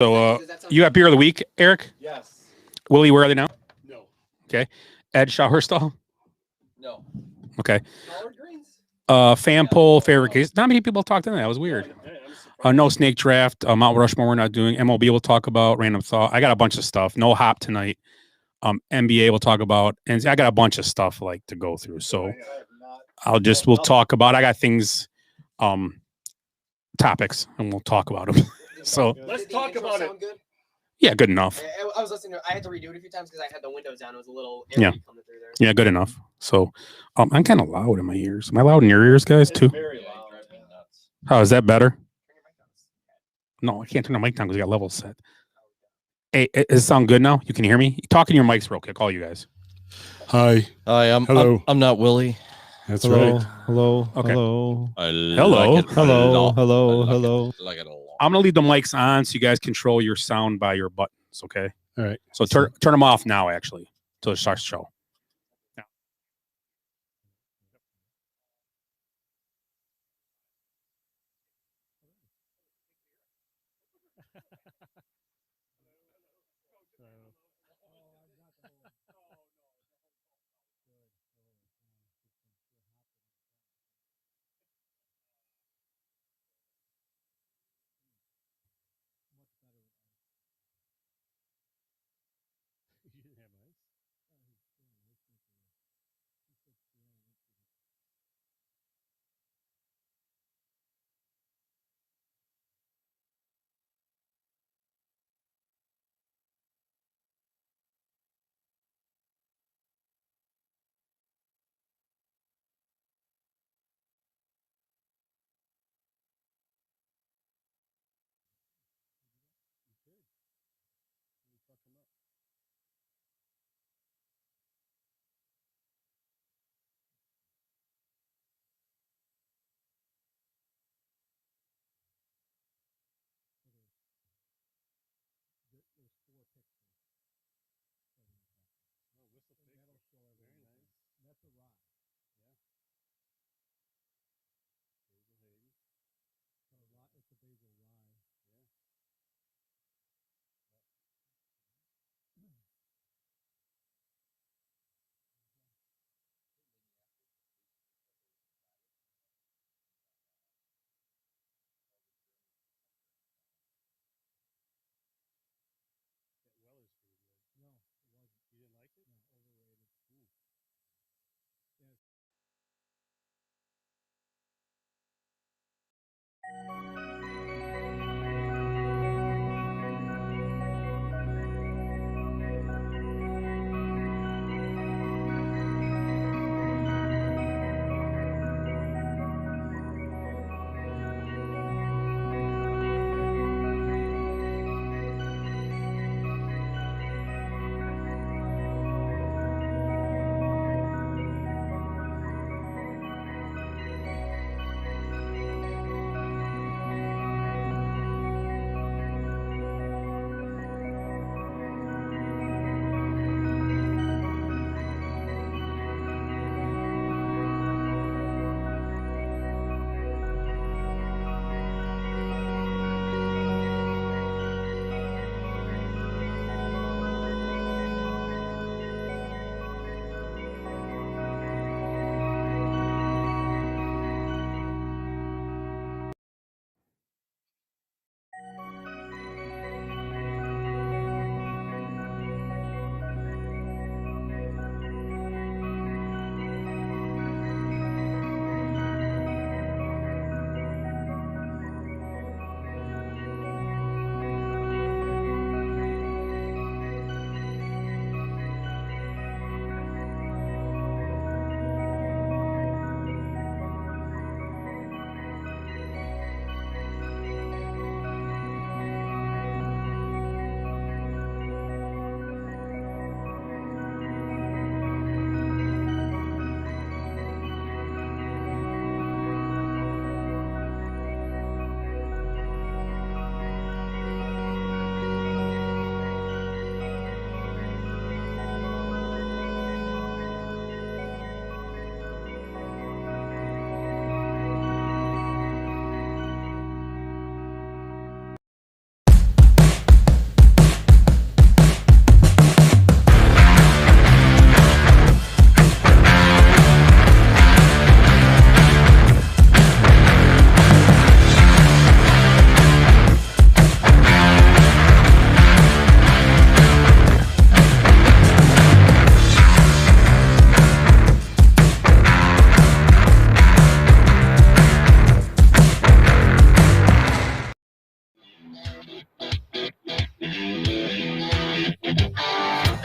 So, you got beer of the week, Eric? Yes. Willie, where are they now? No. Okay. Ed Showerstall? No. Okay. Collard greens? Fan poll, favorite case. Not many people talked in that. That was weird. No snake draft. Mount Rushmore, we're not doing. MLB we'll talk about. Random thought. I got a bunch of stuff. No hop tonight. NBA we'll talk about. And I got a bunch of stuff like to go through. So we'll talk about. I got things, topics, and we'll talk about them. So let's talk about it. Good? Yeah, good enough. I was listening. I had to redo it a few times because I had the windows down. It was a little Yeah. coming through there. Yeah, good enough. So, I'm kind of loud in my ears. Am I loud in your ears, guys, too? Very loud. How is that better? No, I can't turn the mic down because we got levels set. Hey, does it sound good now? You can hear me? Talk in your mics real quick. All you guys. Hi. Hello. I'm not Willie. That's Hello. right. Hello. Okay. Hello. Hello. Hello. I'm gonna leave the mics on so you guys control your sound by your buttons. Okay. All right. So turn them off now. Actually, till it starts to show.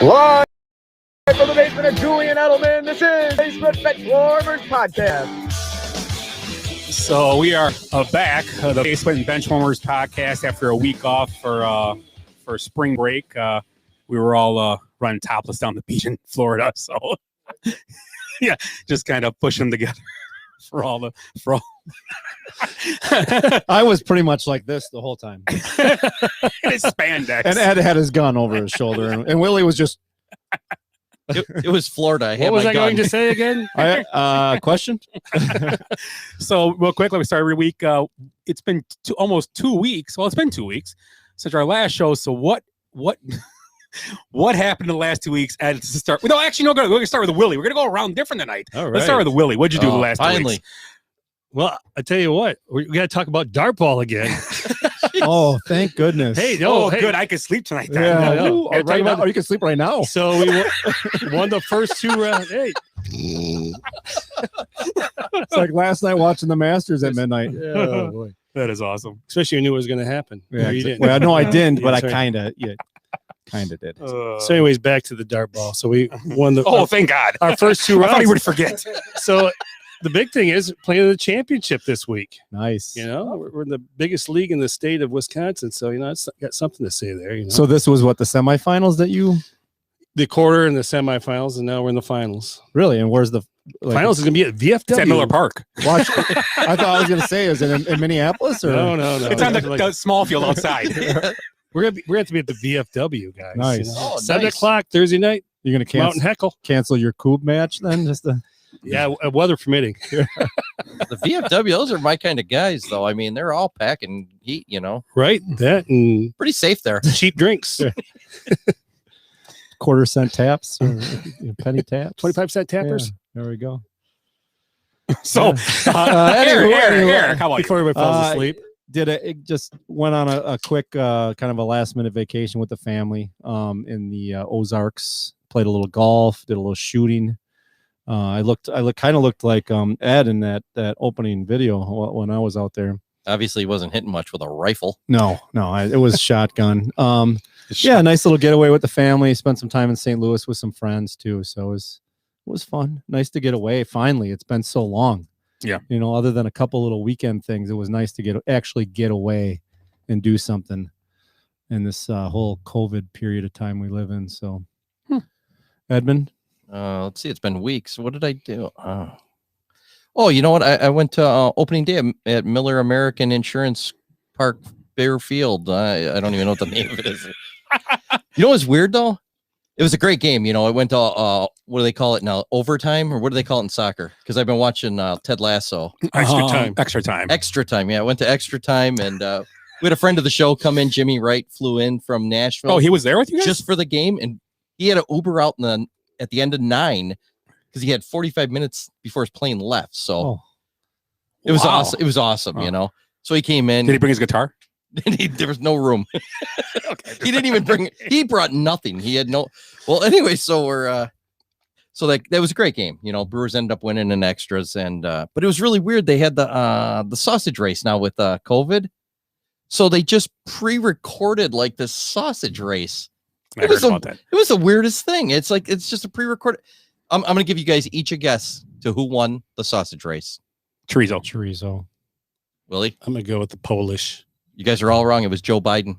Live from the basement of Julian Edelman, this is Basement Benchwarmers Podcast. So we are back, the Basement and Benchwarmers Podcast, after a week off for spring break. We were all running topless down the beach in Florida, so yeah, just kind of push them together for all. I was pretty much like this the whole time. It's spandex, And Ed had his gun over his shoulder, and Willie was just. It was Florida. What was I going to say again? Question? So real quick, let me start every week. It's been almost 2 weeks. Well, it's been 2 weeks since our last show. So what happened in the last 2 weeks? And to start, no, actually, no. We're going to start with Willie. We're going to go around different tonight. All right. Let's start with Willie. What'd you do the last 2 Finally. weeks? Well, I tell you what, we got to talk about dart ball again. Oh, thank goodness. Hey, Oh, hey. good. I could sleep tonight. Then. Yeah. no. Ooh, Gotta talk right about now, or you can sleep right now. So we won the first 2 rounds. Hey, It's like last night watching the Masters at midnight. oh, boy. That is awesome. Especially when you knew it was going to happen. Yeah, You didn't. well, no, I didn't, but Yeah, I sorry. kind of did. So, anyways, back to the dart ball. So we won the Oh, thank God. our first 2 I thought rounds. he would forget. So the big thing is playing the championship this week. Nice. You know, we're in the biggest league in the state of Wisconsin, so it's got something to say there. You know, So this was what, the semifinals that you the quarter and the semifinals, and now we're in the finals. really? And where's the Finals is going to be at VFW. It's at Miller Park. Watch. I thought I was going to say, is it in Minneapolis or? No. It's on the Like- small field outside. We're going to be at the VFW, guys. Nice. You know? Oh, 7 nice. o'clock Thursday night, You're going to Mountain Heckle. cancel your Coob match then? Just to, Yeah, weather permitting. The VFW, those are my kind of guys, though. I mean, they're all packing heat, Right? That and Pretty safe there. cheap drinks. quarter-cent taps or penny taps. 25-cent tappers. Yeah, there we go. So, Eric, how about you? Before everybody falls asleep. It just went on a quick kind of a last-minute vacation with the family in the Ozarks. Played a little golf, did a little shooting. I kind of looked like Ed in that opening video when I was out there. Obviously, he wasn't hitting much with a rifle. No, it was shotgun. Yeah, nice little getaway with the family. Spent some time in St. Louis with some friends too. So it was fun. Nice to get away. Finally, it's been so long. Yeah. Other than a couple little weekend things, it was nice to actually get away and do something in this whole COVID period of time we live in. So, Edmund. Let's see. It's been weeks. What did I do? Oh, you know what? I went to opening day at Miller American Insurance Park, Bear Field. I don't even know what the name of it is. You know what's weird, though? It was a great game. It went to, what do they call it now? Overtime? Or what do they call it in soccer? Because I've been watching Ted Lasso. Extra time. Extra time. Extra time. Yeah, I went to extra time. And we had a friend of the show come in. Jimmy Wright flew in from Nashville. Oh, he was there with you guys? Just for the game. And he had an Uber out at the end of 9 because he had 45 minutes before his plane left. So it was Wow. awesome. It was awesome, So he came in. Did he bring his guitar? There was no room. He didn't even he brought nothing. He had no. Well, anyway, so we're so that was a great game. Brewers ended up winning in extras, and but it was really weird. They had the sausage race now with COVID, so they just pre-recorded like this sausage race. I heard about that. It was the weirdest thing. It's like it's just a pre-recorded. I'm gonna give you guys each a guess to who won the sausage race. Chorizo. Willie, I'm going to go with the Polish. you guys are all wrong. It was Joe Biden.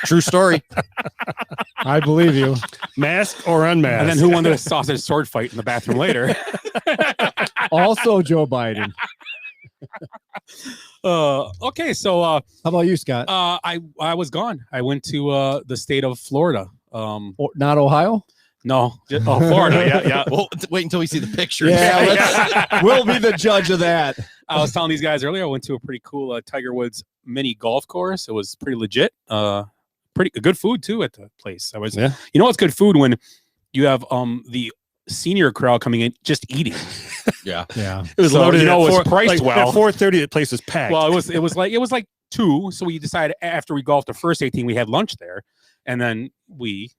True story. I believe you. Masked or unmasked? And then who won the sausage sword fight in the bathroom later? Also, Joe Biden. Okay, so How about you, Scott? I was gone. I went to the state of Florida. Not Ohio? No, Florida. Yeah. Well, wait until we see the pictures. Yeah, we'll be the judge of that. I was telling these guys earlier. I went to a pretty cool Tiger Woods mini golf course. It was pretty legit. Pretty good food too at the place. You know what's good food when you have the senior crowd coming in just eating. Yeah. It was So, loaded. it was at priced well. At 4:30, the place was packed. Well, it was like 2. So we decided after we golfed the first 18, we had lunch there, and then we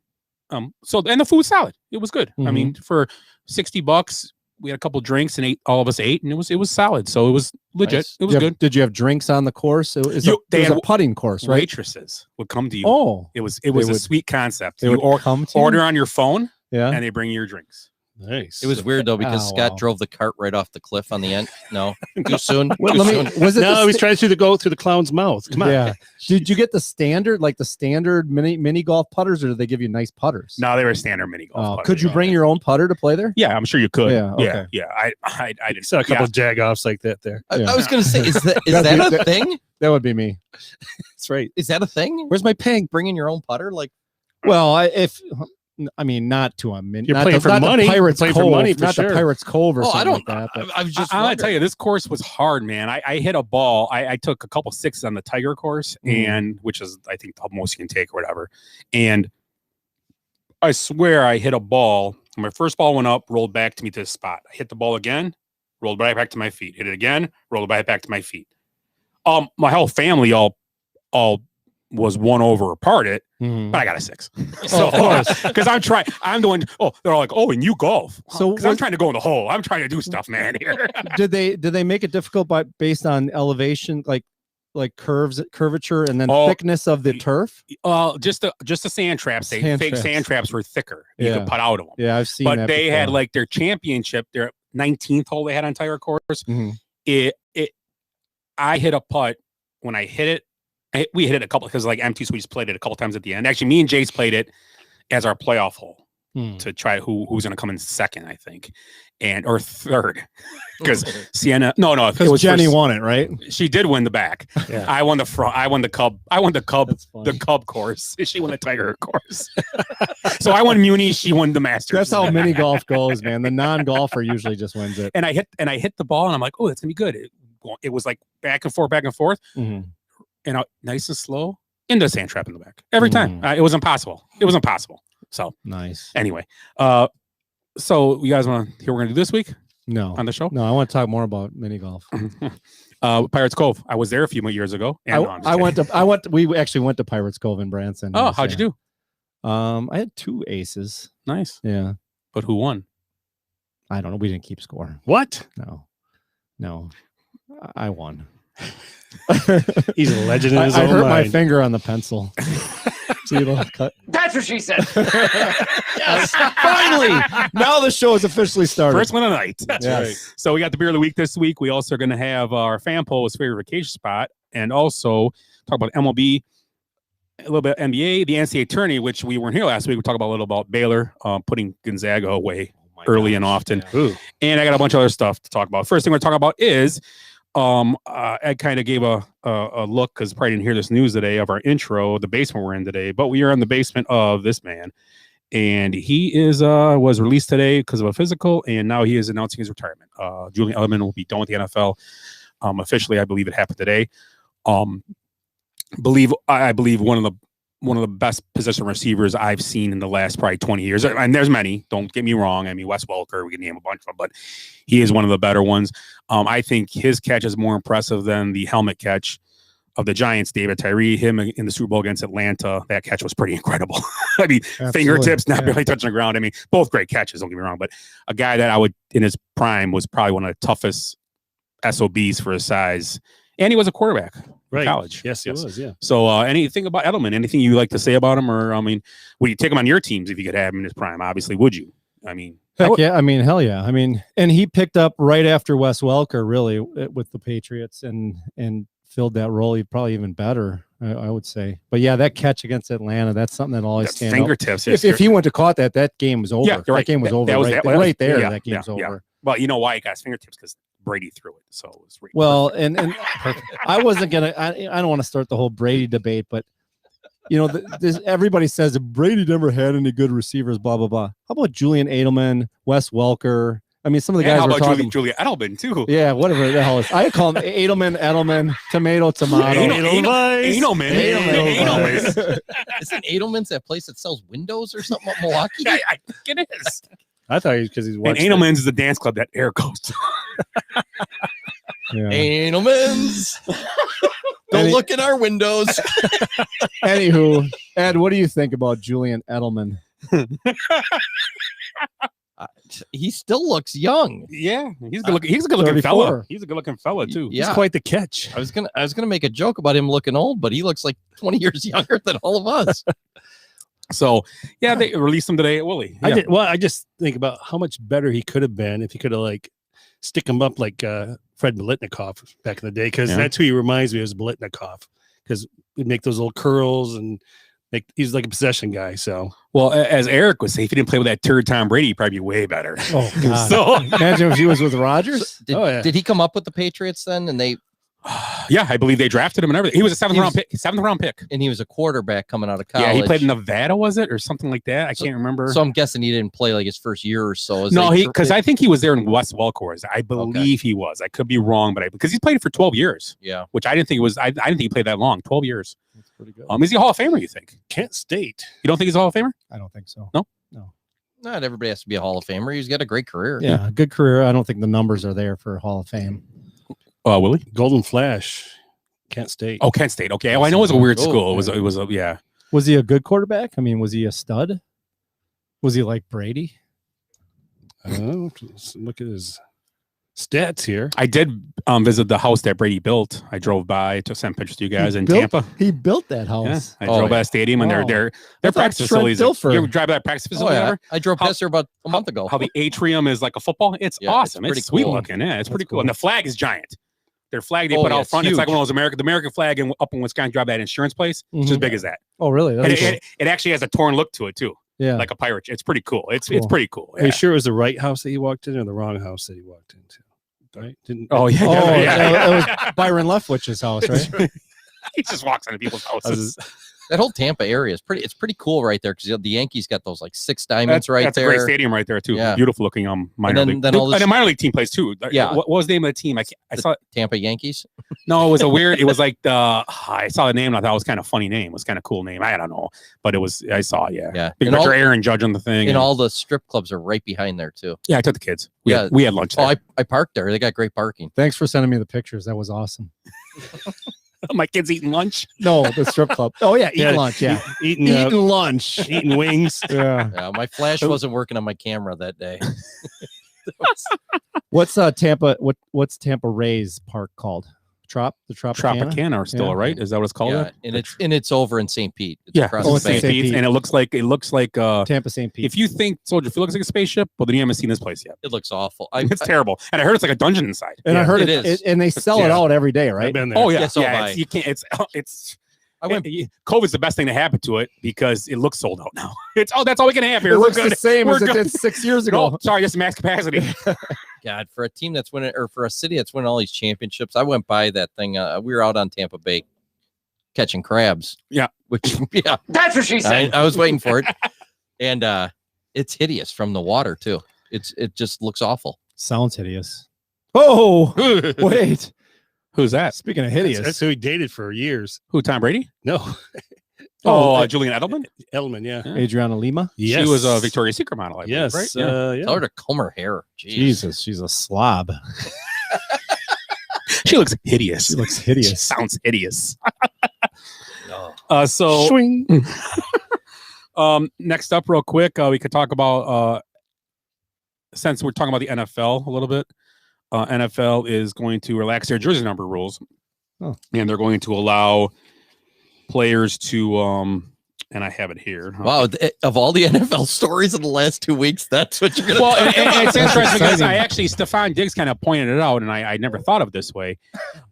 and the food's solid. It was good. I mean, for $60, we had a couple drinks and all of us ate, and it was solid. So it was legit. Nice. It was good. Did you have drinks on the course? It was They had a putting course, right? Waitresses would come to you. Oh, it was would- a sweet concept. they You would come to order you? on your phone, Yeah. and they bring you your drinks. Nice. It was weird though because Oh, Scott wow. drove the cart right off the cliff on the end. No, too soon. Well, Too let soon. me, was it No, the he was trying to go through the clown's mouth. Come on. Yeah. Did you get the standard mini golf putters, or did they give you nice putters? No, they were standard mini golf. Oh, putters. could you bring your own putter to play there? Yeah, I'm sure you could. Yeah, okay. Yeah. I did. Saw a couple of jag-offs like that there. I was going to say, is that That'd be- a thing? That would be me. That's right. Is that a thing? Where's my ping? Bringing your own putter? Like, Well, not to a minute. You're playing for money. Pirates You're playing Cove, for money for not sure. the Pirates Cove or oh, I something don't. like that. But I was just. I'm gonna wondering. tell you, this course was hard, man. I hit a ball. I took a couple sixes on the Tiger course, and which is I think the most you can take or whatever. And I swear I hit a ball. My first ball went up, rolled back to me to the spot. I hit the ball again, rolled right back to my feet. Hit it again, rolled right back to my feet. My whole family all was one over or parted, Mhm. but I got a 6. So, of course. because I'm doing. Oh, they're all like, oh, and you golf. So because I'm was- trying to go in the hole. I'm trying to do stuff, man. Here. did they make it difficult based on elevation, like curvature, and then Oh, thickness of the turf? Just the sand traps. Sand Fake traps. sand traps were thicker. You Yeah. could putt out of them. Yeah, I've seen But that. they had before. like their championship, their 19th hole they had on Tiger course. Mhm. I hit a putt when I hit it. We hit it a couple because like MT Sweets played it a couple times at the end. Actually, me and Jace played it as our playoff hole to try who's going to come in second, I think, or third, because Sienna. No, it because was Jenny first- won it, right? She did win the back. Yeah. I won the front. I won the Cub. That's funny. The Cub course. She won the Tiger course. So I won Muni. She won the Masters. That's how mini golf goes, man. The non-golfer usually just wins it. And I hit the ball, and I'm like, oh, that's gonna be good. It was like back and forth, Mhm. and nice and slow into a sand trap in the back every time. It was impossible. So Nice. anyway, so you guys want to hear what we're gonna do this week No, on the show? no, I want to talk more about mini golf. Pirates Cove. I was there a few years ago. And, no, I'm just kidding. We actually went to Pirates Cove in Branson. Oh, how'd you do? I had 2 aces. Nice. Yeah. But who won? I don't know. We didn't keep score. What? No, I won. He's a legend in his I own hurt my mind. finger on the pencil. See the cut. That's what she said. Yes, finally. Now the show is officially started. First one of the night. That's Yes. right. So we got the beer of the week this week. We also are going to have our fan poll's favorite vacation spot, and also talk about MLB, a little bit NBA, the NCAA tourney, which we weren't here last week. We talked about a little about Baylor putting Gonzaga away early and often. Ooh. And I got a bunch of other stuff to talk about. First thing we're talking about is Ed kind of gave a look, because probably didn't hear this news today, of our intro, the basement we're in today, but we are in the basement of this man, and he was released today because of a physical, and now he is announcing his retirement. Julian Edelman will be done with the NFL officially. I believe it happened today. I believe one of the best position receivers I've seen in the last probably 20 years. And there's many, don't get me wrong. I mean, Wes Welker, we can name a bunch of them, but he is one of the better ones. I think his catch is more impressive than the helmet catch of the Giants, David Tyree. Him in the Super Bowl against Atlanta, that catch was pretty incredible. I mean, Absolutely. fingertips, not Yeah. barely touching the ground. I mean, both great catches, don't get me wrong, but a guy that I would, in his prime, was probably one of the toughest SOBs for his size. And he was a quarterback in Right. college. Yes, he was. Yeah. So anything about Edelman, anything you like to say about him? Or, I mean, would you take him on your teams if you could have him in his prime? Obviously, would you? I mean, Heck yeah. I mean, hell yeah. I mean, and he picked up right after Wes Welker, really, with the Patriots and filled that role. He probably even better, I would say. But yeah, that catch against Atlanta, that's something that always that stands out. fingertips. If he went to caught that game was over. Yeah, you're right. That game was over. That was right, that- right there. yeah, that game's yeah, yeah. over. Well, you know why he got his fingertips? Because Brady threw it. So it was Well, and I wasn't gonna. I don't want to start the whole Brady debate, but you know, everybody says that Brady never had any good receivers. Blah blah blah. How about Julian Edelman, Wes Welker? I mean, some of the guys how were about talking. Julia Edelman too? Yeah, whatever the hell is. I call him Edelman, tomato, tomato. Edelman. Isn't Edelman's that place that sells windows or something up Milwaukee? I think it is. I thought because he's And watched Edelman's is the dance club that Eric goes to. Yeah. Edelman's. Don't look in our windows. Anywho, Ed, what do you think about Julian Edelman? He still looks young. Yeah, he's good looking. He's a good looking fella. 34. He's a good looking fella too. Yeah. He's quite the catch. I was gonna make a joke about him looking old, but he looks like 20 years younger than all of us. So yeah, they released him today at Willie. Yeah. I just think about how much better he could have been if he could have like stick him up like Fred Biletnikoff back in the day, because Yeah. that's who he reminds me of, is Biletnikoff, because he'd make those little curls and he's like a possession guy. So Well, as Eric was saying, if he didn't play with that turd Tom Brady, he'd probably be way better. Oh God! So Imagine if he was with Rodgers. Did he come up with the Patriots then? And yeah, I believe they drafted him and everything. He was a seventh round pick. he was a quarterback coming out of college. Yeah, he played in Nevada, was it, or something like that? I can't remember. So I'm guessing he didn't play like his first year or so. No, because I think he was there in West Welcors. I believe he was. I could be wrong, but because he played for 12 years. Yeah, which I didn't think it was. I didn't think he played that long. 12 years. That's pretty good. Is he a Hall of Famer? You think? Kent State. You don't think he's a Hall of Famer? I don't think so. No? not everybody has to be a Hall of Famer. He's got a great career. Yeah, good career. I don't think the numbers are there for Hall of Fame. Willie? Golden Flash. Kent State. Oh, Kent State. Okay. Oh, I know it was a weird Oh, school. It was yeah. Was he a good quarterback? I mean, was he a stud? Was he like Brady? Let's look at his stats here. I did visit the house that Brady built. I drove by to send pictures to you guys in Tampa. He built that Yeah, house. I drove by a stadium and Wow. their That's like practice Trent facilities. Dilfer. You ever drive by that practice Oh, facility yeah. ever? I drove How- past there about a month ago. How the atrium is like a football. It's Yeah, it's awesome. It's, pretty sweet cool. looking. Yeah, it's pretty That's cool. And cool. the flag is giant. Their flag they Oh, put yeah, out it's front. It's like huge. one of those the American flag up in Wisconsin. Drive that insurance place. It's as Mhm. big as that. Oh, really? And That's cool. it actually has a torn look to it too, Yeah. like a pirate. It's pretty cool. It's Cool. pretty cool. Are you Yeah. sure it was the right house that he walked in or the wrong house that he walked into? Right? Didn't Oh yeah. Oh, yeah. that was Byron Leftwich's house, right? He just walks into people's houses. That whole Tampa area is pretty. It's pretty cool right there because the Yankees got those like 6 diamonds right that's there. a great stadium right there too. Yeah. Beautiful looking minor then- league. then all this- and a minor league team plays too. Yeah. What was the name of the team? I The saw. Tampa Yankees. No, it was a weird. It was like I saw the name. And I thought it was kind of funny name. It was kind of cool name. I don't know, but it was. I saw. Yeah. Yeah. Big And picture all- of Aaron Judge on the thing. And all the strip clubs are right behind there too. Yeah, I took the kids. Yeah. We had lunch Oh, there. I parked there. They got great parking. Thanks for sending me the pictures. That was awesome. My kids eating lunch. No, the strip club. Oh yeah, eating Yeah. lunch. Yeah, eating lunch. eating wings. Yeah. Yeah, my flash wasn't working on my camera that day. What's Tampa? What's Tampa Rays Park called? The Tropicana. Tropicana are still Yeah. right. Is that what it's called? Yeah, and it's over in St. Pete. It's Yeah. across Oh, the it's in bay. St. Pete. And it looks like Tampa St. Pete. if you think Soldier Field looks like a spaceship, well then you haven't seen this place yet. It looks awful. It's terrible. And I heard it's like a dungeon inside. and I heard it it, is. and they sell it Yeah. out every day, I've right? been there. Oh yeah. Yeah, so have yeah. I. You can't. It's. I went. COVID's the best thing to happen to it because it looks sold out now. That's all we can have here. It We're looks good. the same We're as it good. did 6 years ago. No, sorry, this is max capacity. God, for a team that's winning, or for a city that's winning all these championships, I went by that thing. We were out on Tampa Bay catching crabs. Yeah. Which, yeah, That's what she said. I was waiting for it, and it's hideous from the water too. It just looks awful. Sounds hideous. Oh, wait. Who's that? Speaking of That's hideous, who he dated for years. Who? Tom Brady? No, Julian Edelman. Edelman. Yeah. Yeah. Adriana Lima. Yes. She was a Victoria's Secret model. I believe, Yes. right? Yeah. Yeah. Tell her to comb her hair. Jeez. Jesus, she's a slob. She looks hideous. She looks She hideous. sounds hideous. No. So Swing. next up, real quick, we could talk about since we're talking about the NFL a little bit. NFL is going to relax their jersey number rules, and they're going to allow players to and I have it here. Wow, of all the NFL stories in the last 2 weeks, that's what you're gonna. Well, talk and about? it's interesting because exciting. Stephon Diggs kind of pointed it out, and I never thought of it this way.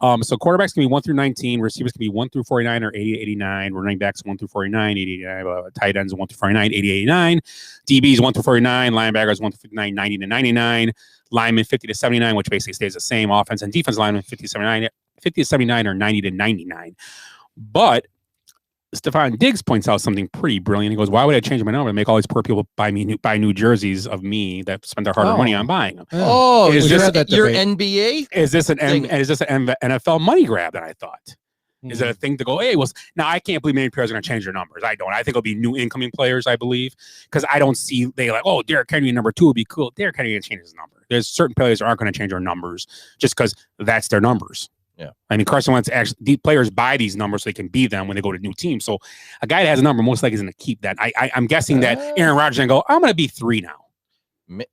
So quarterbacks can be 1 through 19, receivers can be 1 through 49 or 80 89, running backs 1 through 49, 80 89, tight ends 1 through 49, 80 89, DBs 1 through 49, linebackers 1 through 59, 90 to 99, linemen 50 to 79, which basically stays the same. Offense and defense linemen 50 to 79 or 90 to 99. But Stephon Diggs points out something pretty brilliant. He goes, "Why would I change my number and make all these poor people buy new jerseys of me that spend their hard-earned money on buying them? Oh, Is is this- this your NBA? Is this an Thing. NFL money grab that I thought? Is Hmm. it a thing to go, hey, well, now I can't believe many players are going to change their numbers. I don't. I think it'll be new incoming players, I believe, because I don't see they like, oh, Derrick Henry number 2 would be cool. Derrick Henry going to change his number. There's certain players that aren't going to change their numbers just because that's their numbers. Yeah. I mean, Carson Wentz actually, the players buy these numbers so they can be them when they go to new teams. So a guy that has a number most likely is going to keep that. I'm guessing that Aaron Rodgers going to go, I'm going to be 3 now.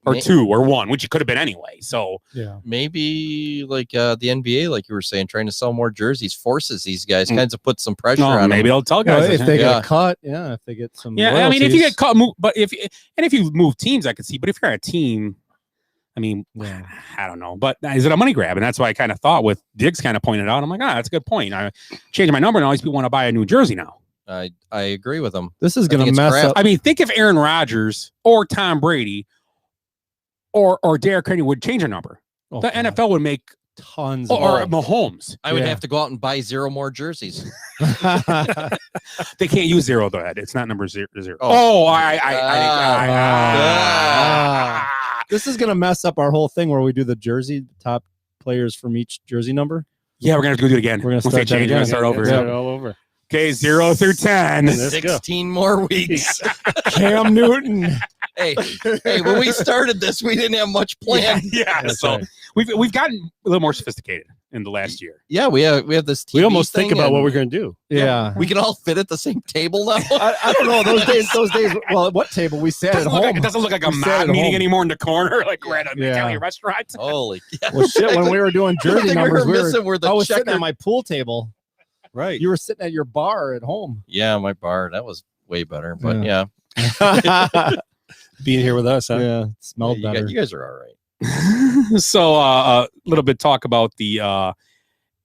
or 2 or 1, which it could have been anyway. So Yeah. maybe like the NBA, like you were saying, trying to sell more jerseys forces these guys, kinds of put some pressure no, on maybe them. they'll tell You know, guys if they Yeah. get cut, if they get some. I mean, if you royalties. get cut, but if you move teams, I could see. But if you're on a team, I mean, Yeah. I don't know. But is it a money grab? And that's why I kind of thought with Diggs kind of pointed out. I'm like, that's a good point. I changed my number, and all these people want to buy a new jersey now. I agree with them. This is I going think to it's mess crap. up. I mean, think if Aaron Rodgers or Tom Brady or Derrick Henry would change a number. Oh, The God. NFL would make, Tons or of Mahomes. I would Yeah. have to go out and buy 0 more jerseys. They can't use 0 though. Ed. It's not number 0. Oh. This is going to mess up our whole thing where we do the jersey top players from each jersey number. Yeah, we're gonna have to go do it again. We're gonna Once start they change, that we're gonna again. start over. Start Yeah. it all over. Okay, 0 through 10. Let's go. 16 more weeks. Cam Newton. hey, when we started this, we didn't have much planned. Yeah. That's So right. we've gotten a little more sophisticated in the last year. Yeah, we have this TV We almost think thing about what and we're going to do. Yeah. we can all fit at the same table now. I don't know. Those days. Well, at what table? We sat at home. It doesn't look like a We sat mob at meeting home. anymore in the corner, like we're at an Yeah. Italian restaurant. Holy yeah. Well, shit, when we were doing The only jersey thing numbers, we were missing were the I was sitting checker. at my pool table. Right. You were sitting at your bar at home. Yeah, my bar. That was way better. But Yeah. Being here with us, huh? Yeah, it smelled you, better. guys, you guys are all right. So a little bit talk about the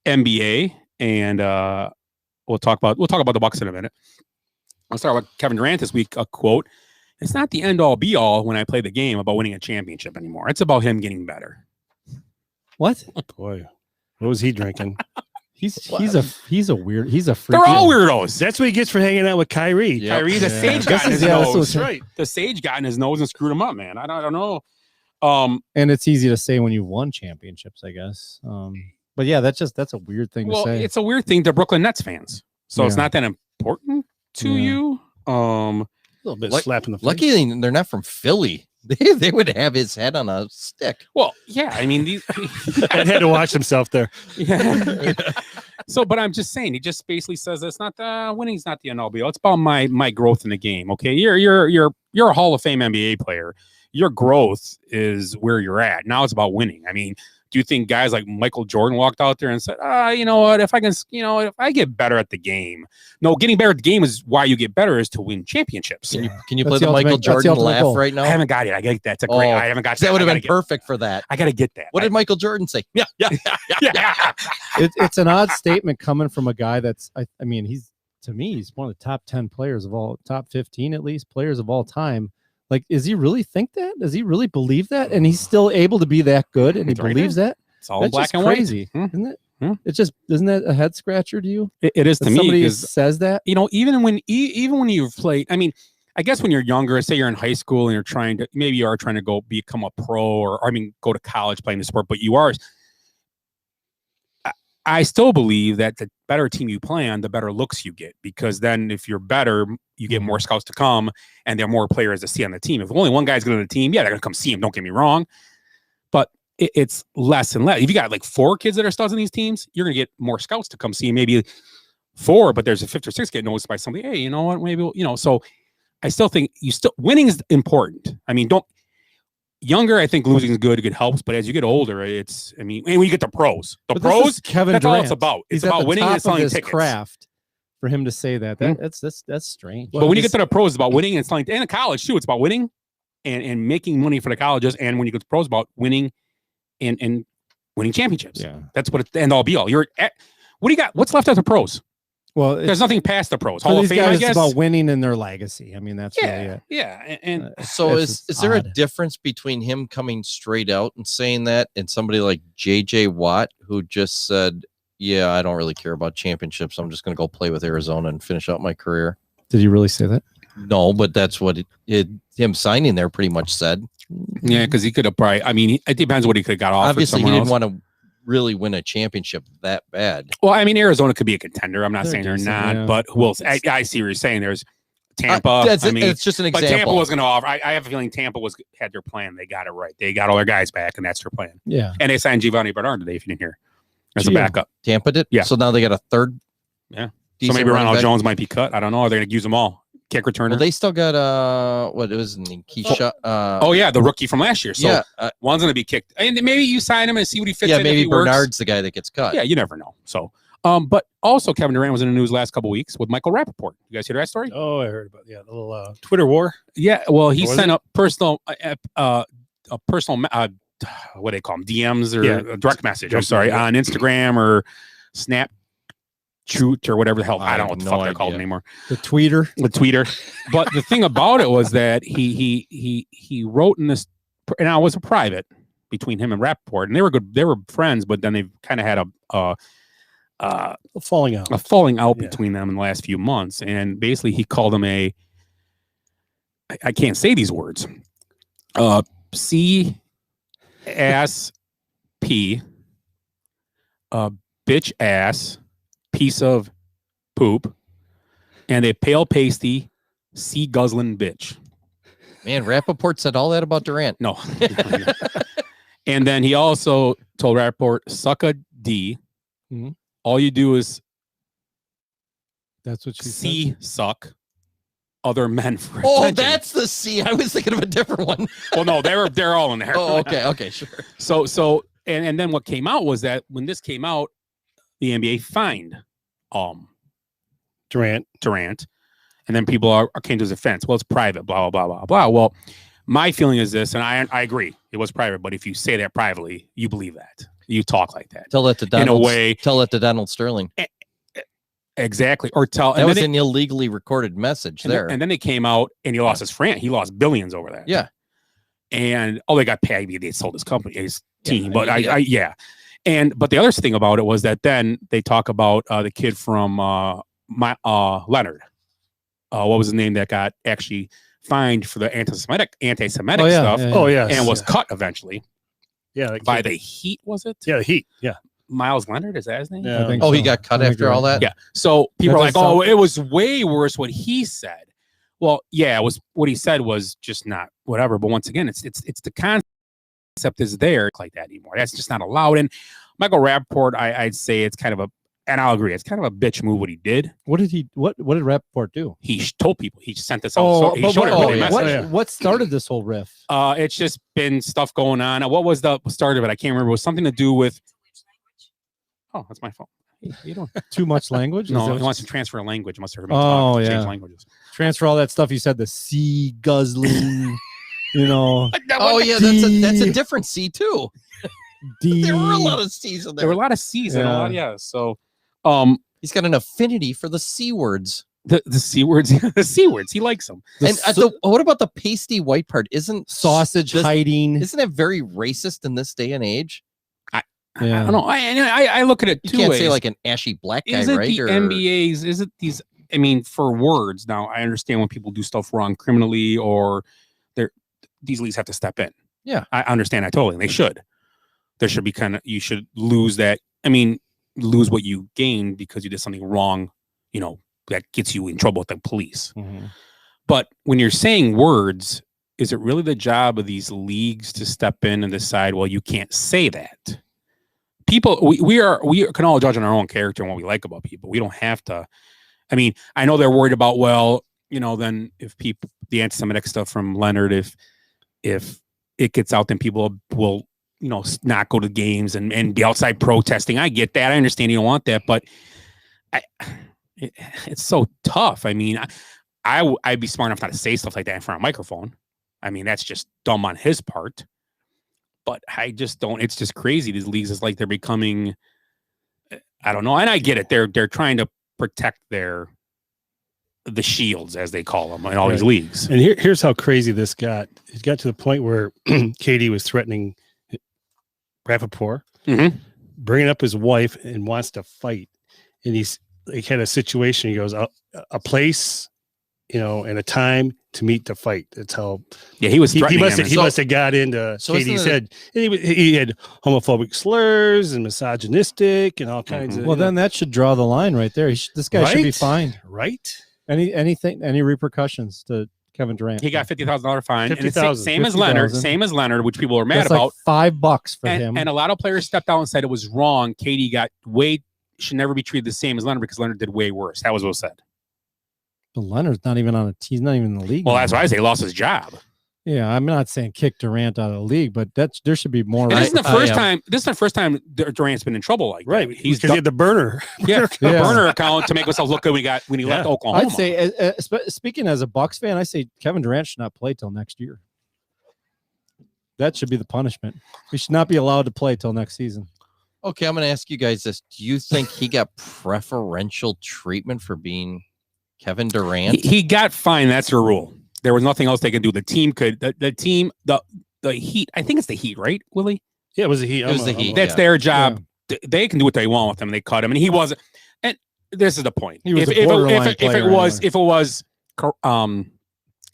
NBA, and we'll talk about the Bucks in a minute. I'll start with Kevin Durant this week. A quote: "It's not the end all be all when I play the game about winning a championship anymore. It's about him getting better." What? Boy, what was he drinking? He's a freak. They're all weirdos. That's what he gets for hanging out with Kyrie. Yeah. Kyrie, the Yeah. sage This got in is- his yeah, this nose. was- Right. The sage got in his nose and screwed him up, man. I don't know. And it's easy to say when you won championships, I guess. But yeah, that's a weird thing Well, to say. it's a weird thing to Brooklyn Nets fans. So it's Yeah. not that important to Yeah. you. A little bit Like- slap in the face. Lucky they're not from Philly. They would have his head on a stick. Well, yeah. I mean, these. Ed had to watch himself there. Yeah. So, but I'm just saying, he just basically says it's not winning's not the end all be all. It's about my growth in the game. Okay, you're a Hall of Fame NBA player. Your growth is where you're at. Now it's about winning. I mean, do you think guys like Michael Jordan walked out there and said, you know what, if I get better at the game? No, getting better at the game is why you get better, is to win championships. Can you That's play the the Michael ultimate- that's the Jordan ultimate laugh goal. right now? I haven't got it. I got that's a great. Oh, I haven't got that would have I been gotta perfect for that. I got to get that. What did Michael Jordan say? Yeah. Yeah. It's an odd statement coming from a guy that's I mean, he's one of the top 10 players of all, top 15 at least players of all time. Like, does he really think that? Does he really believe that? And he's still able to be that good, and he It's right believes that? It's all That's black just and crazy, white. isn't it? Hmm. It's just, isn't that a head scratcher to you? It is That to me, somebody 'cause, says that. even when you've played, I mean, I guess when you're younger, say you're in high school and you're trying to go become a pro, or go to college playing the sport, but you are. I still believe that the better team you play on, the better looks you get, because then if you're better, you get more scouts to come, and there are more players to see on the team. If only one guy's good on the team, yeah, they're gonna come see him. Don't get me wrong, but it's less and less. If you got like 4 kids that are studs in these teams, you're gonna get more scouts to come see him. Maybe 4, but there's a 5th or 6th get noticed by somebody. Hey, you know what? Maybe So I still think winning is important. I mean, younger, I think losing is good. It helps, but as you get older, and when you get the pros, But this is Kevin that's all Durant. it's about. It's He's at about the winning top and of selling his tickets. craft. For him to say that, that's strange. But when you get to the pros, it's about winning and selling, and in college too, it's about winning and making money for the colleges. And when you get to pros, it's about winning and winning championships. Yeah. That's what the end all be all. What do you got? What's left after pros? Well, There's nothing past the pros. for Hall of these Fame, guys, I it's guess. about winning and their legacy. I mean, that's really Yeah, it. yeah, and So It's is just there a odd. difference between him coming straight out and saying that and somebody like JJ Watt who just said, "Yeah, I don't really care about championships. I'm just going to go play with Arizona and finish out my career." Did he really say that? No, but that's what him signing there pretty much said. yeah, because he could have probably. I mean, it depends what he could have got off. Obviously, he someone didn't else. want to really win a championship that bad. Well, I mean, Arizona could be a contender. I'm not They're saying they're decent, not, yeah. but who else? I see what you're saying. There's Tampa. It's just an but example. Tampa was going to offer. I have a feeling Tampa had their plan. They got it right. They got all their guys back, and that's their plan. Yeah. And they signed Giovanni Bernard today, if you didn't hear, as a Gio. backup. Tampa did. Yeah. So now they got a third. Yeah. So decent maybe running Ronald back. Jones might be cut. I don't know. Are they going to use them all? kick returner. Well, they still got what it was Keisha. Oh yeah, the rookie from last year. So yeah, one's gonna be kicked, and maybe you sign him and see what he fits. yeah, in, maybe if he works. Bernard's the guy that gets cut. Yeah, you never know. So, but also Kevin Durant was in the news last couple weeks with Michael Rappaport. You guys hear that story? Oh, I heard about the little Twitter war. Yeah. Well, he What was sent it? a personal, what do they call them? DMs or a direct message. I'm Direct sorry, message. on Instagram or Snap. Shoot or whatever the hell. I don't know what the no fuck they're called idea. anymore. The tweeter. The tweeter. But the thing about it was that he wrote in this, and it was a private between him and Rappaport, and they were good. They were friends, but then they've kind of had Falling out. a falling out Yeah. between them in the last few months. And basically, he called him I can't say these words. C ass P, bitch ass, piece of poop, and a pale pasty sea guzzling bitch. Man, Rappaport said all that about Durant. No. And then he also told Rappaport, suck a D. Mhm. All you do is That's what she said. C suck other men for Oh, attention. that's the C. I was thinking of a different one. Well, no, they're all in there. Oh, okay, sure. So and then what came out was that when this came out, the NBA fined Durant. Durant, and then people came to his defense. Well, it's private, blah blah blah blah blah. Well, my feeling is this, and I agree, it was private. But if you say that privately, you believe that. You talk like that. Tell that to Donald. In a way, Tell that to Donald Sterling. exactly. Or tell. That and was then an illegally recorded message there. and then they came out, and he lost his friend. He lost billions over that. Yeah. And they got paid. They sold his company, his team. But yeah. But the other thing about it was that then they talk about the kid from Leonard. What was his name that got actually fined for the anti-Semitic stuff Oh, yeah. and was cut eventually Yeah. That by kid- the Heat, was it? Yeah, the Heat. Yeah. Miles Leonard, is that his name? Yeah. I think Oh, he so. got cut I think after you're all right. that? Yeah. So people That are like, does oh, sound- it was way worse what he said. Well, yeah, it was what he said was just not whatever. But once again, it's the concept is there like that anymore. That's just not allowed. And Michael Rappaport, I'd say it's kind of a, and I'll agree, it's kind of a bitch move what he did. What did Rappaport do? He told people, he sent this out. Oh, He but showed what, everybody yeah. a message. what started this whole riff? It's just been stuff going on. What was the start of it? I can't remember. It was something to do with. Oh, that's my phone. Hey, how you doing? Too much language? Is No, that he what wants you- to transfer a language. Must have heard me Oh, talk. yeah. Change languages. transfer all that stuff you said, the sea guzzling, you know, Oh, yeah, that's a different C too. D. There were a lot of C's in There were there. a lot of C's and a lot. Yeah. So, He's got an affinity for the C words. the C words, the C words, he likes them. The And what about the pasty white part? Isn't sausage this- hiding. Isn't that very racist in this day and age? I don't know. I look at it You two can't ways. say like an ashy black guy, is it right? the NBA's? Is it these? I mean, for words. Now, I understand when people do stuff wrong criminally, or these leagues have to step in. Yeah. I understand that totally. And they should. There should be you should lose that. I mean, lose what you gained because you did something wrong. You know, that gets you in trouble with the police. Mhm. But when you're saying words, is it really the job of these leagues to step in and decide, well, you can't say that? People, we can all judge on our own character and what we like about people. We don't have to. I mean, I know they're worried about, well, you know, then if people, the anti-Semitic stuff from Leonard, if it gets out, then people will, you know, not go to games and be outside protesting. I get that. I understand you don't want that, but it's so tough. I mean, I'd be smart enough not to say stuff like that in front of a microphone. I mean, that's just dumb on his part. But I just don't. It's just crazy. These leagues is like they're becoming. I don't know, and I get it. They're trying to protect the shields, as they call them, in all these Right. leagues. And here's how crazy this got. It got to the point where Katie was threatening Rappaport, Mhm. bringing up his wife and wants to fight. And he's like had a situation. He goes, a place, you know, and a time to meet to fight. That's how Yeah, he was he threatening must him. have, he must have got into So Katie's isn't it- head. And he had homophobic slurs and misogynistic and all kinds Mhm. of. Well, then that should draw the line right there. This guy should be Right? fined. right. Any repercussions to Kevin Durant? He got $50,000 fine, and it's $50,000. same as Leonard, 50,000. which people were mad That's about. like $5 for him. And a lot of players stepped out and said it was wrong. Katie should never be treated the same as Leonard because Leonard did way worse. That was what was said. But Leonard's not even on a. He's not even in the league. Well, that's why anymore. I say he lost his job. Yeah, I'm not saying kick Durant out of the league, but there should be more. And this is the I first am. time. This is the first time Durant's been in trouble like that. Right. He's Because he had the burner. yeah, Yeah. a burner account to make himself look good when he left Yeah. Oklahoma. I'd say, speaking as a Bucks fan, I say Kevin Durant should not play till next year. That should be the punishment. He should not be allowed to play till next season. Okay, I'm going to ask you guys this. Do you think he got preferential treatment for being Kevin Durant? he got fined. That's the rule. There was nothing else they could do. The team could. The team. The Heat. I think it's the Heat, right, Willie? Yeah, it was the Heat. It was the Heat. That's Yeah. their job. They can do what they want with him. They cut him, and he wasn't. And this is the point. He was if, a if, it, borderline if, it, if it player was anyway. if it was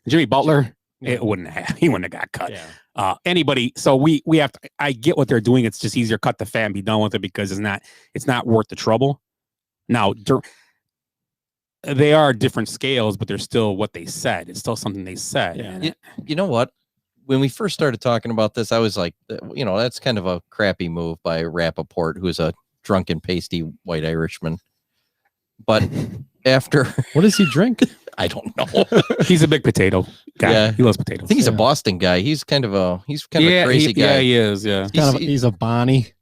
Jimmy Butler, Yeah. it wouldn't have. He wouldn't have got cut. Yeah. Anybody. So we have to. I get what they're doing. It's just easier cut the fat and be done with it because it's not worth the trouble. Now they are different scales, but they're still what they said. It's still something they said. Yeah. And You know what? When we first started talking about this, I was like, that's kind of a crappy move by Rappaport, who's a drunken, pasty white Irishman. But after, What does he drink? I don't know. he's a big potato guy. Yeah. He loves I potatoes. think he's a Yeah. Boston guy. He's kind of a crazy guy. Yeah, he is. Yeah. He's a Bonnie.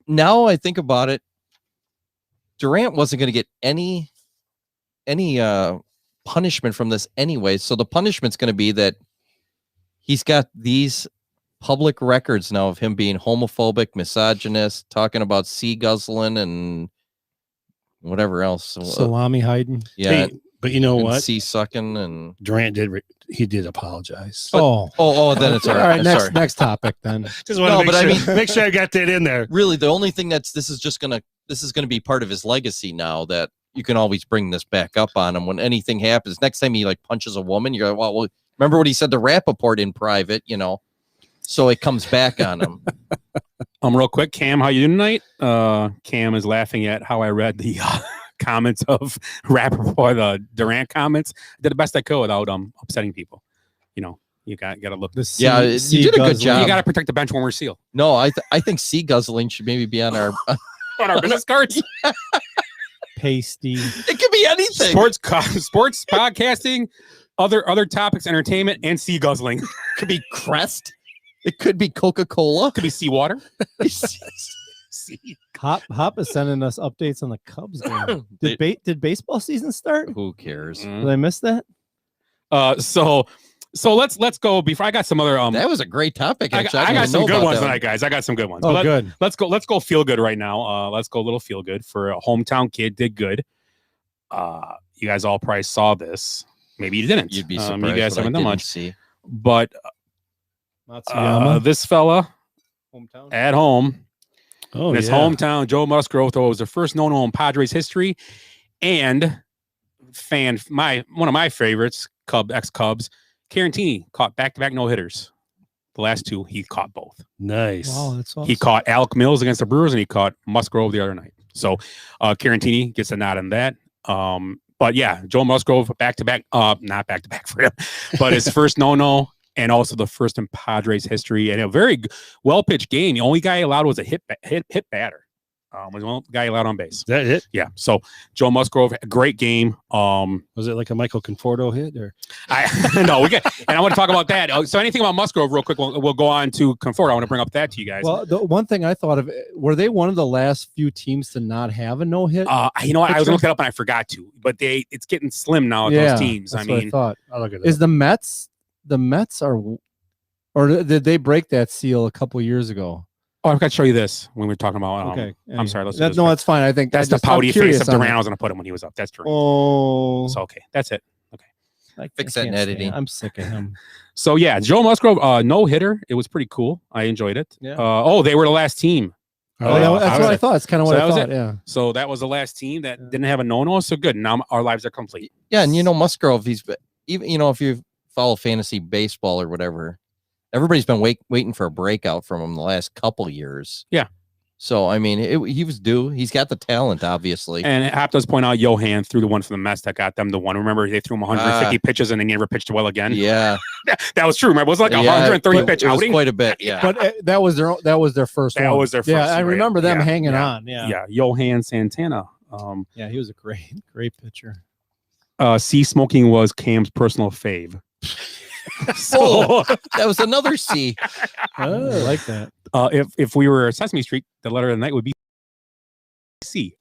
Now I think about it, Durant wasn't going to get any punishment from this anyway. So the punishment's going to be that he's got these public records now of him being homophobic, misogynist, talking about sea guzzling and whatever else. Salami hiding. Yeah, Hey, but you know and what? sea sucking and Durant did apologize. oh, then it's all all right. right. Sorry. Next topic then. Just want No, to but I make sure I got that in there. Really, the only thing this is going to be part of his legacy now, that you can always bring this back up on him when anything happens. Next time he like punches a woman, you're like, well, remember what he said to Rappaport in private, so it comes back on him. Real quick, Cam, how you doing tonight? Cam is laughing at how I read the comments of Rappaport, the Durant comments. I did the best I could without upsetting people. You got to look. The Yeah, you did a good job. You got to protect the bench when we're sealed No, I think sea guzzling should maybe be on our. on our business cards. Pasty. It could be anything. Sports podcasting, other topics, entertainment, and sea guzzling. Could be Crest. It could be Coca-Cola. Could be seawater. Hop is sending us updates on the Cubs game. Did baseball season start? Who cares? Did I miss that? So let's go. Before I got some other That was a great topic. I Actually. got didn't some know good about ones that tonight, guys. I got some good ones. Oh, But good. let's go feel good right now. Let's go a little feel good for a hometown kid did good. You guys all probably saw this. Maybe you didn't. You'd be You surprised. guys what I haven't done didn't much. See. But Matsuyama. this fella Hometown. at home, Oh, in his yeah. hometown, Joe Musgrove, though it was the first no-no in Padres history, and one of my favorites, ex-Cubs, Carantini caught back-to-back no-hitters. The last two, he caught both. Nice. Wow, that's awesome. He caught Alec Mills against the Brewers, and he caught Musgrove the other night. So Carantini gets a nod in that. But yeah, Joe Musgrove back-to-back, not back-to-back for him, but his first no-no, and also the first in Padres history, and a very well-pitched game. The only guy allowed was a hit batter. Was the only guy allowed on base. Is that it? Yeah. So Joe Musgrove, a great game. Was it like a Michael Conforto hit or? And I want to talk about that. So anything about Musgrove real quick, we'll go on to Conforto. I want to bring up that to you guys. Well, the one thing I thought of, were they one of the last few teams to not have a no hit? You know what? I was going to look that up and I forgot to, but it's getting slim now at those teams. That's I what mean, I thought. I'll look at Is the Mets are, or did they break that seal a couple years ago? I've got to show you this when we were talking about. Okay, I'm sorry. Let's do this no, quick. that's fine. I think That's the I'm pouty curious face of on Durant. that. I was going to put him when he was up. That's Durant. Oh, So okay, that's it. Fix I that in can't stand editing. it. I'm sick of him. So yeah, Joe Musgrove, no hitter. It was pretty cool. I enjoyed it. Yeah. They were the last team. Oh, yeah, that's what I thought. It's kind of So what that I was thought. it. Yeah. So that was the last team that didn't have a no-no. So good. Now our lives are complete. Yeah, and Musgrove, he's even if you follow fantasy baseball or whatever, everybody's been waiting for a breakout from him the last couple years. Yeah. So I mean, he was due. He's got the talent, obviously. And Hap does point out Johan threw the one for the Mets that got them the one. Remember, they threw him 150 pitches and they never pitched well again. Yeah, that was true. Remember, it was like a Yeah, 130 but pitch it was outing. quite a bit. Yeah, But that was their first That one. was their Yeah, first, I right? remember them Yeah, hanging yeah. on. Yeah. Yeah, Johan Santana. Yeah, he was a great pitcher. C, smoking was Cam's personal fave. So that was another C. I like that. If we were Sesame Street, the letter of the night would be C.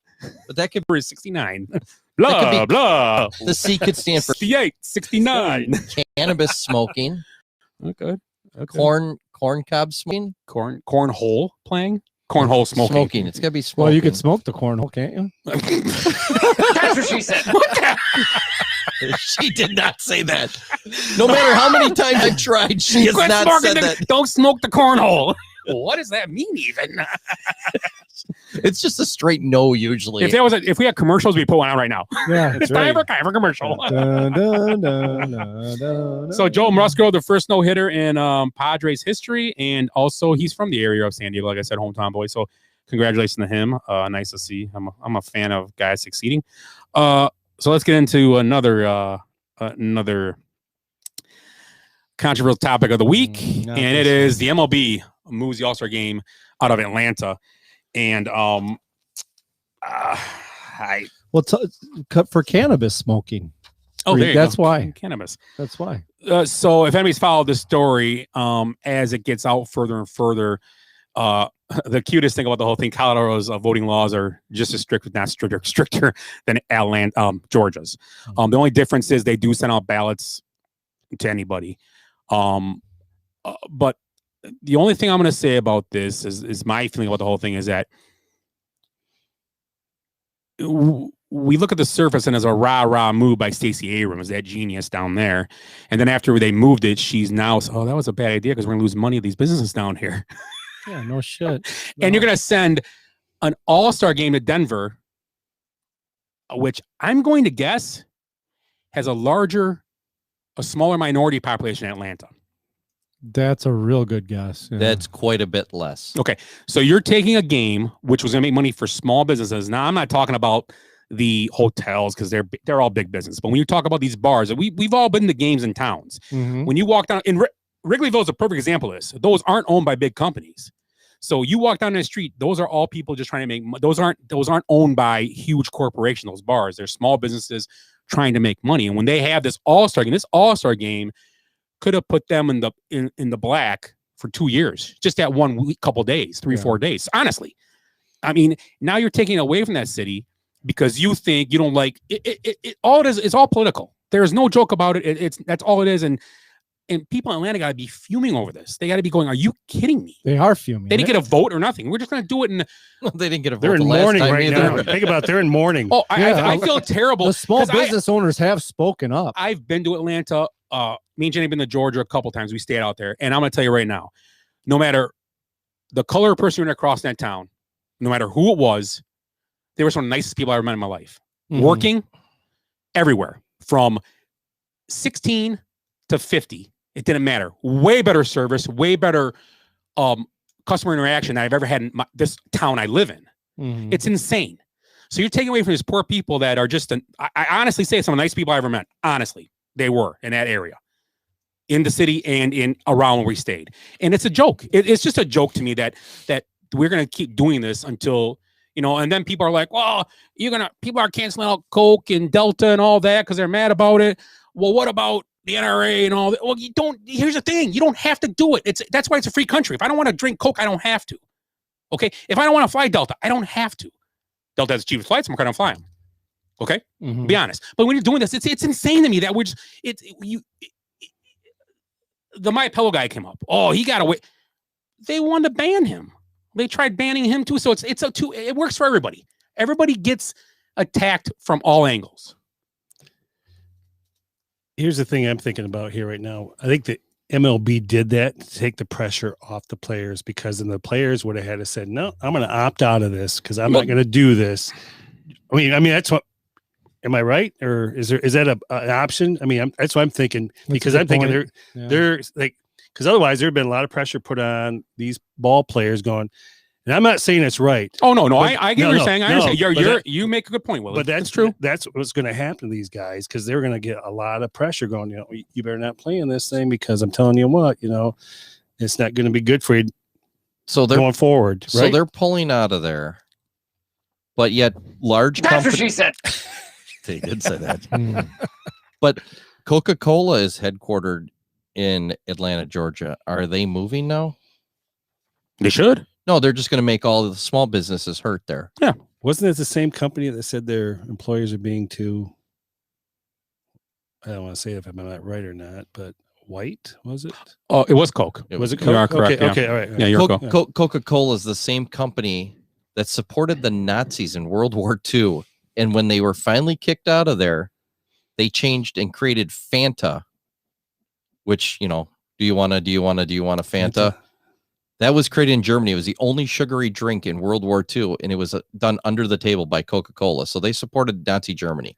But that could For 69. That Blah, could be- blah. the C could stand for 68, 69. cannabis smoking, Okay. corn cob smoking, Cornhole playing? Cornhole smoking. It's gotta be smoking. Well, you could smoke the cornhole, can't you? That's what she said. She did not say that. No matter how many times I've tried, she has Quit not smoking said the- that. Don't smoke the cornhole. What does that mean even? It's just a straight no usually. If we had commercials, we put one out right now. Yeah, It's time for commercial. Dun, dun, dun, dun, dun, So Joe Musgrove, the first no hitter in Padres history, and also he's from the area of San Diego, like I said, hometown boy. So congratulations to him. Nice to see. I'm a fan of guys succeeding. So let's get into another controversial topic of the week, Not and it this is the MLB moves the All-Star game out of Atlanta, and Well, cut for cannabis smoking. there you That's go. why. Cannabis. That's why. So if anybody's followed this story, as it gets out further and further, the cutest thing about the whole thing, Colorado's voting laws are just as strict, if not stricter than Georgia's. The only difference is they do send out ballots to anybody. But the only thing I'm going to say about this is my feeling about the whole thing is that we look at the surface and as a rah move by Stacey Abrams, that genius down there. And then after they moved it, she's now, oh, that was a bad idea because we're going to lose money at these businesses down here. Yeah, no shit. And you're going to send an all-star game to Denver, which I'm going to guess has a smaller minority population in Atlanta. That's a real good guess. Yeah. That's quite a bit less. Okay. So you're taking a game which was going to make money for small businesses. Now, I'm not talking about the hotels because they're all big business. But when you talk about these bars, we've all been to games in towns. Mhm. When you walk down in Wrigleyville is a perfect example of this. Those aren't owned by big companies. So you walk down the street, those are all people just trying to make those aren't owned by huge corporations, those bars. They're small businesses trying to make money. And when they have this all-star game could have put them in the black for 2 years, just that 1 week, couple days, 3-4 days. Honestly, I mean, now you're taking away from that city because you think you don't like it. All it is, it's all political. There is no joke about it. That's all it is. And people in Atlanta got to be fuming over this. They got to be going, "Are you kidding me?" They are fuming. They didn't get a vote or nothing. We're just going to do it. And They didn't get a vote. They're in the last mourning time right either. now. Think about they're in mourning. oh, Yeah, I feel terrible. The small 'cause business owners have spoken up. I've been to Atlanta. Me and Jenny have been to Georgia a couple times. We stayed out there, and I'm going to tell you right now, no matter the color of person who across that town, no matter who it was, they were some of the nicest people I ever met in my life. Mhm. Working everywhere from 16 to 50. It didn't matter. Way better service, way better customer interaction than I've ever had in this town I live in. Mhm. It's insane. So you're taking away from these poor people that are just, I honestly say some of the nice people I ever met. Honestly, they were in that area, in the city and in around where we stayed. And it's a joke. It's just a joke to me that we're going to keep doing this until, and then people are like, well, people are canceling out Coke and Delta and all that because they're mad about it. Well, what about the NRA and all that? Well, here's the thing. You don't have to do it. That's why it's a free country. If I don't want to drink Coke, I don't have to. Okay. If I don't want to fly Delta, I don't have to. Delta has the cheapest flights. I'm going to fly them. Okay. Mhm. Be honest. But when you're doing this, it's insane to me that the My Pillow guy came up. Oh, he got away. They wanted to ban him. They tried banning him too. So it works for everybody. Everybody gets attacked from all angles. Here's the thing I'm thinking about here right now. I think that MLB did that to take the pressure off the players, because then the players would have had to said, no, I'm going to opt out of this because I'm not going to do this. I mean, that's what. Am I right, or is that an option? I mean, that's what I'm thinking, because I'm thinking they're like, because otherwise there'd been a lot of pressure put on these ball players going. And I'm not saying it's right. Oh no, But, I get what you're saying. I understand. But you make a good point, Willie. But that's true. That's what's going to happen to these guys, because they're going to get a lot of pressure going. You better not play in this thing, because I'm telling you what, it's not going to be good for you. So they're going forward. Right? So they're pulling out of there, but yet large That's what companies. she said. They did say that. Hmm. But Coca-Cola is headquartered in Atlanta, Georgia. Are they moving now? They should. No, they're just going to make all of the small businesses hurt there. Wasn't it the same company that said their employers are being too? I don't want to say if I'm not right or not, but white was it? Oh, it was Coke. Was it You are Coke? correct, Okay, yeah. okay, all right. Yeah, you're Coke. Coca-Cola is the same company that supported the Nazis in World War II. And when they were finally kicked out of there, they changed and created Fanta, which, do you want a Fanta? That was created in Germany. It was the only sugary drink in World War II, and it was done under the table by Coca-Cola. So they supported Nazi Germany.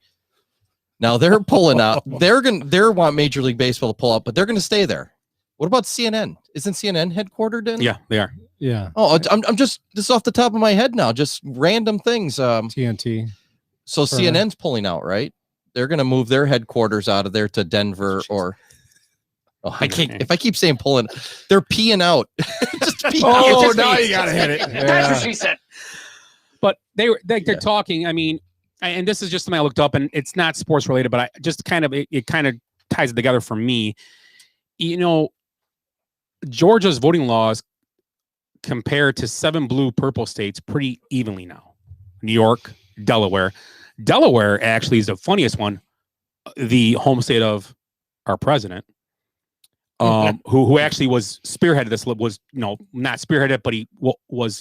Now they're pulling out. They want Major League Baseball to pull out, but they're going to stay there. What about CNN? Isn't CNN headquartered in? Yeah, they are. Yeah. Oh, I'm just this is off the top of my head now. Just random things. TNT. So For- CNN's pulling out, right? They're going to move their headquarters out of there to Denver or. Oh, I can't. If I keep saying pulling, they're peeing out. Just peeing Oh, out. now you gotta hit it. That's what she said. But they're talking. I mean, and this is just something I looked up, and it's not sports related, but I just kind of it kind of ties it together for me. Georgia's voting laws compared to 7 blue purple states pretty evenly now. New York, Delaware. Delaware actually is the funniest one. The home state of our president. Who actually was spearheaded this, was not spearheaded, but he was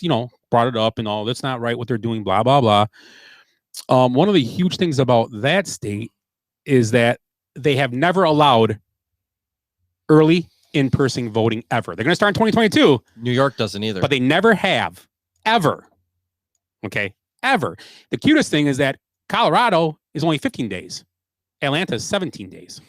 brought it up and all. That's not right what they're doing, blah blah blah. One of the huge things about that state is that they have never allowed early in-person voting ever. They're going to start in 2022. New York doesn't either. But they never have ever. Okay, ever. The cutest thing is that Colorado is only 15 days. Atlanta is 17 days.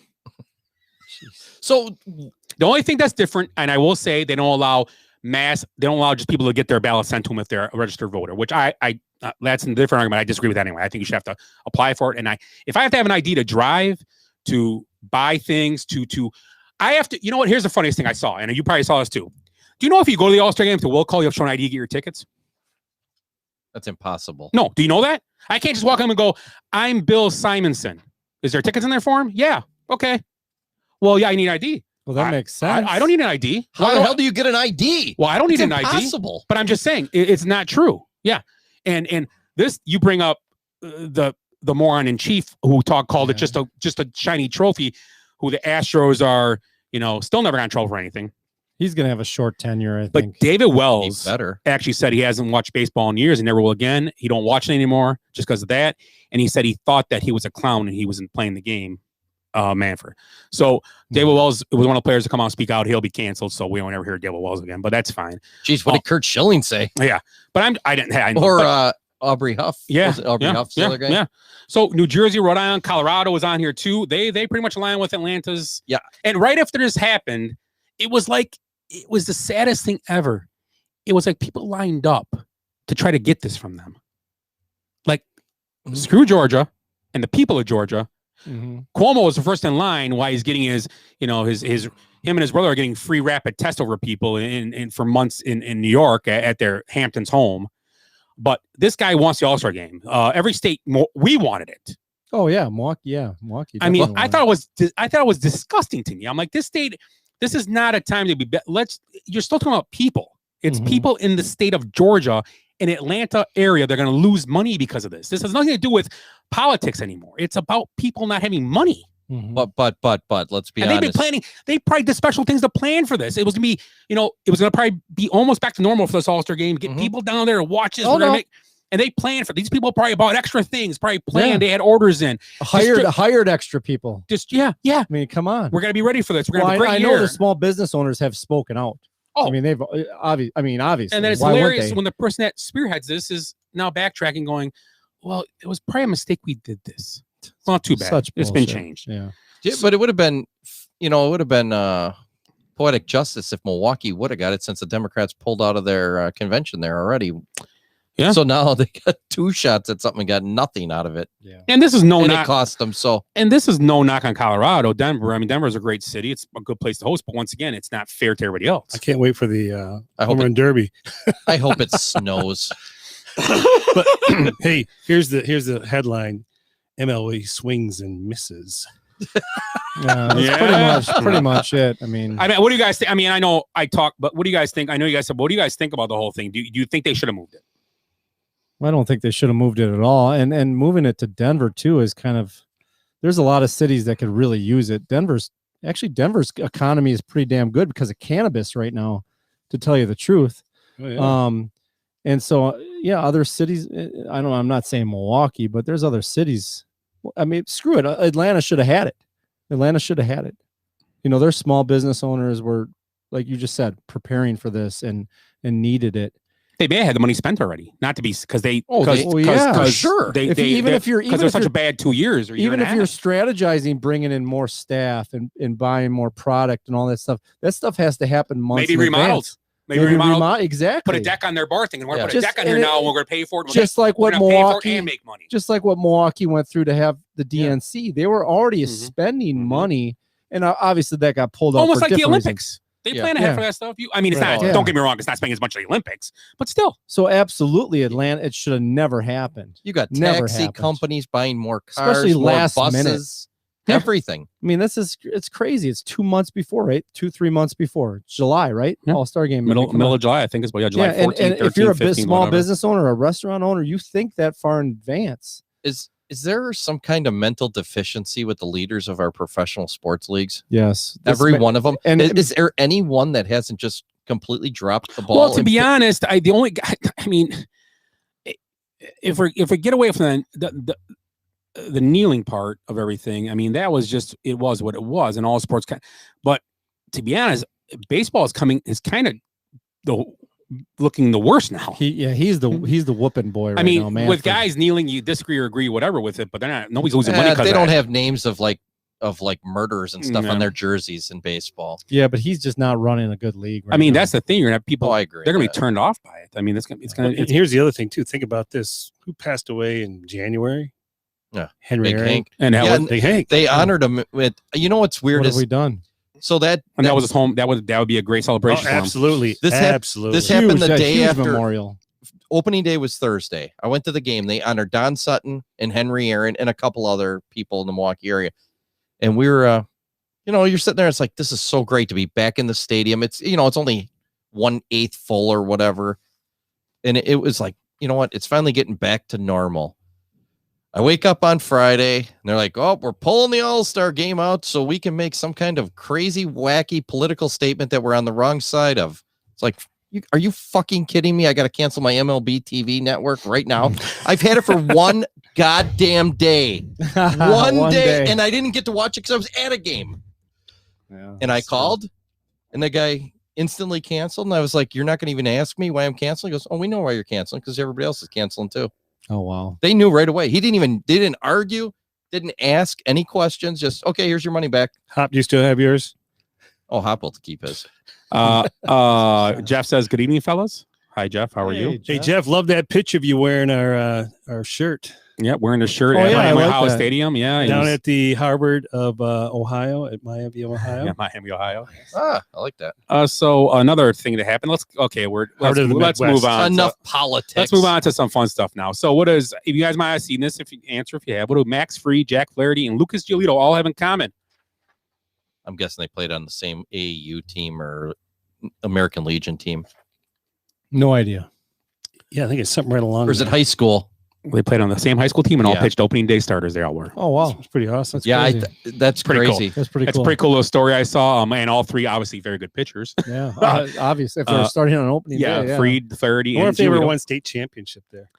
So the only thing that's different, and I will say, they don't allow just people to get their ballot sent to them if they're a registered voter, which that's a different argument. I disagree with that anyway. I think you should have to apply for it. And if I have to have an ID to drive, to buy things, I have to, what? Here's the funniest thing I saw, and you probably saw this too. Do you know if you go to the All-Star game to will call, you have to show an ID to get your tickets? that's impossible. No. Do you know that? I can't just walk in and go, I'm Bill Simonson. Is there tickets in there for him? Yeah. Okay. Well, yeah, I need ID. Well, that makes sense. I don't need an ID. How the hell do you get an ID? Well, I don't need an ID. Impossible. But I'm just saying it's not true. Yeah. And this, you bring up the moron in chief who called it just a shiny trophy, who the Astros are, still never got in trouble for anything. He's going to have a short tenure, I But think. David Wells better. actually said he hasn't watched baseball in years and never will again. He don't watch it anymore just because of that. And he said he thought that he was a clown and he wasn't playing the game. Manfred. So David Wells was one of the players to come out and speak out. He'll be canceled, so we won't ever hear David Wells again. But that's fine. Jeez, what did Kurt Schilling say? Yeah, but I didn't. Aubrey Huff. Yeah, Was it Aubrey Huff's the other guy? Yeah. So New Jersey, Rhode Island, Colorado was on here too. They pretty much align with Atlanta's. Yeah. And right after this happened, it was the saddest thing ever. It was like people lined up to try to get this from them. Like, screw Georgia and the people of Georgia. Mm-hmm. Cuomo was the first in line. Why he's getting him and his brother are getting free rapid test over people in for months in New York at their Hamptons home. But this guy wants the All-Star game. Every state, we wanted it. Oh yeah, Milwaukee. I mean, I thought it was disgusting to me. I'm like, this state, this is not a time to be. You're still talking about people. It's people in the state of Georgia, in Atlanta area. They're going to lose money because of this. This has nothing to do with politics anymore. It's about people not having money. Mm-hmm. But let's be and honest. they've been planning. They probably did special things to plan for this. It was gonna be, it was gonna probably be almost back to normal for this All-Star game. Get people down there to watch this. And they planned for these people. Probably bought extra things. Probably planned. They had orders in. Hired extra people. Yeah. I mean, come on. We're gonna be ready for this. We're gonna have a great I year. know the small business owners have spoken out. Oh, I mean, they've obviously. And then it's hilarious when the person that spearheads this is now backtracking, going, "Well, it was probably a mistake. We did this. It's not too bad. It's been changed." Yeah. Yeah, but it would have been, poetic justice if Milwaukee would have got it, since the Democrats pulled out of their convention there already. Yeah. So now they got 2 shots at something and got nothing out of it. Yeah. And this is It cost them. So, and this is no knock on Colorado, Denver. I mean, Denver is a great city. It's a good place to host, but once again, it's not fair to everybody else. I can't wait for the I hope home run derby. I hope it snows. But hey, here's the headline. MLB swings and misses. That's pretty much it. I mean, what do you guys think? I mean, I know I talk, but what do you guys think? I know you guys said, what do you guys think about the whole thing? Do you think they should have moved it? I don't think they should have moved it at all. And moving it to Denver too is kind of, there's a lot of cities that could really use it. Denver's economy is pretty damn good because of cannabis right now, to tell you the truth. Oh, yeah. And so, other cities, I'm not saying Milwaukee, but there's other cities. I mean, screw it. Atlanta should have had it. Their small business owners were, like you just said, preparing for this and needed it. They may have had the money spent already, not to be because they. Sure. Because there's such a bad 2 years. Or even if you're strategizing, bringing in more staff and buying more product and all that stuff has to happen months. Maybe remodeled. Maybe remodel. Exactly. Put a deck on their bar thing, and we're going to put a deck on here now, and we're going to pay for it. Just like what Milwaukee and make money. Just like what Milwaukee went through to have the DNC, they were already spending money, and obviously that got pulled up. Almost for like the different Olympics. reasons. They plan ahead for that stuff. It's Right. not. Don't get me wrong. It's not spending as much as the Olympics, but still. So absolutely, Atlanta. It should have never happened. You got Never taxi happened. companies buying more cars, Especially more last buses, minute. everything. I mean, it's crazy. It's 2 months before, right? 3 months before July, right? Yeah. All-Star game. Middle of July, I think is July 14th, and 13th, if you're a 15th, small whatever. business owner, a restaurant owner, you think that far in advance. Is there some kind of mental deficiency with the leaders of our professional sports leagues? Yes, Every one of them. and- And is there any one that hasn't just completely dropped the ball? Well, to and be honest, the only guy. I mean, if we get away from the kneeling part of everything, I mean, that was just it was what it was, and all sports. But to be honest, baseball is kind of looking the worst now. He's the whooping boy. Right I mean, now, man, with guys kneeling, you disagree or agree, whatever with it, but they're not. Nobody's losing money because they don't have names of murders and stuff Yeah. on their jerseys in baseball. Yeah, but he's just not running a good league. Right I mean, now. that's the thing. You're gonna have people. I agree. They're gonna with be turned off by it. I mean, it's gonna. And here's the other thing too. Think about this. Who passed away in January? Yeah. Henry Big Aaron. Hank. and that Yeah, was, Big Hank. They honored him with. You know what's weird what is have we done? so that was his home. That would be a great celebration. Oh, for him. absolutely. This hap- absolutely. this happened the Huge- day huge after memorial. opening day was Thursday. I went to the game. They honored Don Sutton and Henry Aaron and a couple other people in the Milwaukee area. And we were, you're sitting there. It's like, this is so great to be back in the stadium. It's, it's only 1/8 full or whatever. And it was like, you know what? It's finally getting back to normal. I wake up on Friday and they're like, oh, we're pulling the All-Star game out so we can make some kind of crazy, wacky political statement that we're on the wrong side of. It's like, are you fucking kidding me? I got to cancel my MLB TV network right now. I've had it for one goddamn day. One day. And I didn't get to watch it because I was at a game. Yeah, And I called and the guy instantly canceled. And I was like, you're not going to even ask me why I'm canceling? He goes, oh, we know why you're canceling because everybody else is canceling too. Oh, wow. They knew right away. They didn't argue, didn't ask any questions. Just, okay, here's your money back. Hop, do you still have yours? Oh, Hop will keep his. Jeff says, "Good evening, fellas." Hi, Jeff. How are you? Hey, Jeff, love that picture of you wearing our shirt Yeah, wearing the shirt Oh, at yeah, I Miami like Ohio that. Stadium. Yeah, down he's- at the Harvard of Ohio at Miami, Ohio. yeah, Miami, Ohio. I like that. So another thing that happened. Let's Heart of the move Midwest. on. Enough politics. Let's move on to some fun stuff now. So, what is? If you guys might have seen this, if you have, what do Max Fried, Jack Flaherty, and Lucas Giolito all have in common? I'm guessing they played on the same AAU team or American Legion team. No idea. Yeah, I think it's something right along. Or is it there. high school? They played on the same high school team and all Yeah. pitched opening day starters. They all were. Oh, wow. It's pretty awesome. That's Yeah, crazy. that's Pretty cool. crazy. That's pretty That's cool. a pretty cool little story I saw. And all three obviously very good pitchers. Yeah, obviously. If they're starting on an opening Yeah, day, yeah. Fried, Flaherty, I wonder and if they ever Giolito. won state championship there.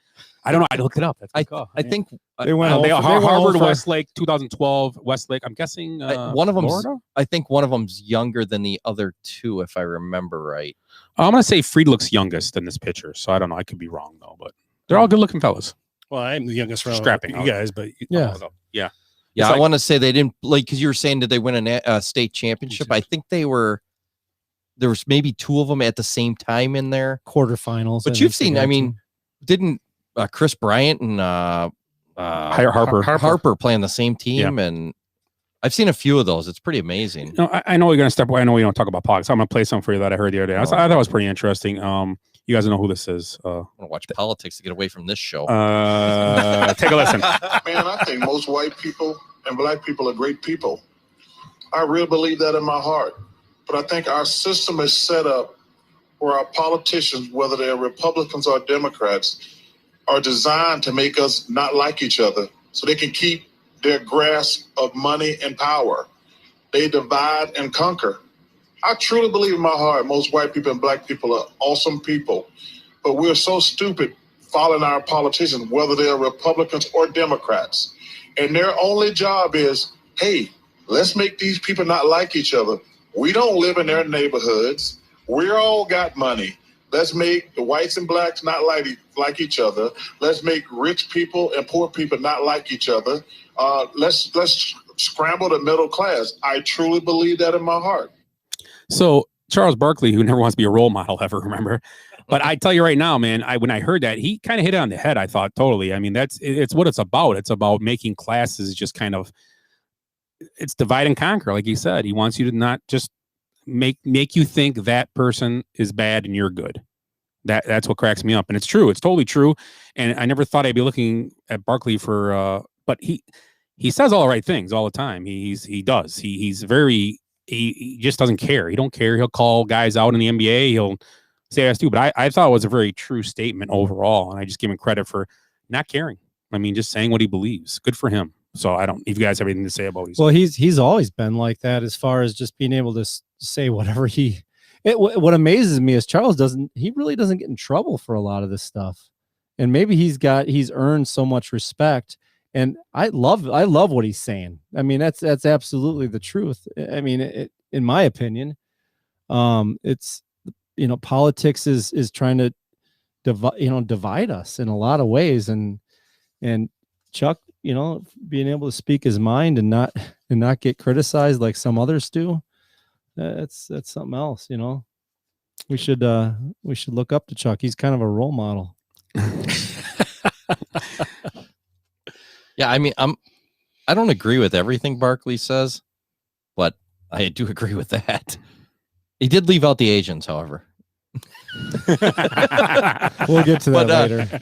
I don't know. I looked it up. That's a I good call. I think They went They are they went Harvard, over- Westlake, 2012, Westlake. I'm guessing one of them's- Florida? I think one of them's younger than the other two, if I remember right. I'm gonna say Fried looks youngest in this picture, so I don't know. I could be wrong though, but they're all good-looking fellas. Well, I'm the youngest round. Strapping You out. guys, but Yeah. Yeah. Yeah, It's I like- want to say they didn't because you were saying did they win a state championship? I think there was maybe two of them at the same time in there. quarterfinals. But you've seen, I mean, didn't Chris Bryant and Harper play on the same team? And I've seen a few of those. It's pretty amazing. No, I know you're gonna step away. I know we don't talk about politics. I'm gonna play some for you that I heard the other day. I thought it was pretty interesting. You guys know who this is. I want to watch politics to get away from this show. Take a listen. Man, I think most white people and black people are great people. I really believe that in my heart. But I think our system is set up where our politicians, whether they're Republicans or Democrats, are designed to make us not like each other so they can keep their grasp of money and power. They divide and conquer. I truly believe in my heart most white people and black people are awesome people, but we're so stupid following our politicians, whether they're Republicans or Democrats. And their only job is, hey, let's make these people not like each other. We don't live in their neighborhoods. We're all got money. Let's make the whites and blacks not like each other. Let's make rich people and poor people not like each other. Let's scramble the middle class. I truly believe that in my heart. So Charles Barkley, who never wants to be a role model ever, remember? But I tell you right now, man, when I heard that, he kind of hit it on the head. I thought totally. I mean, it's what it's about. It's about making classes just kind of, it's divide and conquer, like he said. He wants you to not just make you think that person is bad and you're good. That's what cracks me up, and it's true. It's totally true. And I never thought I'd be looking at Barkley for, but he says all the right things all the time. He does. He just doesn't care. He don't care. He'll call guys out in the NBA. He'll say us too. But I thought it was a very true statement overall, and I just give him credit for not caring. I mean, just saying what he believes. Good for him. So I don't. If you guys have anything to say about it, well, he's always been like that as far as just being able to say whatever what amazes me is Charles really doesn't get in trouble for a lot of this stuff, and maybe he's earned so much respect. And I love what he's saying. I mean, that's absolutely the truth. I mean, in my opinion, it's, politics is trying to divide us in a lot of ways. And Chuck, being able to speak his mind and not get criticized like some others do, that's something else. We should look up to Chuck. He's kind of a role model. Yeah, I mean, I don't agree with everything Barkley says, but I do agree with that. He did leave out the Asians, however. We'll get to that later.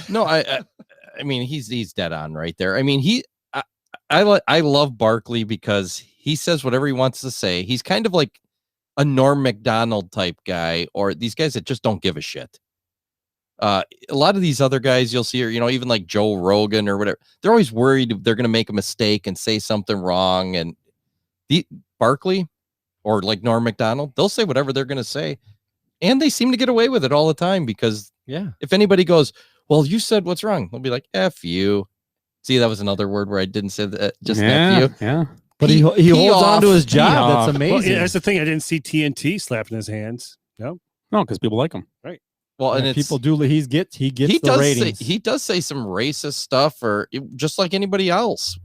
No, I mean, he's dead on right there. I mean, I love Barkley because he says whatever he wants to say. He's kind of like a Norm Macdonald type guy, or these guys that just don't give a shit. A lot of these other guys you'll see, even like Joe Rogan or whatever, they're always worried they're going to make a mistake and say something wrong. And Barkley or like Norm Macdonald, they'll say whatever they're going to say. And they seem to get away with it all the time because if anybody goes, well, you said what's wrong, they'll be like, F you. See, that was another word where I didn't say that. Just F you. Yeah. But he holds on to his job. That's amazing. Well, that's the thing. I didn't see TNT slapping his hands. No, because people like him. Right. Well, and people do. He gets the ratings. He does say some racist stuff, or just like anybody else.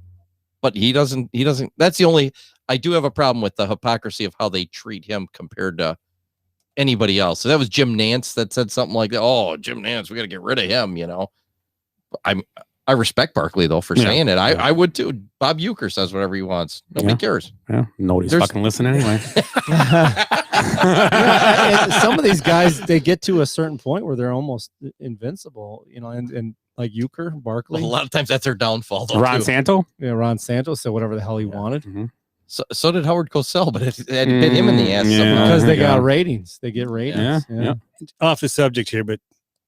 But he doesn't. That's the only. I do have a problem with the hypocrisy of how they treat him compared to anybody else. So that was Jim Nantz that said something like that. Oh, Jim Nantz, we got to get rid of him. I respect Barkley though for saying it. I would too. Bob Uecker says whatever he wants. Nobody cares. Yeah, nobody's fucking listening anyway. Some of these guys, they get to a certain point where they're almost invincible, and like Uecker, Barkley. Well, a lot of times that's their downfall. Though, Ron Santo? Yeah, Ron Santo said whatever the hell he wanted. Mm-hmm. So did Howard Cosell, but it bit him in the ass because they got ratings. They get ratings. Yeah. Off the subject here, but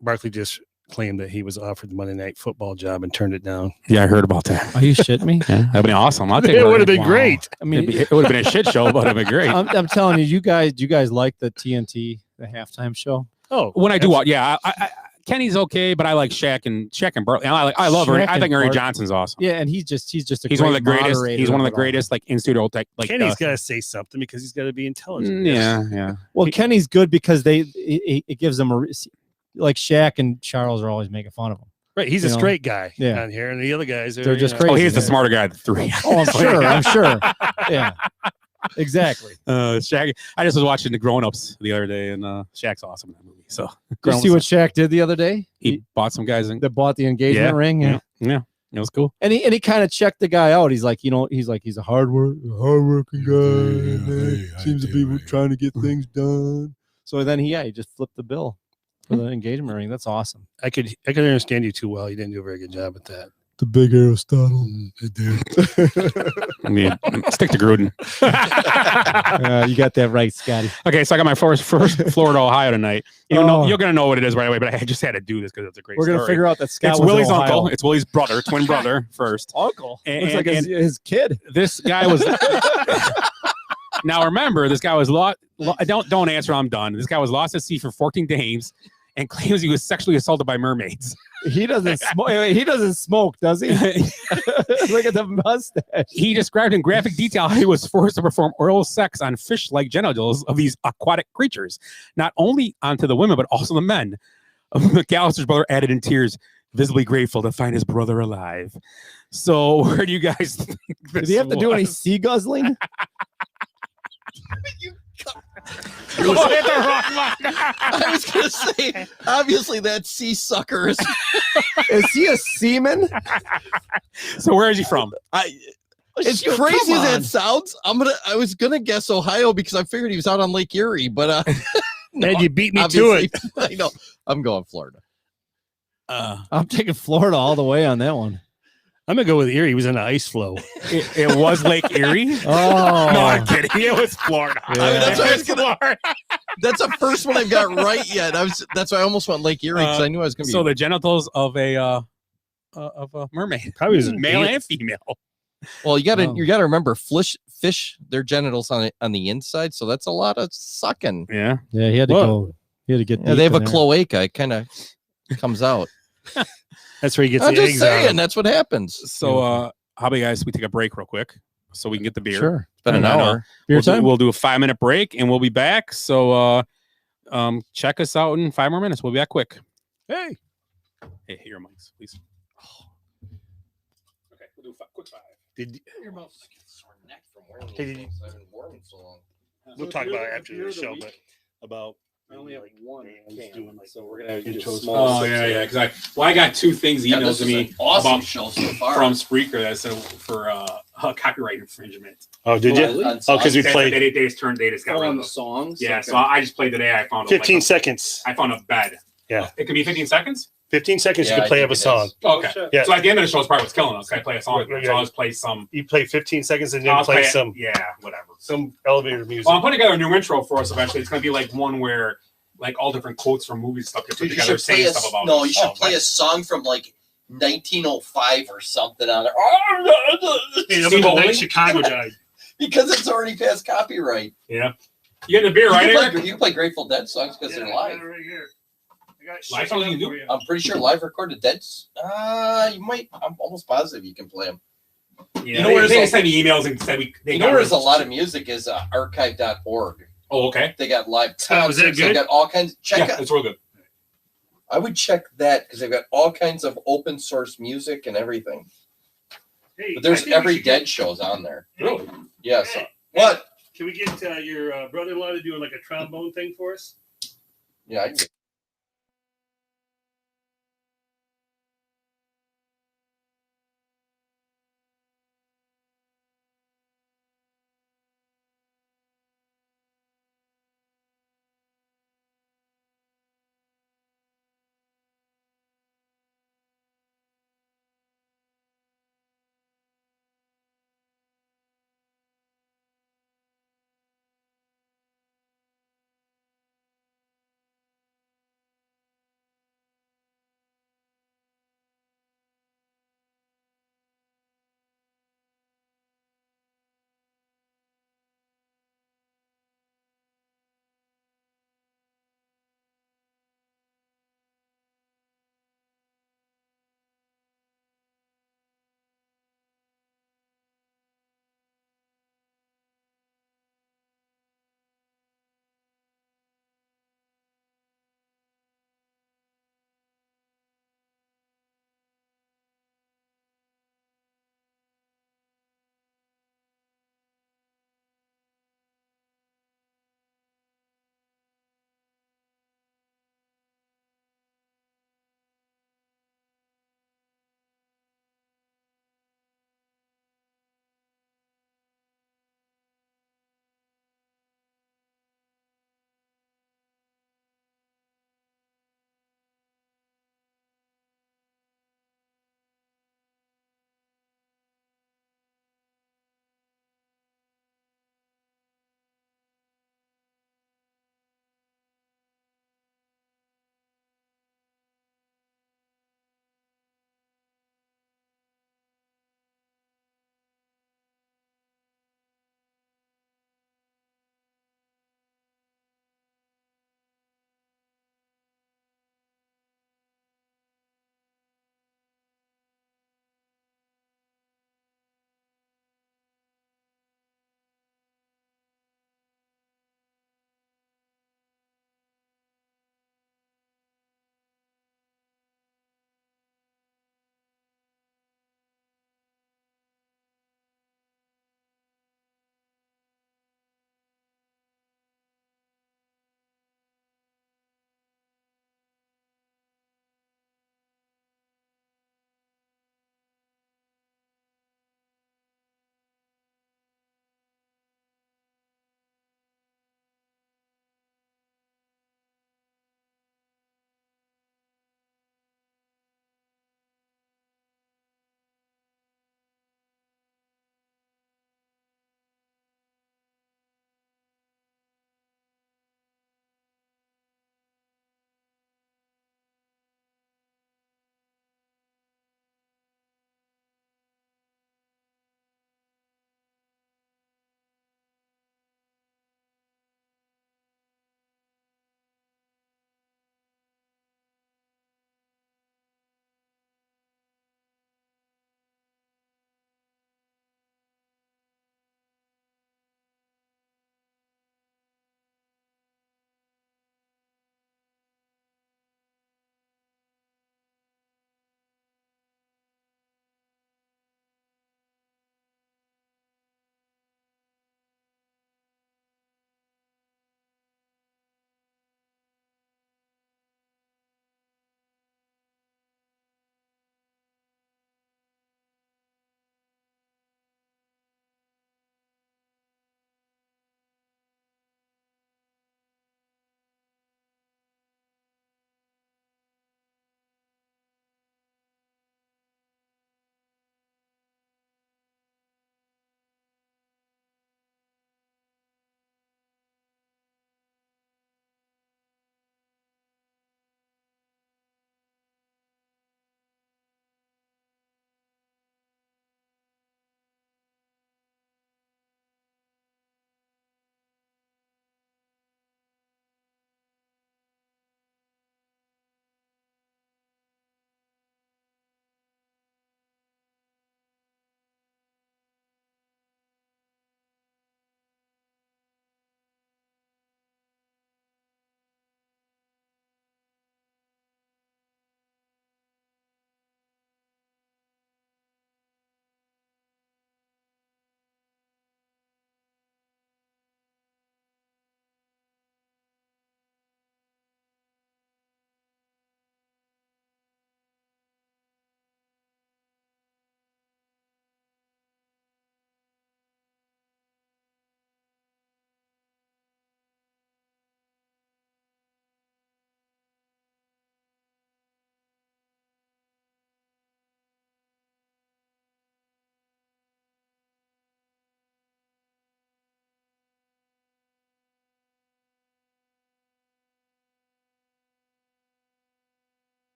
Barkley just claimed that he was offered the Monday Night Football job and turned it down. Yeah, I heard about that. Are you shitting me? Yeah, that'd be awesome. I'll take it. Would have been great. I mean, it would have been a shit show, but it'd be great. I'm telling you, you guys like the TNT, the halftime show? Oh, when I do watch, I Kenny's okay, but I like Shaq and Barkley. I love Ernie. I think Ernie Johnson's awesome. Yeah, and he's one of the greatest. He's one of the greatest, like in studio tech. Like Kenny's got to say something because he's got to be intelligent. Yeah. Well, Kenny's good because it gives them like Shaq and Charles are always making fun of him. Right, he's a straight guy on here, and the other guys they're just crazy. Oh, he's the smarter guy of the three. Oh, I'm sure. Yeah, exactly. Shaq. I just was watching the Grown Ups the other day, and Shaq's awesome in that movie. So, you see what Shaq did the other day? He bought some guys that bought the engagement ring. Yeah, it was cool. And he kind of checked the guy out. He's like, he's a hardworking guy. Seems to be trying to get things done. So then he just flipped the bill. for the engagement ring. That's awesome. I could understand you too well. You didn't do a very good job at that. The big Aristotle. I did. I mean, stick to Gruden. You got that right, Scotty. Okay, so I got my first Florida, Ohio tonight. You're Oh. gonna know what it is right away, but I just had to do this because it's a great We're story. gonna figure out that Scott It's was in Willie's Ohio. uncle. It's Willie's brother, twin brother first. Uncle. And- Looks like and- his kid. This guy was. Now remember, this guy was lost. Don't answer. I'm done. This guy was lost at sea for 14 days and claims he was sexually assaulted by mermaids. He doesn't smoke. He doesn't smoke, does he? Look at the mustache. He described in graphic detail how he was forced to perform oral sex on fish-like genitals of these aquatic creatures, not only onto the women but also the men. McAllister's brother added in tears, visibly grateful to find his brother alive. So, where do you guys think Did he have to do any was? sea guzzling? You hit the wrong one. I was gonna say, obviously that sea sucker is. Is he a seaman? So, where is he from? As Shoot, crazy come as that on. sounds, I was gonna guess Ohio because I figured he was out on Lake Erie, but no, And you beat me to obviously- it. I know. I'm going Florida. I'm taking Florida all the way on that one. I'm gonna go with Erie. He was in an ice flow. It was Lake Erie. Oh, No, I'm kidding. It was Florida. Yeah. I mean, that's what I was It's gonna. Florida. That's the first one I've got right yet. That's why I almost went Lake Erie because I knew I was gonna be. So the genitals of a mermaid, Probably was male and female. well, you Oh. gotta remember, fish their genitals on the inside, so that's a lot of sucking. Yeah. yeah. He had to Whoa. go. He had to get. Yeah, deep they have a in there. cloaca. It kind of comes out. That's where he gets I'm the just eggs out. saying, that's what happens. So, how about you guys? We take a break real quick so we can get the beer. Sure. It's been an And then, hour. Beer time. We'll do a 5-minute break and we'll be back. So, check us out in 5 more minutes. We'll be back quick. Hey. Hey, here, mics, please. Okay, we'll do quick 5. Did Your mouth's like a sore neck from wearing Hey, did you- things. I've been wearing them so long. we'll talk about it after the show, but about I only have one Dan's can, doing, like, so we're gonna do intros. small. Oh, yeah, yeah. Because I got 2 things Yeah, emailed this to is me an awesome about show so far. from Spreaker that said for copyright infringement. Oh, did you? Really? Oh, because we They played just got rid on of the them. songs. Yeah, Okay. so I just played today. I found 15 seconds. I found a bed. Yeah. It could be 15 seconds. 15 seconds Yeah, you I can play think of a it song. is. Okay. Yeah. So at the end of the show is probably what's killing us. I play a song. Yeah, yeah. So I'll just play some. You play 15 seconds and then I'll play it- some whatever. elevator music. Well, I'm putting together a new intro for us eventually. It's going to be like one where like all different quotes from movies stuff get put Dude, you together, should play saying stuff about no, it. you should Oh, play a song from like 1905 or something on there. Hey, Steve I'm the night Olding? Chicago died. Because it's already past copyright. Yeah. You getting the beer, You right, can Eric? play, you can play Grateful Dead songs because they're live. Right here. I got Live shit songs up you can for do? I'm pretty sure live recorded Dead's. You might. I'm almost positive you can play them. Yeah. You know They where they there's sent me emails and said they You got know, rid there's a of- lot of music is archive.org. Oh, okay. They got live Oh, is concerts. that They good? got all kinds. Check Yeah, out. it's real good. I would check that because they've got all kinds of open source music and everything. Hey, But there's I think we every should get- Dead shows on there. Really? Yes. Hey, What? Can we get your brother-in-law to do like a trombone thing for us? Yeah. I can get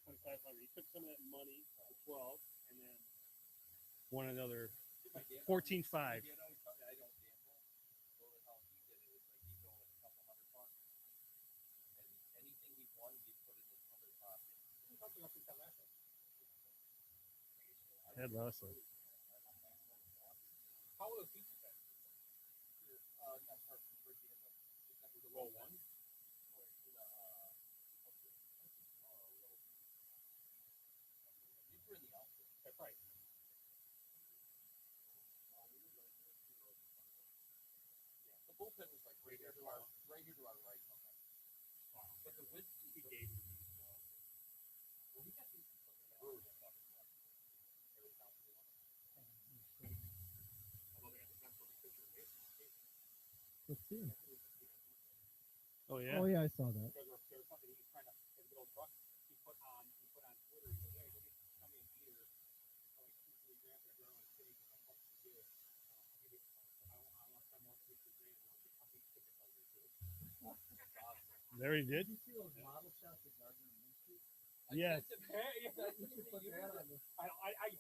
$2,500. He took some of that money, the 12, and then won another 14.5. Head loss. How will the pizza been? Roll one. That's right. The bullpen was like right here to our right. But the width he gave me, well, he got these brewers and stuff. Let's see. Oh, yeah. Oh yeah, I saw that. There was something he was trying to get a little truck. He put on Twitter. He goes, "Hey, look at come in here. Like 2-3 grand for everyone in the city. I want to do it. I want someone to do it. I'll be tickets on your too." There he did. You see those model shots of Gardner and Minshew? Yes. I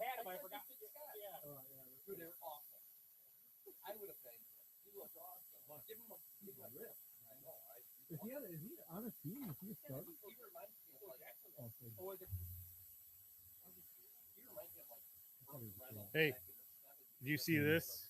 had him. I forgot. Yeah. Dude, they were awful. I would have banged him. He looked awesome. Give him a rip. I know. Is he on a team? Is he a star? He reminds me of like. Oh, so He reminds me of like. Burt Reynolds Hey, back in the 70s. Do you see this?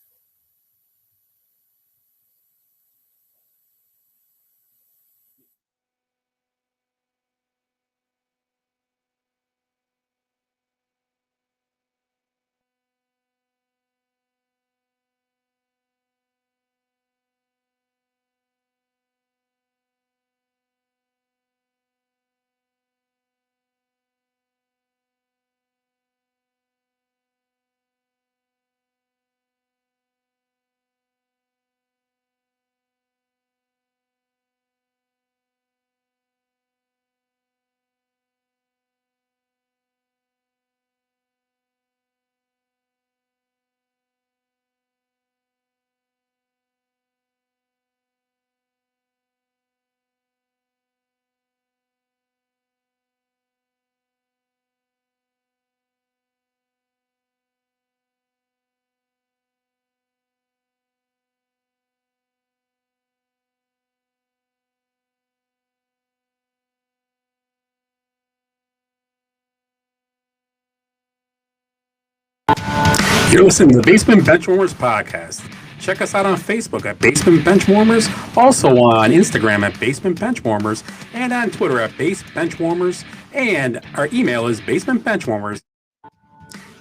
You're listening to the Basement Benchwarmers podcast. Check us out on Facebook at Basement Benchwarmers, also on Instagram at Basement Benchwarmers, and on Twitter at Base Benchwarmers, and our email is basementbenchwarmers.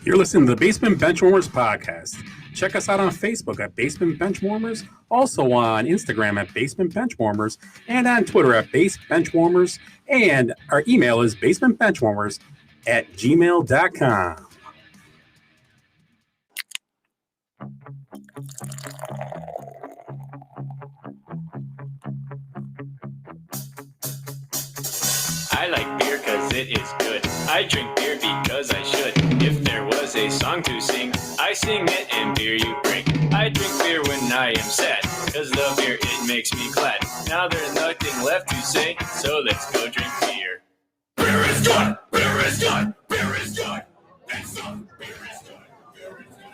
You're listening to the Basement Benchwarmers podcast. Check us out on Facebook at Basement Benchwarmers, also on Instagram at Basement Benchwarmers, and on Twitter at Base Benchwarmers, and our email is basementbenchwarmers@gmail.com. I like beer cause it is good. I drink beer because I should. If there was a song to sing, I sing it and beer you bring. I drink beer when I am sad, cause the beer it makes me glad. Now there's nothing left to say, so let's go drink beer. Beer is good! Beer is good! Beer is good! That's some beer is good! Beer is good!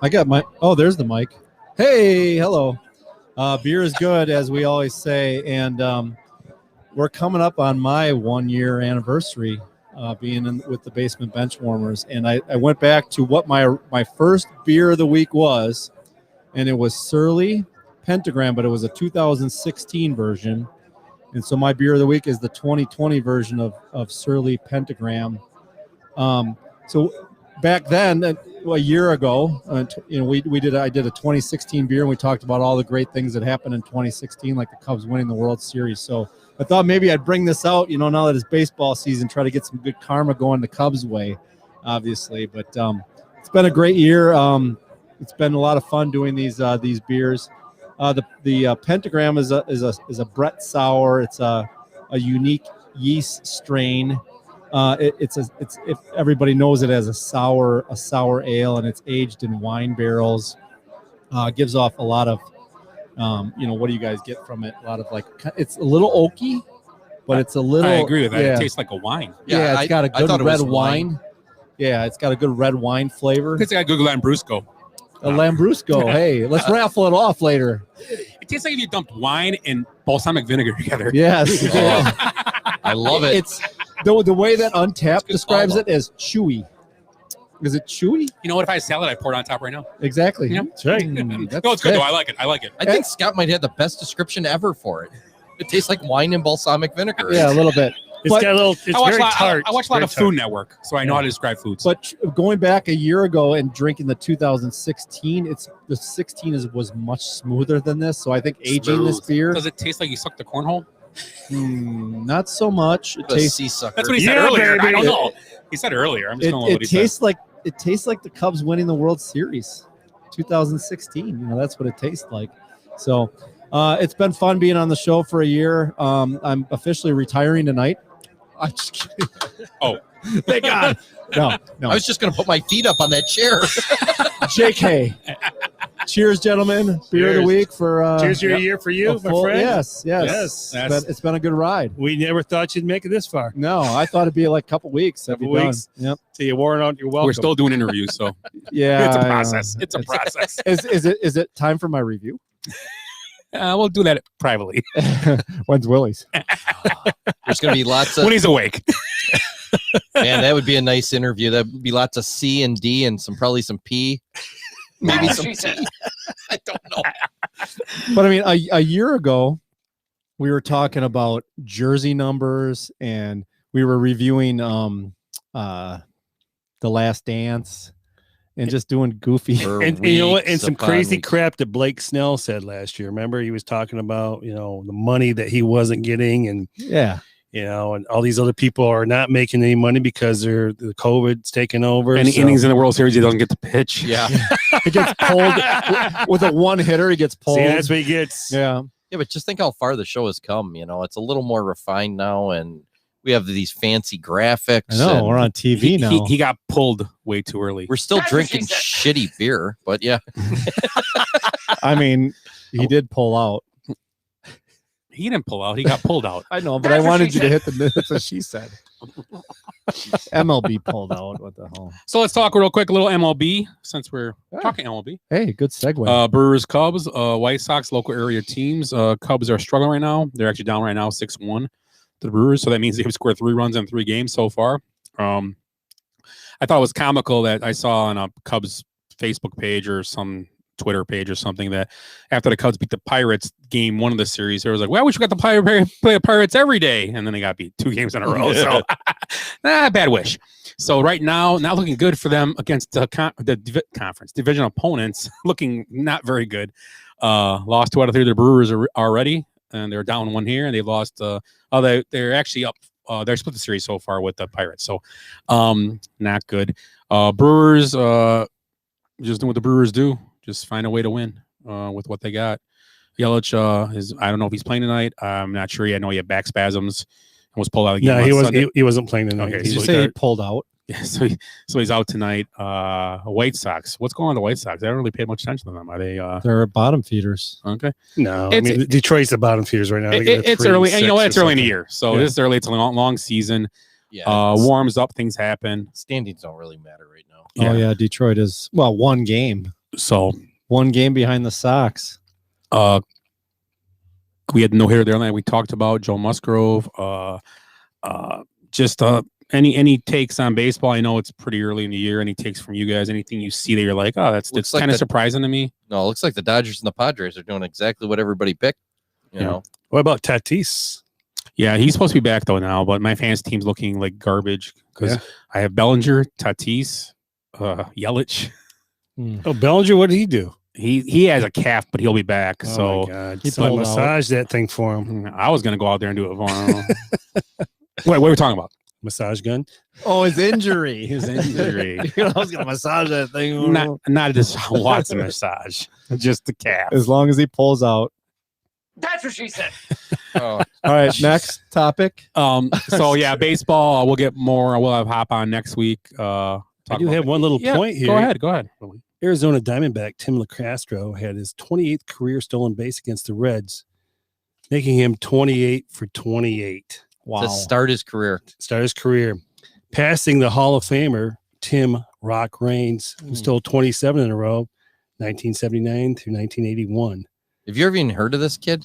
I got my. Oh, there's the mic. Hey, hello. Beer is good, as we always say, and we're coming up on my 1-year anniversary being with the Basement Benchwarmers, and I went back to what my first beer of the week was, and it was Surly Pentagram, but it was a 2016 version, and so my beer of the week is the 2020 version of Surly Pentagram. So back then, a year ago, I did a 2016 beer, and we talked about all the great things that happened in 2016, like the Cubs winning the World Series. So I thought maybe I'd bring this out, now that it's baseball season, try to get some good karma going the Cubs' way, obviously. But it's been a great year. It's been a lot of fun doing these beers. The Pentagram is a Brett sour. It's a unique yeast strain. If everybody knows it as a sour ale, and it's aged in wine barrels. Gives off a lot of, what do you guys get from it? A lot of it's a little oaky, but it's a little. I agree with that. Yeah, It tastes like a wine. yeah, it's got a I good thought it red was wine. Yeah, it's got a good red wine flavor. It's like a good Lambrusco. A Lambrusco. Hey, let's raffle it off later. It tastes like if you dumped wine and balsamic vinegar together. Yes. Oh, I love it. It's the way that Untapped describes it as chewy. Is it chewy? You know what? If I had salad, I'd pour it on top right now. Exactly. Yeah. That's right. That's No, it's good sick. though. I like it. I like it. I think Scott might have the best description ever for it. It tastes like wine and balsamic vinegar. Yeah, a little bit. It's But- got a little. It's I watch very a lot, tart. I watch a lot Very of tart. Food Network, so I know how to describe foods. But going back a year ago and drinking the 2016, the 16 was much smoother than this. So I think aging this beer, Does it taste like you sucked the cornhole? not so much. It The tastes. sea sucker. That's what he said Yeah, earlier. baby. I don't know. He said it earlier. I'm just going with what he It tastes like the Cubs winning the World Series, 2016. You know, that's what it tastes like. So it's been fun being on the show for a year. I'm officially retiring tonight. I'm just kidding. Oh. Thank God. No. I was just going to put my feet up on that chair. JK. Cheers, gentlemen. Beer of the Cheers. week for Cheers your year for you, a my full- friend. Yes. Yes. It's been a good ride. We never thought you'd make it this far. No, I thought it'd be like a couple weeks. I'd be Couple done. weeks. Yep. So you wore it out. You're welcome. We're still doing interviews, so Yeah. it's a I know. process. It's a process. Is it time for my review? We'll do that privately When's Willie's? There's going to be lots of. when he's awake. Man, that would be a nice interview. That'd be lots of C and D and probably some P. Maybe some T. I don't know. But I mean, a year ago, we were talking about jersey numbers, and we were reviewing The Last Dance, and just doing goofy. And you know what? And some upon crazy weeks. crap that Blake Snell said last year. Remember, he was talking about the money that he wasn't getting, and Yeah. and all these other people are not making any money because the COVID's taking over. Any so- innings in the World Series, he doesn't get to pitch. Yeah. He gets pulled with a one hitter. He gets pulled. See, that's what he gets. Yeah. Yeah, but just think how far the show has come. It's a little more refined now, and we have these fancy graphics. I know. and We're on TV now. He got pulled way too early. we're still That's what drinking she shitty beer, but yeah. I mean, he did pull out. He didn't pull out. He got pulled out. I know, but That's I what wanted she you to hit the. That's what she said. MLB pulled out. What the hell? So let's talk real quick, a little MLB, since we're talking MLB. Hey, good segue. Brewers, Cubs, White Sox, local area teams. Cubs are struggling right now. They're actually down right now, 6-1 to the Brewers. So that means they've scored 3 runs in 3 games so far. I thought it was comical that I saw on a Cubs Facebook page or some Twitter page or something that after the Cubs beat the Pirates game 1 of the series, there was like, well, we should got the play the Pirates every day. And then they got beat 2 games in a row. So bad wish. So right now, not looking good for them against the conference division opponents, looking not very good. Lost 2 out of 3 to the Brewers already, and they're down 1 here, and they lost. They're actually up. They're split the series so far with the Pirates, so not good. Brewers just doing what the Brewers do, just find a way to win with what they got. Yelich I don't know if he's playing tonight. I'm not sure. I know he had back spasms and was pulled out of the game. No, on he wasn't. Sunday. He wasn't playing tonight. Okay, Did you so say he pulled out? Yeah, so he's out tonight. White Sox. What's going on with the White Sox? I don't really pay much attention to them. Are they They're bottom feeders. okay? No, It's- I mean Detroit's the bottom feeders right now. They got It's 3, early, and you know what? 6 It's early in the or year, so Yeah. this is early. It's a long season. Yeah. Warms up, things happen. Standings don't really matter right now. Yeah. Oh yeah, Detroit is 1 game. So 1 game behind the Sox. we had no hitter there night. We talked about Joe Musgrove. Just any takes on baseball? I know it's pretty early in the year. Any takes from you guys? Anything you see that you're like, oh, that's Looks like kind of the- surprising to me. No, it looks like the Dodgers and the Padres are doing exactly what everybody picked. You Yeah. know, What about Tatis? Yeah, he's supposed to be back though now, but my fans team's looking like garbage because Yeah. I have Bellinger, Tatis, Yelich. Oh, Bellinger, what did he do? He has a calf, but he'll be back. Oh So my God. he So I pulled out. massage that thing for him. I was gonna go out there and do it for him. Wait, what were we talking about? Massage gun. Oh, his injury. His injury. I was gonna massage that thing. not this Watson massage, just the calf. As long as he pulls out. That's what she said. oh, All right, next topic. So yeah, baseball. We'll get more. We'll have Hop on next week. I do have one little point here. Go ahead. Arizona Diamondback Tim LaCastro had his 28th career stolen base against the Reds, making him 28 for 28. Wow. to start his career. Passing the Hall of Famer Tim Rock Reigns, who stole 27 in a row, 1979 through 1981. Have you ever even heard of this kid?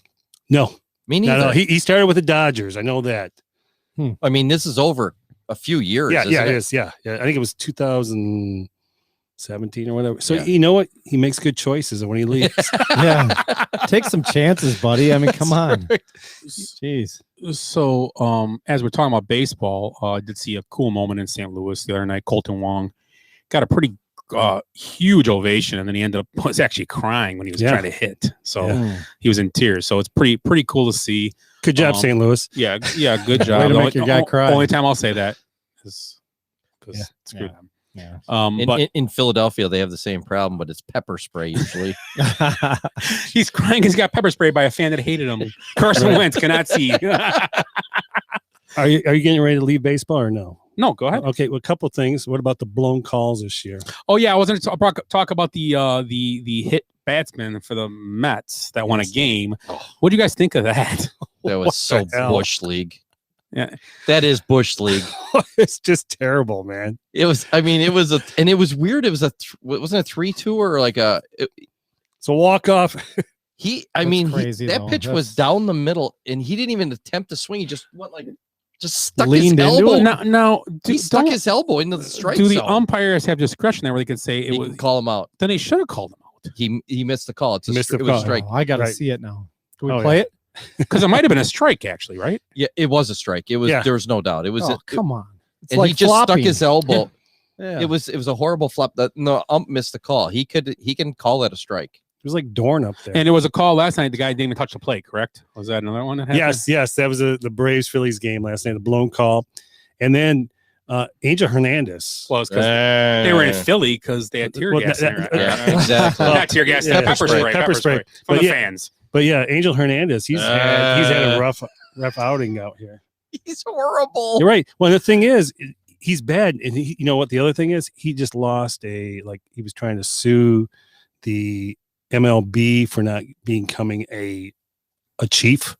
No, Me neither. no. He started with the Dodgers. I know that. I mean, this is over a few years. Yeah, isn't yeah, it it is. Yeah, yeah. I think it was 2017 or whatever. So Yeah. you know what? He makes good choices when he leaves. Yeah. Take some chances, buddy. I mean, come on. Jeez. So, as we're talking about baseball, I did see a cool moment in St. Louis the other night. Colton Wong got a pretty huge ovation, and then he was actually crying when he was trying to hit. So he was in tears. So it's pretty cool to see. Good job, St. Louis. Yeah, good job. Way to The make your guy cry. Only time I'll say that is because screw them. Yeah. But in Philadelphia, they have the same problem, but it's pepper spray usually. he's crying. He's got pepper sprayed by a fan that hated him. Carson Wentz cannot see. Are you getting ready to leave baseball or no? No, go ahead. Okay, well, a couple things. What about the blown calls this year? Oh yeah, I was going to talk about the hit batsman for the Mets that won a game. What do you guys think of that? That was What so the hell? Bush League. Yeah. That is Bush League. It's just terrible, man. It was. I mean, it was and it was weird. It was wasn't a 3-2 or like a. It's a walk off. I mean, crazy, that though. pitch was That's- down the middle, and he didn't even attempt to swing. He just went just stuck Leaned his into elbow. it? No, He stuck his elbow into the strike do the zone. umpires have discretion there where they could say it He was? can call him out. Then they should have called him out He missed the call. It's a Missed the it was a call. strike. Oh, I got to Right. see it now. Can we Oh, play yeah. it? because it might have been a strike actually, right? Yeah, it was a strike. It was. Yeah. There was no doubt. It was. Oh, come on. It's and like he just flopping. stuck his elbow. Yeah. It was a horrible flop. No ump missed the call. He can call that a strike. It was like Dorn up there. And there was a call last night. The guy didn't even touch the plate. Correct? Was that another one? That happened? Yes, that was the Braves Phillies game last night. The blown call, and then Angel Hernandez. Well, it's because they were in Philly because they had tear Well, gas. that- in there. Yeah, exactly. Not tear gas. Yeah, Pepper spray. Pepper spray from But the yeah. fans. But yeah, Angel Hernandez. He's had a rough outing out here. He's horrible. You're right. Well, the thing is, he's bad, and you know what? The other thing is, he just lost he was trying to sue the MLB for not becoming a chief,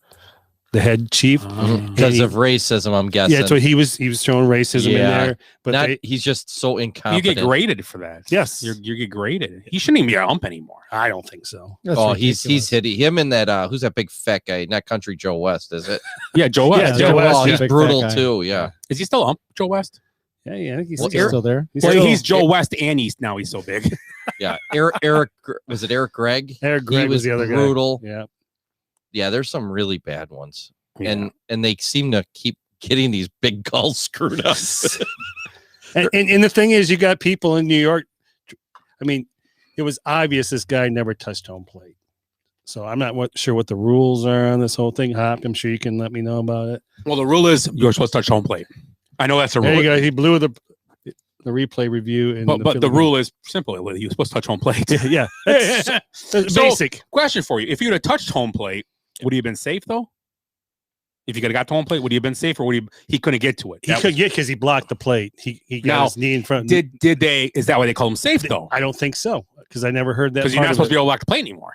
the head chief, Because of racism, I'm guessing. Yeah, so he was throwing racism in Yeah. there, but He's just so You incompetent. get graded for that. Yes. you get graded. He shouldn't even be an ump anymore. I don't think so. That's Oh, he's ridiculous. hitting him and that who's that big fat guy? Not Country Joe West, is it? Yeah, Joe West. Yeah, Yeah, Joe West, Oh, yeah. he's Big fat brutal guy. too. Yeah. Is he still ump, Joe West? Yeah, I think he's Well, still, still there. he's Well, still- he's Joe West, and he's so big. Yeah. Eric was it Eric Gregg? Eric Gregg he was the other guy. brutal. Yeah, Yeah, there's some really bad ones. Yeah. And they seem to keep getting these big calls screwed up. and the thing is, you got people in New York. I mean, it was obvious this guy never touched home plate. So I'm not sure what the rules are on this whole thing. Hop, I'm sure you can let me know about it. Well, the rule is you're supposed to touch home plate. I know that's a There you rule, go. He blew the replay review. In but the Philippines. rule is simple. He was supposed to touch home plate. yeah, that's, that's So, basic. Question for you: if you'd have touched home plate, would he have been safe though? If you could have got to home plate, would he have been safe, or would he couldn't get to it? He That could get because he blocked the plate. He got Now, his knee in front. did they? Is that why they call him safe though? I don't think so because I never heard that. Because you're part not of supposed to it. be able to block the plate anymore.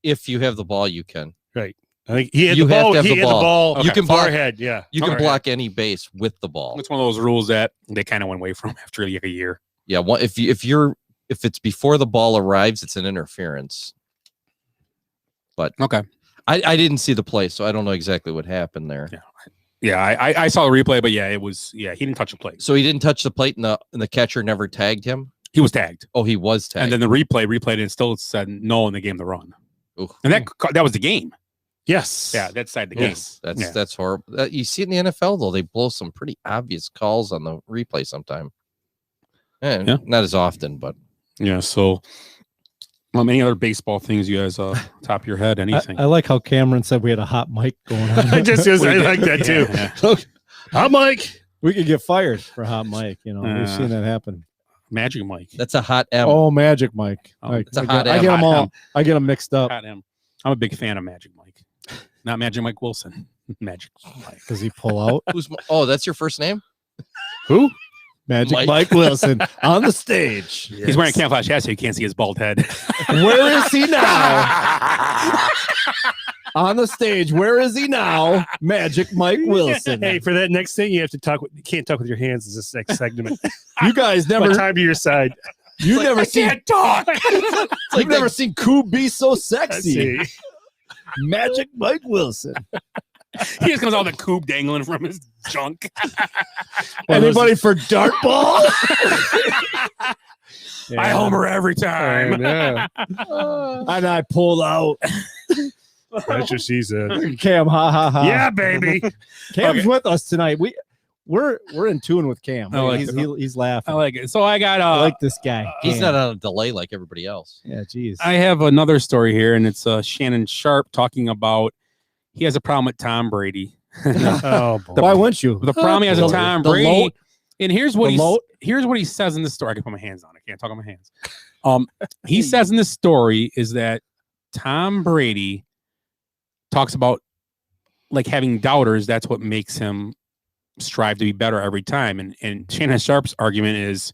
If you have the ball, you can. Right. I think he had You the have ball. to have He the had the ball. ball. Okay. You can block. Forehead. Yeah. You can Okay. block any base with the ball. It's one of those rules that they kind of went away from after like a year. Yeah. If it's before the ball arrives, it's an interference. But Okay. I didn't see the play, so I don't know exactly what happened there. Yeah. Yeah, I saw the replay, but yeah, he didn't touch the plate. So he didn't touch the plate, and the catcher never tagged him. He was tagged, Oh, he was tagged. and then the replayed it and still said no, and they gave him the run. Ooh. And that was the game. Yes. Yeah, that side of the game. Yes. That's horrible. You see it in the NFL though; they blow some pretty obvious calls on the replay sometime. And Yeah. not as often, but Yeah. So, any other baseball things you guys top of your head? Anything? I like how Cameron said we had a hot mic going on. I like that too. Yeah. Hi, Mike. We could get fired for hot mic. You know, we've seen that happen. Magic Mike. that's a hot M. Oh, Magic Mike. Oh, it's a I hot get M. them all. M. I get them mixed up Got him. I'm a big fan of Magic Mike. Not Magic Mike Wilson. Magic Mike. because he pull out. Oh, that's your first name? Who? Magic Mike. Mike Wilson on the stage. He's wearing a camouflage hat so you can't see his bald head. Where is he now? On the stage, where is he now? Magic Mike Wilson. Hey, for that next thing, you have to talk. You can't talk with your hands. Is this next segment? You guys My never, time to your side. you never I seen, can't talk. you've never seen Coob be so Let's sexy. see. Magic Mike Wilson. He just comes out with a coupe dangling from his junk. Anybody for dart ball? I homer every time. Yeah, And I pulled out. that's what she said. Cam, ha ha ha. Yeah, baby. Cam's Okay. with us tonight. We're in tune with Cam. I like he's, it. he's laughing. I like it. So I got I like this guy. He's Cam. not on a delay like everybody else. Yeah, geez. I have another story here, and it's Shannon Sharp talking about he has a problem with Tom Brady. Oh, boy. Why wouldn't you? The problem he has with Tom The Brady, load- and here's what the load- here's what he says in the story. I can put my hands on it. I can't talk on my hands. He says in the story is that Tom Brady talks about like having doubters. That's what makes him strive to be better every time. And Shannon Sharp's argument is,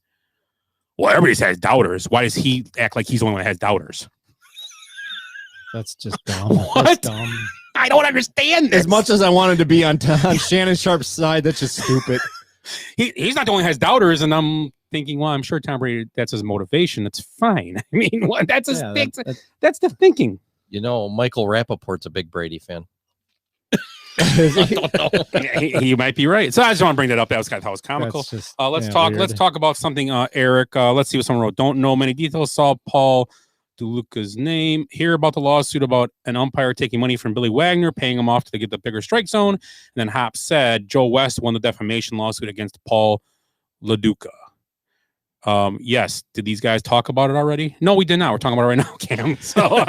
well, everybody has doubters. Why does he act like he's the only one that has doubters? That's just dumb. What? That's dumb. I don't understand this. As much as I wanted to be on Shannon Sharp's side, that's just stupid. He's not the one who has doubters, and I'm thinking, well, I'm sure Tom Brady, that's his motivation. That's fine. I mean, what? That's his Yeah, thing. that- That's the thinking. You know, Michael Rappaport's a big Brady fan. Yeah, he might be right. So I just want to bring that up. That was kind of how it's comical. That's just, Let's yeah, talk. weird. Let's talk about something. Eric. Let's see what someone wrote. Don't know many details. Saw Paul DeLuca's name. Hear about the lawsuit about an umpire taking money from Billy Wagner, paying him off to get the bigger strike zone. And then Hop said Joe West won the defamation lawsuit against Paul LaDuca. Yes. Did these guys talk about it already? No, we did not. We're talking about it right now, Cam. So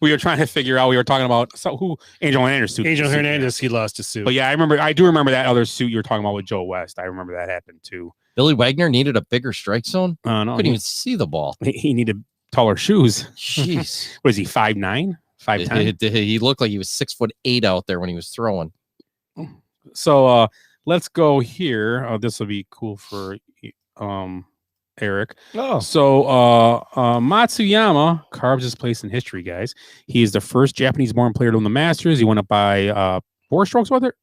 we were trying to figure out. We were talking about who Angel Hernandez suit. Angel Hernandez, he lost his suit. But yeah, I do remember that other suit you were talking about with Joe West. I remember that happened too. Billy Wagner needed a bigger strike zone. No, Couldn't even see the ball. he needed taller shoes. Jeez. What is he, 5'9", 5'10"? He looked like he was 6'8" out there when he was throwing. So let's go here. This will be cool for Eric. Oh, So Matsuyama carves his place in history, guys. He is the first Japanese-born player to win the Masters. He won it by 4 strokes, was it?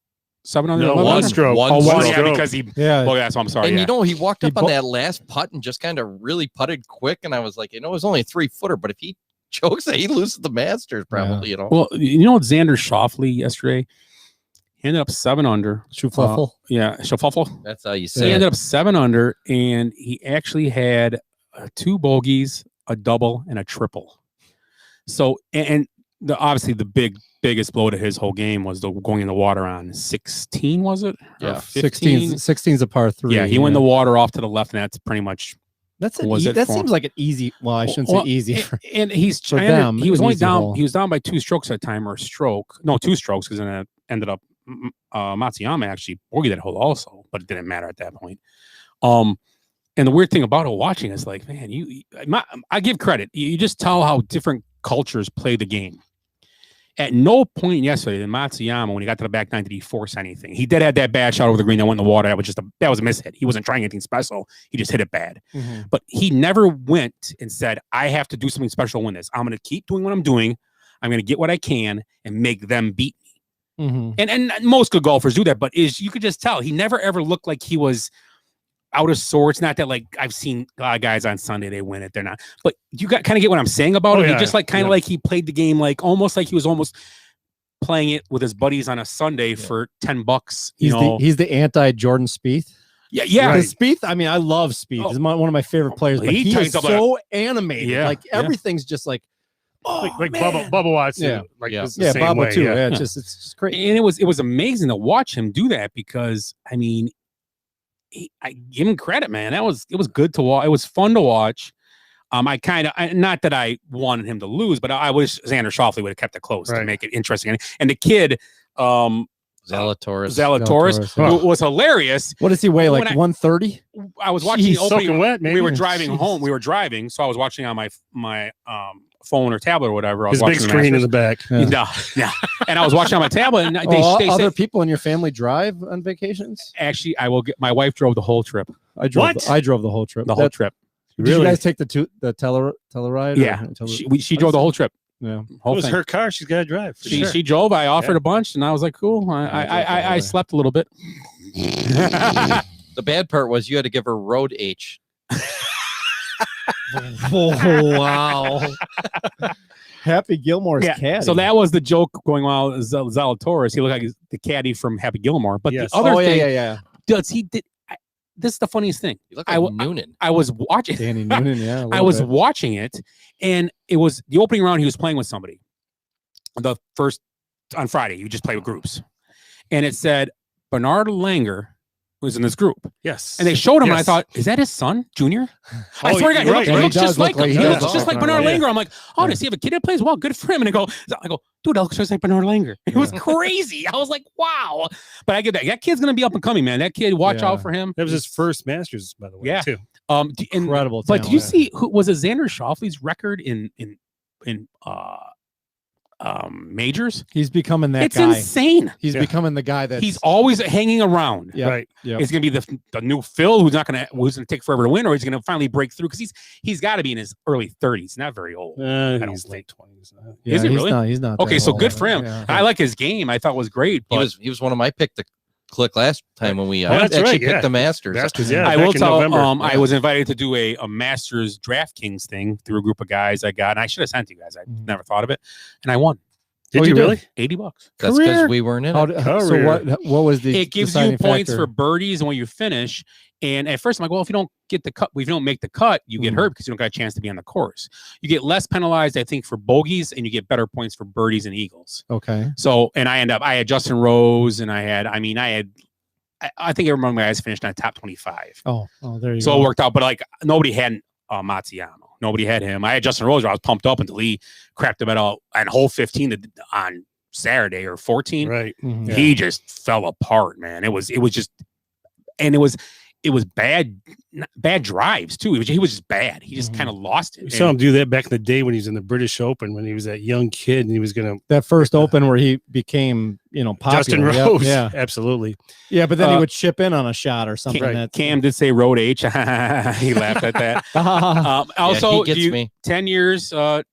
7 under No, 11 one under? stroke. One Oh, one, stroke. yeah, because he. yeah. Oh, yeah, so I'm sorry. And yeah. you know, he walked He up on bo- that last putt and just kind of really putted quick. And I was like, you know, it was only a 3-footer, but if he chokes it, he loses the Masters probably, you know. Well, you know, Xander Schauffele yesterday, he ended up 7 under. Shuffle. Yeah, Schauffele. That's how you So say he it. ended up 7 under, and he actually had 2 bogeys, a double, and a triple. So, and obviously the biggest blow to his whole game was the going in the water on 16, was it? Or Yeah. 15? 16's a par 3. Yeah, he went in the water off to the left, and that's pretty much. That's was it that for- seems like an easy. Well, I shouldn't Well, say easy. For, And he's for I them, He was an only easy down. hole. He was down by 2 strokes at a time, or a stroke. No, 2 strokes, because then it ended up Matsuyama actually bogeyed that hole also, but it didn't matter at that point. And the weird thing about it, watching is like, man, I give credit. You just tell how different cultures play the game. At no point yesterday, in Matsuyama, when he got to the back nine, did he force anything. He did have that bad shot over the green that went in the water. That was a miss hit. He wasn't trying anything special. He just hit it bad. Mhm. But he never went and said, I have to do something special to win this. I'm going to keep doing what I'm doing. I'm going to get what I can and make them beat me. Mhm. And most good golfers do that, but you could just tell he never ever looked like he was out of sorts. Not that, like, I've seen a lot of guys on Sunday, they win it, they're not. But you got kind of get what I'm saying about Oh, it. yeah, He just like kind of yeah. like he played the game like almost like he was almost playing it with his buddies on a Sunday for $10. He's the anti-Jordan Spieth. Yeah. Because Spieth, I mean, I love Spieth. He's one of my favorite players, but He he ties is up so animated. Yeah, Like yeah. everything's just like, oh, like man. Bubba Watson. Yeah. Like Yeah. it's the Yeah, same Bubba way, too. yeah. Yeah, it's just great. And it was amazing to watch him do that because I mean, I give him credit, man. It was good to watch. It was fun to watch. I not that I wanted him to lose, but I wish Xander Schauffele would have kept it close to Right. make it interesting. And the kid, Zalatoris. Zalatoris, who was hilarious. What does he weigh? Like When I- 130? I was watching He's the opening. soaking wet, man. We were driving Jeez. home. We were driving, so I was watching on my phone or tablet or whatever. I was His big watching screen in the Masters. back. No. And I was watching on my tablet, and they Other said, people in your family drive on vacations? actually, I will get. My wife drove the whole trip. I drove. What? I drove the whole trip. The whole trip. Did you guys take the Telluride? Yeah, she drove the whole trip. Yeah. It Whole was thing. her car. She's got to drive. For sure. She drove. I offered Yeah. a bunch, and I was like, cool. I slept a little bit. The bad part was you had to give her road H. Oh, wow. Happy Gilmore's Yeah, caddy. so that was the joke going on with Zalatoris. He looked like the caddy from Happy Gilmore. But Yes. the other thing, yeah. this is the funniest thing. You look like Noonan. I was watching. Danny Noonan, yeah. I was watching it, and it was the opening round. He was playing with somebody. The first on Friday, you just play with groups, and it said Bernard Langer was in this group, Yes. and they showed him. And I Yes. thought, is that his son, Junior? I Oh, swear to God, you're right. he He looks does just look like like- him. he He does looks look just like like Bernard Bernard Langer. I'm like, oh, does he have a kid that plays? Well, good for him. And I go, dude, that looks just like Bernard Langer. It was crazy. I was like, wow. But I get that. That kid's gonna be up and coming, man. That kid, watch Yeah. out for him. That was his first Masters, by the way. Yeah. Too. Incredible. But did you talent. see who was it? Xander Schauffele's record in majors? He's becoming that It's guy. insane. He's Yeah. becoming the guy that's He's always hanging around. Yep. Right. Yep. It's gonna be the new Phil who's gonna take forever to win, or he's gonna finally break through because he's got to be in his early 30s, not very old. don't He's think. late 20s. Yeah, Is he he's really? Not, he's not. Okay, that so old. good for him. Yeah. I like his game. I thought it was great. He But was one of my pick to click last time when we Oh, that's actually right, picked yeah. the Masters. Masters, yeah. I back will in tell. November. I was invited to do a Masters DraftKings thing through a group of guys I got, and I should have sent you guys. I never thought of it, and I won Did Oh, you you did? really? $80. That's Career. because we weren't in How it. d- so Career. what was the It gives you deciding points factor? for birdies and when you finish. And at first, I'm like, well, if you don't get the cut, if you don't make the cut, you get Mhm. hurt because you don't got a chance to be on the course. You get less penalized, I think, for bogeys, and you get better points for birdies and eagles. Okay. So, and I had Justin Rose, and I think every one of my guys finished on top 25. Oh, there you So go. it worked out, but like nobody had Matsuyama. Nobody had him. I had Justin Rose. I was pumped up until he crapped him out on hole 15 on Saturday or 14. Right. Mhm. Yeah. He just fell apart, man. It was just, and it was bad drives too. He was just bad. He just Mhm. kind of lost it. We saw him do that back in the day when he was in the British Open, when he was that young kid and he was going to. That first Open where he became, popular. Justin Yep, Rose. Yeah. Absolutely. Yeah, but then he Uh, would chip in on a shot or something. Right. Cam did say road H. He laughed at that. Also, he gets me. 10 years to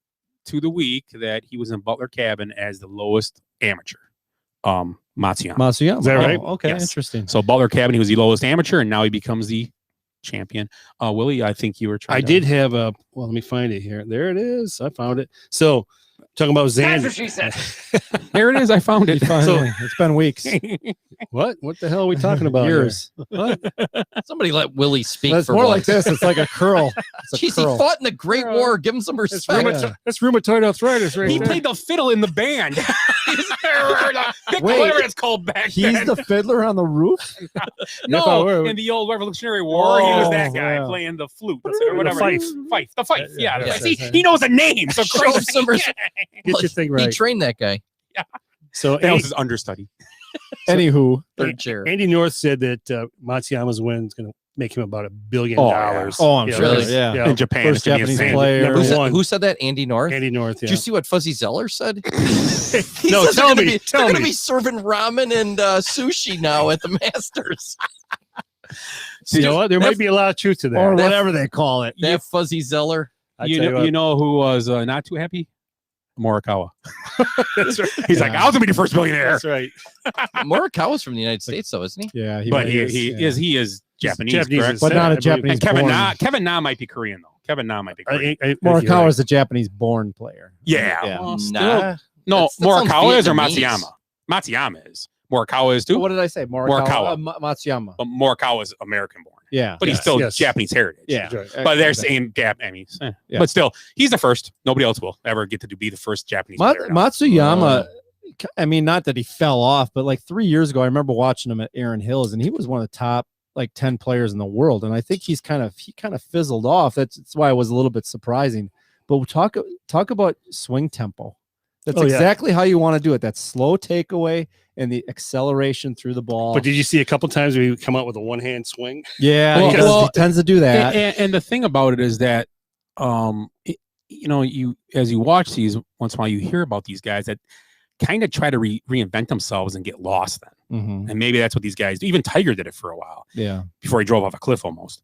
the week that he was in Butler Cabin as the lowest amateur. Matsuyama. Matsuyama. Is that right? Oh, okay, Yes. interesting. So Butler Cabin, he was the lowest amateur, and now he becomes the champion. Willie, I think you were trying. I did have a. Well, let me find it here. There it is. I found it. So, talking about That's what Xander. she said. There it is. I found it. It's been weeks, What? What the hell are we talking about? here? years. What? Somebody let Willie speak It's for more once. like this. It's like a curl. It's a Jeez, he curl. fought in the Great War. Give him some That's, respect. that's rheumatoid arthritis right He there. played the fiddle in the band. Wait, Whatever it's called back He's then. the fiddler on the roof. If I No, were- in the old Revolutionary War, he was that Oh, guy yeah. playing the flute or The whatever. fife. The fife. Yeah. Yeah, See, yeah. he knows a name. So Show crazy. some respect. Get your thing He right. trained that guy. So, That was his understudy. Anywho, Third chair. Andy North said that Matsuyama's win is going to make him about $1 billion. Oh, yeah. oh, I'm Yeah, sure. really? Yeah. In Japan, First it's gonna be Japanese insane. player. Number Who said, one. who said that? Andy North? Andy North. Yeah. Did you see what Fuzzy Zeller said? He No, says tell they're me, tell They're going to me. be serving ramen and sushi now at the Masters. You know what? There might be a lot of truth to that. Or whatever they call it. That Fuzzy Zeller. I You tell know, what. you know who was not too happy? Morikawa. That's right. He's like, I was gonna be the first billionaire. That's right. Morikawa's from the United States, though, isn't he? Yeah, But might- he is Japanese, Japanese correct? is but not a I believe. Japanese. And Kevin born. Na might be Korean though. Kevin Na might be Korean. Morikawa is a Japanese-born player. Yeah. Yeah. Well, still- Nah. No, That sounds Morikawa is or Vietnamese. Matsuyama? Matsuyama is. Morikawa is too. What did I say? Morikawa. Morikawa. Matsuyama. But Morikawa is American born. Yeah. But he's Yes, still yes. Japanese heritage. Yeah. Right. But they're saying gap. I mean, Yeah. but still, he's the first. Nobody else will ever get to be the first Japanese player. now. Matsuyama, I mean, not that he fell off, but like 3 years ago, I remember watching him at Aaron Hills, and he was one of the top like 10 players in the world. And I think he kind of fizzled off. That's why it was a little bit surprising. But we'll talk about swing tempo. That's Oh, yeah. exactly how you want to do it. That slow takeaway and the acceleration through the ball. But did you see a couple times where he come out with a one-hand swing? Yeah, Well, he, does, well, he tends to do that. And the thing about it is that, you as you watch these, once in a while you hear about these guys that kind of try to reinvent themselves and get lost then. Mhm. And maybe that's what these guys do. Even Tiger did it for a while Yeah. before he drove off a cliff almost.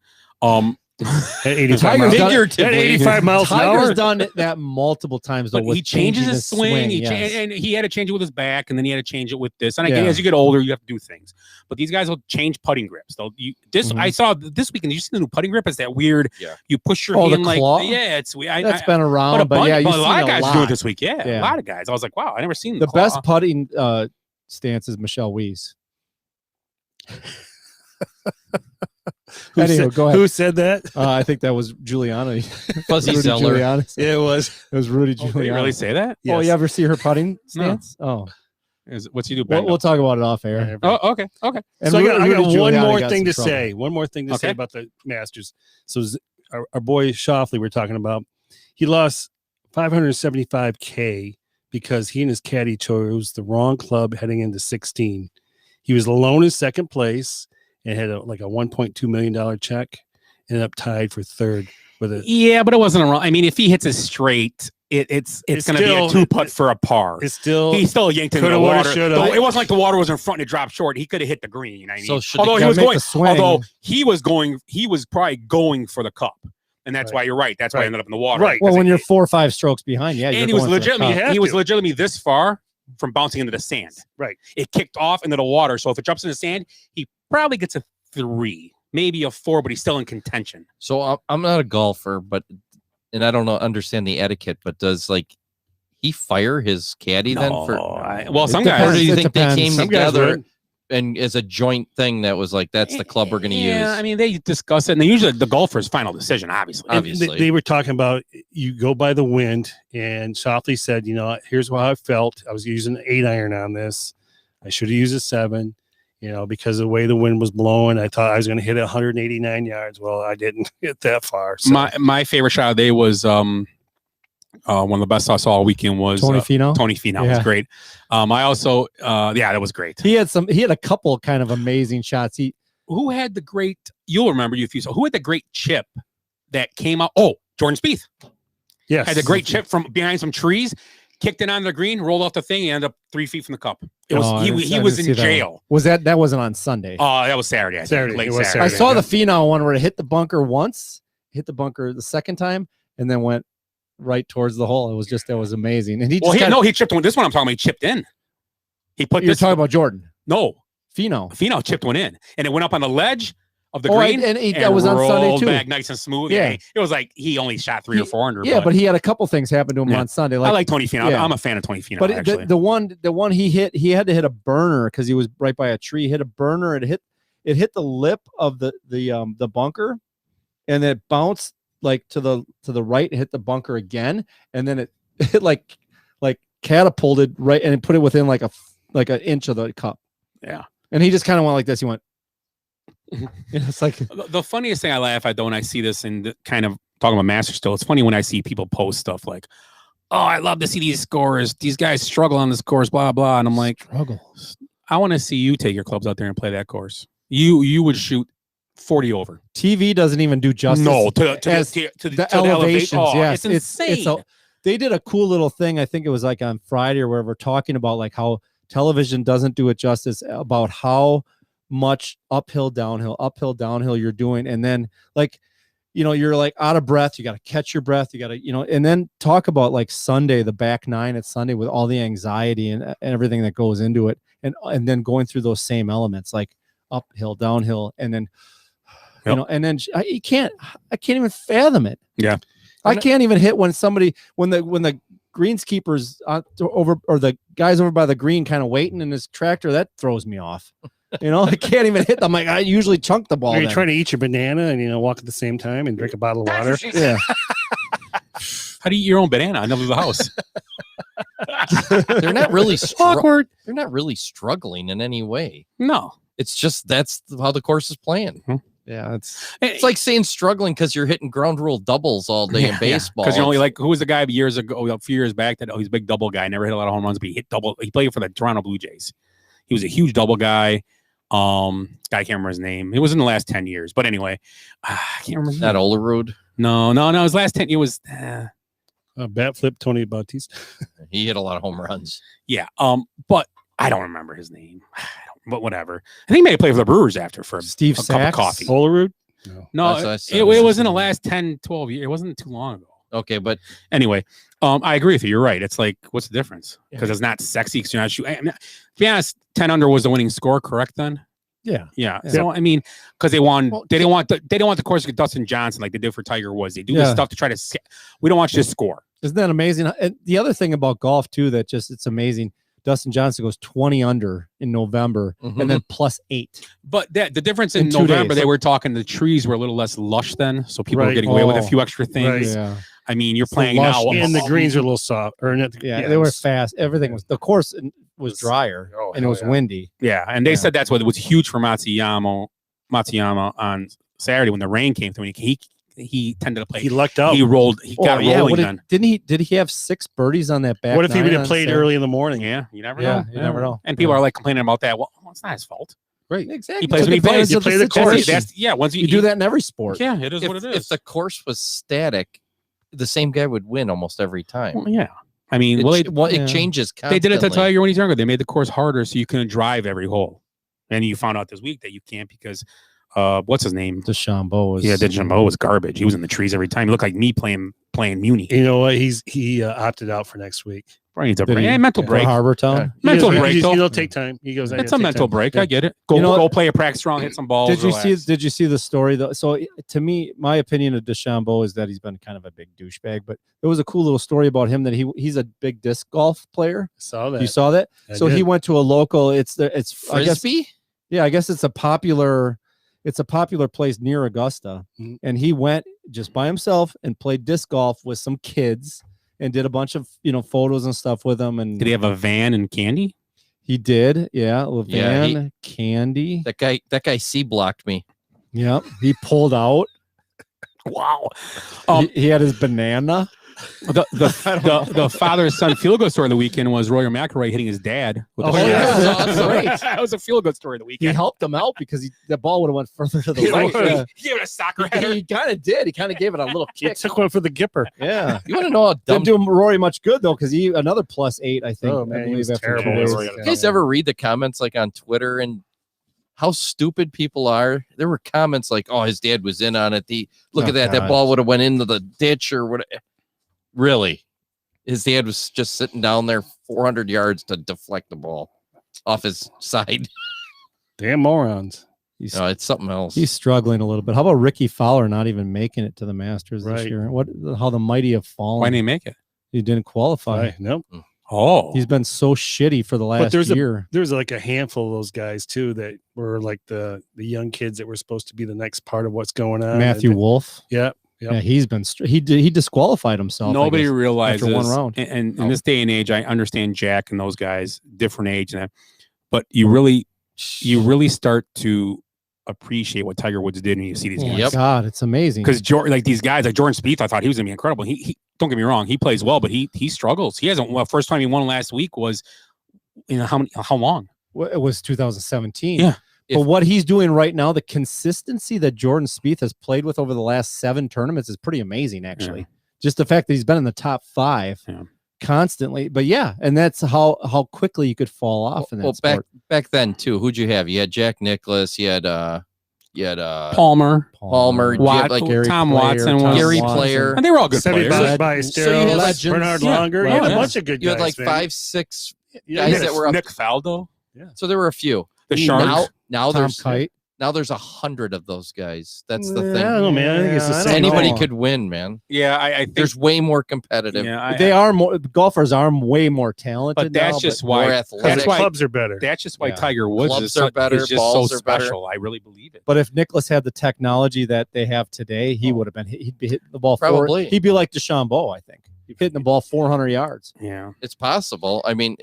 At 85 Tiger's miles, done- at 85 miles an Tiger's hour. done that multiple times though. But with he changes changing his swing. yes. And he had to change it with his back, and then he had to change it with this. And I Yeah. as you get older, you have to do things. But these guys will change putting grips. I saw this weekend. Did you see the new putting grip? It's that weird. Yeah. You push your Oh, the hand like claw? yeah. It's weird. That's been around, but yeah, a you've lot of seen guys do it this week. Yeah, Yeah. a lot of guys. I was like, wow, I never seen The claw. best putting stance is Michelle Weiss. Anyway, go ahead. Who said that? I think that was Giuliani. Fuzzy Rudy Zeller. Giuliani. Yeah, it was. It was Rudy Oh, did he Giuliani. really say that? Oh, Yes. you ever see her putting stance? Oh, What's he do? we'll talk about it off air. Oh, okay. And So I got Rudy one Giuliani more got thing some to trouble. say. One more thing to say Okay. about the Masters. So our boy Shoffley we're talking about, he lost 575K because he and his caddy chose the wrong club heading into 16. He was alone in second place and had like a $1.2 million check. Ended up tied for third with it. Yeah, but it wasn't a wrong. I mean, if he hits it straight, it's going to be a still- 2-putt for a par. It's still He still yanked into the coulda, woulda, water. shoulda. Though it wasn't like the water was in front and it dropped short. He could have hit the green. I mean, So should although the he was Gotta make going, the swing. although he was probably going for the cup, and that's Right. why you're right. That's why Right. he ended up in the water. Right. Well, Because when you're 4 or 5 strokes behind, yeah, and you're he was going for the legitimately cup. have he was to. legitimately this far from bouncing into the sand. Right. It kicked off into the water. So if it jumps in the sand, he probably gets a 3, maybe a 4, but he's still in contention. So I'm not a golfer, and I don't understand the etiquette, but does he fire his caddy then for? Well, some It Or depends. do guys. you It think they depends. came Some guys together would. and as a joint thing that was like that's the club we're going to use? Yeah, I mean they discuss it, and they usually the golfer's final decision, obviously. And Obviously. they were talking about you go by the wind, and Shoffley said, here's how I felt. I was using an 8-iron on this. I should have used a 7, because of the way the wind was blowing. I thought I was going to hit it 189 yards. Well, I didn't hit that far. So. My favorite shot of the day was one of the best I saw all weekend was Tony Finau. Tony Finau was Yeah. great. I also that was great. He had a couple kind of amazing shots. Who had the great? You'll remember you if you saw. Who had the great chip that came out? Oh, Jordan Spieth Yes. had the great chip from behind some trees, kicked it on the green, rolled off the thing, and ended up 3 feet from the cup. It was Oh, I he didn't was see in that one. jail. Was that wasn't on Sunday? That was Saturday. I think, Saturday. late It was Saturday. I saw yeah. the Finau one where it hit the bunker once, hit the bunker the second time, and then went right towards the hole. That was amazing. And he just he chipped one. This one I'm talking about. He chipped in. He put you're this. talking about Jordan No, Finau. Finau chipped one in, and it went up on the ledge of the Oh, green. that was on Sunday rolled too. back nice and smooth. Yeah. Yeah, it was like he only shot 3 or 4 under. Yeah, but he had a couple things happen to him Yeah. on Sunday. I like Tony Finau. yeah. I'm a fan of Tony Finau. But actually, the one he hit, he had to hit a burner because he was right by a tree. He hit a burner. It hit the lip of the bunker, and it bounced like to the right, hit the bunker again, and then it like catapulted right, and it put it within like an inch of the cup. yeah. And he just kind of went like this. He went. It's like The funniest thing I laugh at though when I see this and kind of talking about Masters still, it's funny when I see people post stuff like, "Oh, I love to see these scores. These guys struggle on this course, blah blah." And I'm like, struggle. I want to see you take your clubs out there and play that course. You would shoot 40 over. TV doesn't even do justice. No, to as the elevations. Oh, Yes, it's insane. they did a cool little thing. I think it was like on Friday or wherever, talking about like how television doesn't do it justice about how much uphill downhill you're doing, and then like you're like out of breath. You got to catch your breath. You got to and then talk about like Sunday, the back 9 at Sunday with all the anxiety and everything that goes into it, and then going through those same elements like uphill, downhill, and then. Yep. And then I can't even fathom it. Yeah. I can't even hit when the greenskeeper's over, or the guys over by the green kind of waiting in his tractor. That throws me off. I can't even hit them. Like I usually chunk the ball. Are you then. trying to eat your banana and walk at the same time and drink a bottle of water? Yeah. How do you eat your own banana? I never leave the house. They're not really Awkward. They're not really struggling in any way. No. It's just that's how the course is playing. Yeah. It's It's like saying struggling because you're hitting ground rule doubles all day in baseball. Because only like who was the guy years ago, a few years back that he's a big double guy, never hit a lot of home runs, but he hit double. He played for the Toronto Blue Jays. He was a huge double guy. I can't remember his name. It was in the last 10 years, but anyway, I can't remember. His Not name. Olerud. No. His last 10 years was Bat flip Tony Bautista. He hit a lot of home runs. yeah. But I don't remember his name. But whatever. I think he may have played for the Brewers after for Steve a cup of Sachs. coffee. Olerud. No, That's what I it said. was in the last 10, 12 years. It wasn't too long ago. Okay, but Anyway, I agree with you. You're right. It's like, what's the difference? Because it's not sexy. Because you're not shooting. I mean, to be honest, 10 under was the winning score, correct? Then, Yeah. yeah. So I mean, because they didn't want the course of Dustin Johnson like they did for Tiger Woods. They do this stuff to try to. We don't want you to score. Isn't that amazing? And the other thing about golf too, that just it's amazing. Dustin Johnson goes 20 under in November and then +8. But the difference in 2 November, days. they were talking the trees were a little less lush then, so people were getting away with a few extra things. Yeah. I mean, you're the playing lush now, And the greens are a little soft. Or not, They were fast. Everything was the course was drier and it was windy. Yeah, and they said that's what it was huge for Matsuyama on Saturday when the rain came through. He tended to play. He lucked out. He rolled. He got rolling. Then Did he have 6 birdies on that back? What if he would nine have on played Saturday? early in the morning? Yeah, you never Yeah, know. you never know. And people are like complaining about that. Well, it's not his fault. Right, exactly. He plays Took when he plays. advantage You of play the course. situation. Once You do that in every sport. Yeah, it is what it is. if the course was static, the same guy would win almost every time. Well, yeah, I mean, It changes they constantly. did it to Tiger when he's younger. They made the course harder so you couldn't drive every hole. And you found out this week that you can't because what's his name? DeChambeau was DeChambeau was garbage. He was in the trees every time. He looked like me playing Muni. You know what? He opted out for next week. Right, needs a Did break. he? And mental for break. Harbor Town. Mental He break. goes, though. It'll take time. He goes. It's a mental break. I get it. Go You know go what? play a practice round, hit some balls. Did you see the story though? So to me, my opinion of DeChambeau is that he's been kind of a big douchebag. But there was a cool little story about him that he's a big disc golf player. Saw that. You saw that? I So did. he went to a local. It's I guess Frisbee? I guess it's a popular place near Augusta, Mhm. and he went just by himself and played disc golf with some kids and did a bunch of photos and stuff with them. And Did he have a van and candy? he did, yeah, a Yeah, van, candy. That guy C blocked me. Yep, he pulled out. Wow. He had his banana. The father son field goal story of the weekend was Royer McIlroy hitting his dad. With Oh, the yeah. that's great. That was a field goal story of the He weekend. helped him out because the ball would have went further to the right. Yeah. He gave it a soccer header. He kind of did. He kind of gave it a little He kick. took one for the Gipper. Yeah. You want to know how dumb? Didn't do Rory much good though, because he another +8, I think. Oh, man, I he believe was after 2 terrible. days. Rory got You guys ever read the comments like on Twitter and how stupid people are? There were comments like, "Oh, his dad was in on it. Look Oh, at that. God. That ball would have went into the ditch or what?" Really, his dad was just sitting down there 400 yards to deflect the ball off his side. Damn morons. No, it's something else. He's struggling a little bit. How about Ricky Fowler not even making it to the Masters this Right. year? How the mighty have fallen. Why didn't he make it? He didn't qualify. Right. Nope. Oh, He's been so shitty for the last there's year. There's like a handful of those guys too that were like the young kids that were supposed to be the next part of what's going on. Matthew And- Wolf. Yeah. Yeah, he's been. He disqualified himself. I nobody guess, realizes after one round. And in this day and age, I understand Jack and those guys, different age, and that, but you really start to appreciate what Tiger Woods did when you see these Oh guys. my God, it's amazing. Because like these guys, like Jordan Spieth, I thought he was gonna be incredible. He don't get me wrong, he plays well, but he struggles. He hasn't. Well, first time he won last week was, how long? It was 2017. Yeah. But what he's doing right now, the consistency that Jordan Spieth has played with over the last 7 tournaments is pretty amazing, actually. Yeah. Just the fact that he's been in the top 5 constantly. But yeah, and that's how quickly you could fall off in that well, sport. back then too. Who'd you have? You had Jack Nicklaus. You had Palmer, Palmer, Watt, like Gary Tom Player, Watson, Tom Gary Watson. Player. and they were all good Semi players. Ballesteros, So you had Legends. Bernard Yeah. Longer. You had a Yeah. bunch of good You guys. had like man. 5-6 Yeah, guys that were up. Nick Faldo, So there were a few. the Sharks. Now Tom there's Kite. now there's 100 of those guys. That's the I thing. don't know, man. I think it's the Yeah, I same. don't Anybody know. could win, man. Yeah, I think There's way more competitive. Yeah, They are more golfers are way more talented. but that's now, just more why. athletic. That's The why. clubs are better. That's just why Yeah. Tiger Woods Clubs is, are better, is just balls so are better. special. I really believe it. But if Nicklaus had the technology that they have today, he would have been. He'd be hitting the ball. Probably. He'd be like DeChambeau, I think. He'd hitting the ball 400 yards. Yeah, It's possible. I mean,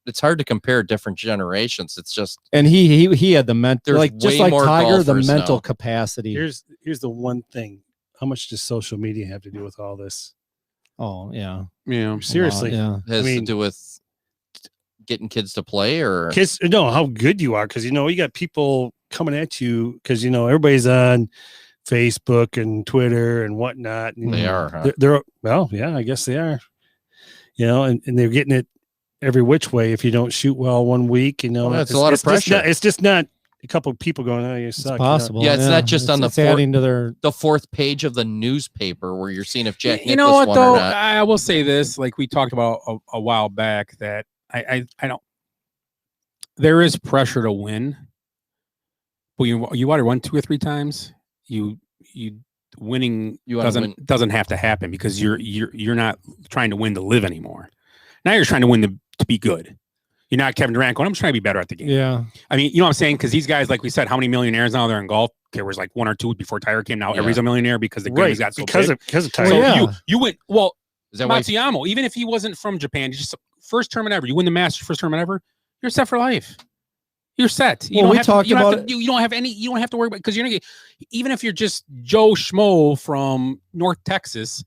it's hard to compare different generations. It's just And he had the mental, There's like just way like more Tiger, the golfers mental now. capacity. Here's the one thing. How much does social media have to do with all this? Oh yeah, yeah. Seriously. yeah. has I mean- to do with getting kids to play or Kids know how good you are because you got people coming at you because everybody's on Facebook and Twitter and whatnot. And they are. Huh? They're well, yeah, I guess they are. And they're getting it every which way. If you don't shoot well one week, Well, that's a lot of pressure. It's just not a couple of people going, "Oh, you It's suck." possible. Yeah, it's not just on the it's adding to their. The fourth page of the newspaper where you're seeing if Jack You know Nicklaus what won or though? not. I will say this, like we talked about a while back, that I don't. There is pressure to win, but you want to run 2 or 3 times. You winning You wanna win. doesn't have to happen because you're not trying to win to live anymore. Now you're trying to win to be good. You're not Kevin Durant going, I'm just trying to be better at the game. Yeah. I mean, you know what I'm saying? Because these guys, like we said, how many millionaires now they're in golf? There was like 1 or 2 before Tiger came. Now everybody's a millionaire because the game has got so big. Because of Tiger. So yeah. you went, well, Is that why? Matsuyama, even if he wasn't from Japan, just first tournament ever, you win the Masters first tournament ever, you're set for life. You're set. You Well, don't we have talked to, you don't about have to, you don't have any. You don't have to worry about because you're gonna get, even if you're just Joe Schmo from North Texas,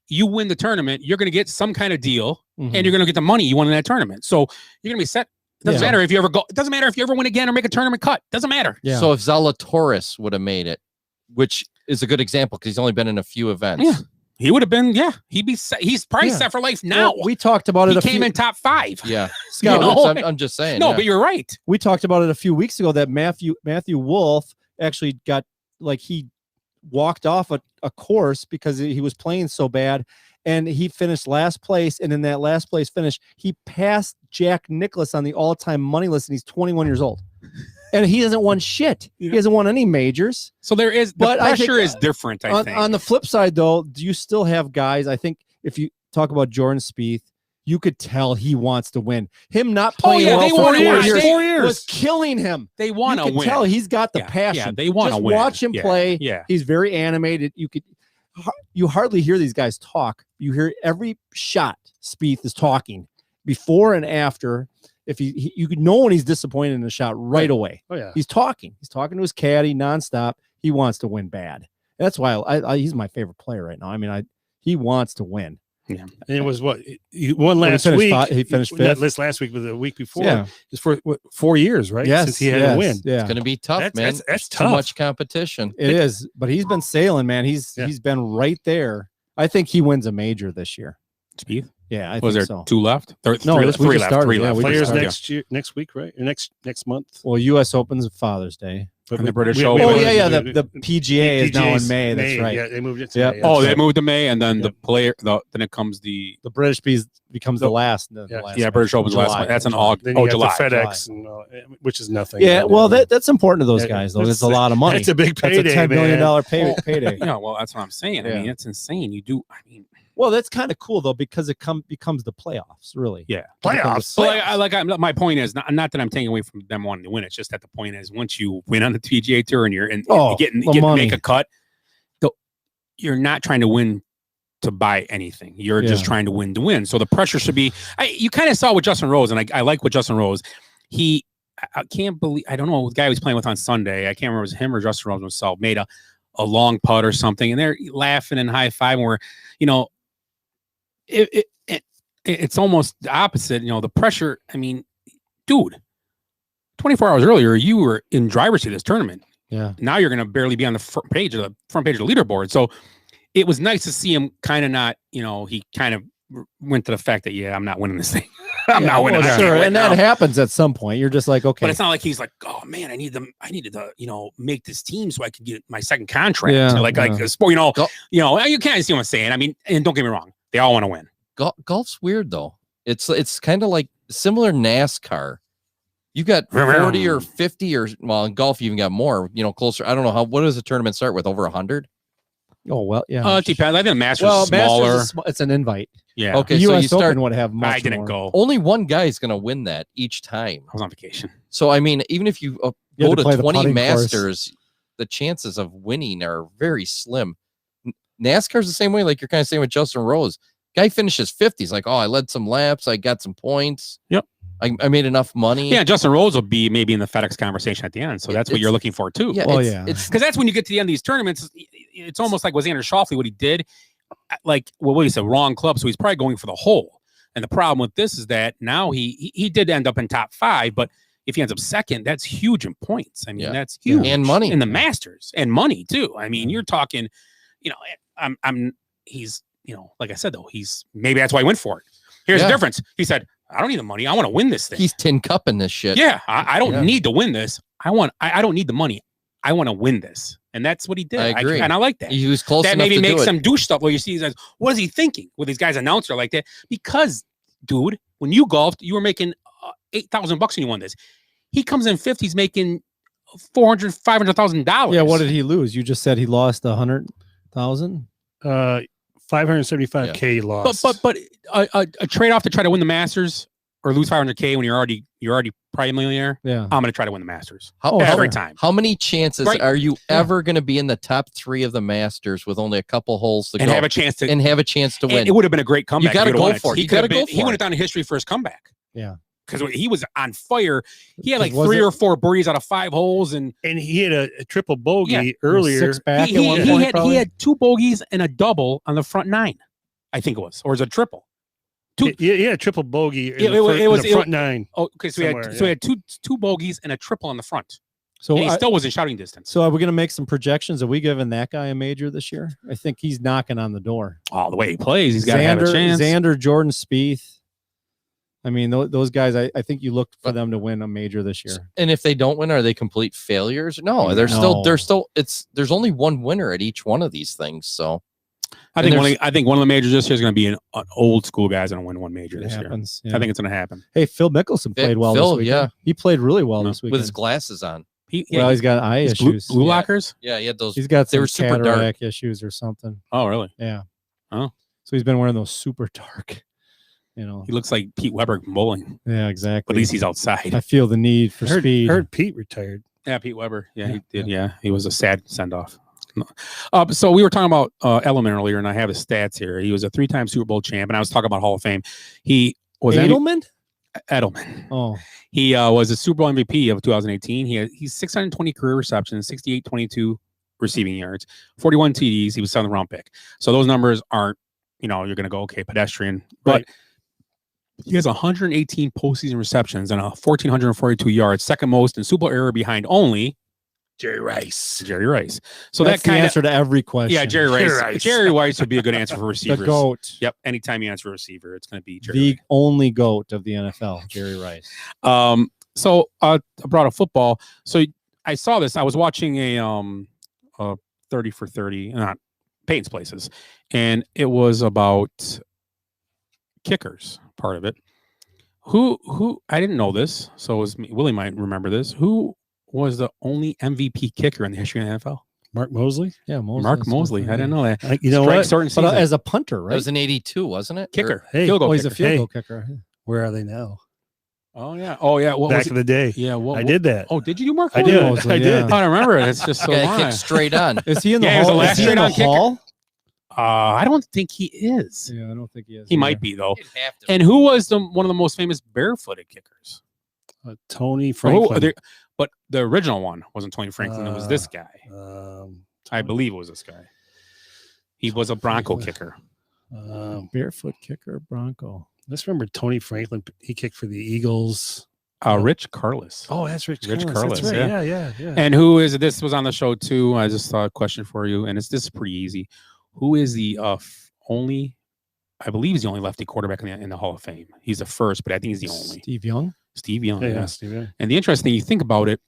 you win the tournament, you're gonna get some kind of deal, Mhm. and you're gonna get the money you won in that tournament. So you're gonna be set. It doesn't Yeah. matter if you ever go. It doesn't matter if you ever win again or make a tournament cut. Doesn't matter. Yeah. So if Zalatoris would have made it, which is a good example because he's only been in a few events. Yeah. He would have been. Yeah, he'd be. Set, he's probably Yeah. set for life now. Well, we talked about it. he a came few, in top 5. Yeah. Scott, you know? I'm just saying. No, yeah. but you're right. we talked about it a few weeks ago that Matthew Wolff actually got like he walked off a course because he was playing so bad, and he finished last place. And in that last place finish, he passed Jack Nicklaus on the all-time money list, and he's 21 years old, and he hasn't won shit. Yeah. He hasn't won any majors. So there is, But the I think, pressure is different. I think On the flip side, though, do you still have guys? I think if you talk about Jordan Spieth, you could tell he wants to win. Him not playing yeah, well they for want 4 to win. years, 4 years. was killing him. they want You to can win. tell he's got the Yeah, passion. yeah, they wanna Just win. watch him Yeah, play. yeah. He's very animated. You hardly hear these guys talk. You hear every shot Spieth is talking before and after. If you could know when he's disappointed in a shot right away. Oh yeah. He's talking. He's talking to his caddy nonstop. He wants to win bad. That's why he's my favorite player right now. I mean, he wants to win. And it was what he won Well, he last finished week. he finished Not fifth. this last week, but the week before. Yeah. It's for what, 4 years, right? Yes, Since he had yes, a win. Yeah, It's going to be tough, man. That's Too tough. much competition. it is. But he's been sailing, man. He's Yeah. been right there. I think he wins a major this year. Spieth? Yeah, I Was think there so. 2 left? Or No, three, this- we three just left. started. 3 Yeah, left. we Players just started. next year, next week, right? Or next month. Well, U.S. Open's Father's Day. But And the British we- Open. Oh wait, yeah. The PGA is now in May. That's right. Yeah, they moved it to Yep. May. Oh, Yeah. they moved to May, and then Yeah. the player. Then it comes the The British becomes the last. The Yeah. last yeah British Open's last July. one. That's in July. August. Then you Oh, got July. the FedEx, and, which is nothing. Yeah, well, that's important to those guys, though. That's- It's a lot of money. That's a big That's payday, a $10 million man. payday. Yeah, well, that's what I'm saying. I Yeah. mean, it's insane. You do. I mean, Well, that's kind of cool though because it becomes the playoffs, really. yeah. Playoffs. So my point is not that I'm taking away from them wanting to win. It's just that the point is once you win on the PGA Tour and you're in, Oh, getting the money. make a cut, you're not trying to win to buy anything. You're just Yeah. trying to win to win. So the pressure should be. You kind of saw with Justin Rose, and I like what Justin Rose. I can't believe I don't know the guy he was playing with on Sunday. I can't remember if it was him or Justin Rose himself made a long putt or something, and they're laughing and high fiving. Where it's almost the opposite. The pressure. I mean, dude, 24 hours earlier, you were in driver's seat of this tournament. Yeah. Now you're going to barely be on the front page of the leaderboard. So it was nice to see him kind of not. He kind of went to the fact that I'm not winning this thing. I'm not winning. Well, I sure, can't win and that now. happens at some point. You're just like, okay, But it's not like he's like, oh man, I needed to, make this team so I could get my second contract. Yeah, like yeah. a sport, you can't see what I'm saying. I mean, and don't get me wrong, they all want to win. Golf's weird though. It's kind of like similar NASCAR. You got 40 or 50 or in golf you even got more. Closer. I don't know what does the tournament start with? Over 100? oh well, yeah. It depends. I think the Masters Well, is smaller. Masters is it's an invite. Yeah. Okay, The so U.S. you start. Open would have much I didn't more. go. Only one guy is going to win that each time. I was on vacation. So I mean, even if you You go had to play to the 20 putting course. Masters, the chances of winning are very slim. NASCAR's the same way. Like you're kind of saying with Justin Rose. Guy finishes 50s. Like, oh, I led some laps. I got some points. Yep. I made enough money. Yeah, Justin Rose will be maybe in the FedEx conversation at the end. So that's what you're looking for too. Yeah, Well, it's Because that's when you get to the end of these tournaments. It's almost like was Xander Schauffele what he did. Like, what he said, wrong club. So he's probably going for the hole. And the problem with this is that now he did end up in top 5, but if he ends up second, that's huge in points. I mean, that's huge. And money. in the Masters and money too. I mean, you're talking, he's, like I said, though, maybe that's why he went for it. Here's the difference. He said, I don't need the money. I want to win this thing. He's tin cupping this shit. Yeah, I don't need to win this. I don't need the money. I want to win this. And that's what he did. I agree. And I like that. He was close That enough maybe to makes do some it. douche stuff where you see he's like, what is he thinking with these guys announcer like that? Because, dude, when you golfed, you were making $8,000 when you won this. He comes in fifth, he's making $500,000. Yeah, what did he lose? You just said he lost 100,000. 575K loss. But a trade off to try to win the Masters or lose 500K when you're already probably a millionaire. Yeah, I'm going to try to win the Masters How, every how- time. How many chances Right. are you ever going to be in the top 3 of the Masters with only a couple holes to And go have a chance to and have a chance to and win? it would have been a great comeback. gotta if he'd go won it. for it. He You could have gotta go been. He for went it. down in history for his comeback. Yeah. Because he was on fire. He had like Was 3 it- or 4 birdies out of 5 holes, and And he had a triple bogey Yeah. earlier. 6 back he, at one he point. had probably? 2 bogeys and a double on the front 9. I think it was, or is it a triple? Yeah, triple bogey in Yeah, the, it was- in the front 9. Oh, okay. So Somewhere, he had two bogeys and a triple on the front. So And he I- still was in shouting distance. So are we going to make some projections? Are we giving that guy a major this year? I think he's knocking on the door. Oh, the way he plays, he's got to have a chance. Xander, Jordan Spieth. I mean, those guys. I think you look for them to win a major this year. And if they don't win, are they complete failures? No, they're No. still. There's only one winner at each one of these things. So I think one of the majors this year is going to be an old school guy's going to win one major It this year. happens. I think it's going to happen. Hey, Phil Mickelson played well Phil, this weekend. yeah. He played really well No. this weekend. with his glasses on, Well, he's got eye he's blue issues. blue Yeah. lockers. yeah, he had those. He's got They some were super dark. cataract issues or something. Oh, really? Yeah. Oh. So he's been wearing those super dark. You know. He looks like Pete Weber bowling, Yeah, exactly. but at least he's outside. I feel the need for speed. Heard Pete retired. Yeah, Pete Weber. Yeah, he Yeah, did. Yeah, he was a sad send off. So we were talking about Edelman earlier, and I have his stats here. He was a 3-time Super Bowl champ, and I was talking about Hall of Fame. He was Edelman? Edelman. Oh, He was a Super Bowl MVP of 2018. He's 620 career receptions, 68-22 receiving yards, 41 TDs. He was 7th round pick. So those numbers aren't, you're going to go, okay, pedestrian. But Right. he has 118 postseason receptions and 1,442 yards, second most in Super Bowl era behind only Jerry Rice. Jerry Rice. So that's that kind the of answer to every question. yeah, Jerry Rice. Jerry Rice would be a good answer for the receivers. GOAT. Yep. Anytime you answer a receiver, it's going to be Jerry. The only GOAT of the NFL, Jerry Rice. So I brought a football. So I saw this. I was watching a 30 for 30, not Peyton's Places, and it was about kickers. Part of it. Who I didn't know this, so it was me. Willie might remember this. Who was the only MVP kicker in the history of the NFL? Mark Mosley. Yeah, Mosley. Mark Mosley. I didn't know that. You know Strike what? certain But season. as a punter, That right? was in '82, wasn't it? Kicker. Hey, Field goal He's a kicker. field Hey. goal kicker. Where are they now? Oh yeah. Oh yeah. What Back was in the day. it? Yeah. What, I did that. Oh, did you do Mark? I Mosley? did. Mosley, I did. I don't remember it. It's just so Yeah, long. kicked straight on. Is he in the Yeah, he was hall? the last Is he in the straight-on kicker. hall? I don't think he is. Yeah, I don't think he is. He either. might be though. You'd have to. And who was one of the most famous barefooted kickers? Tony Who- Franklin. but the original one wasn't Tony Franklin. It was this guy. I believe it was this guy. He was a Bronco kicker. Barefoot kicker, Bronco. Let's remember Tony Franklin. He kicked for the Eagles. Rich Carless. Oh, that's Rich Rich Carless. That's Carless, right. yeah. Yeah. And who is it? This was on the show too. I just thought a question for you, and this is pretty easy. Who is the only? I believe he's the only lefty quarterback in the Hall of Fame. He's the first, but I think he's the only. Steve Young. Steve Young. Yeah, Yeah. Steve, yeah. And the interesting thing, you think about it,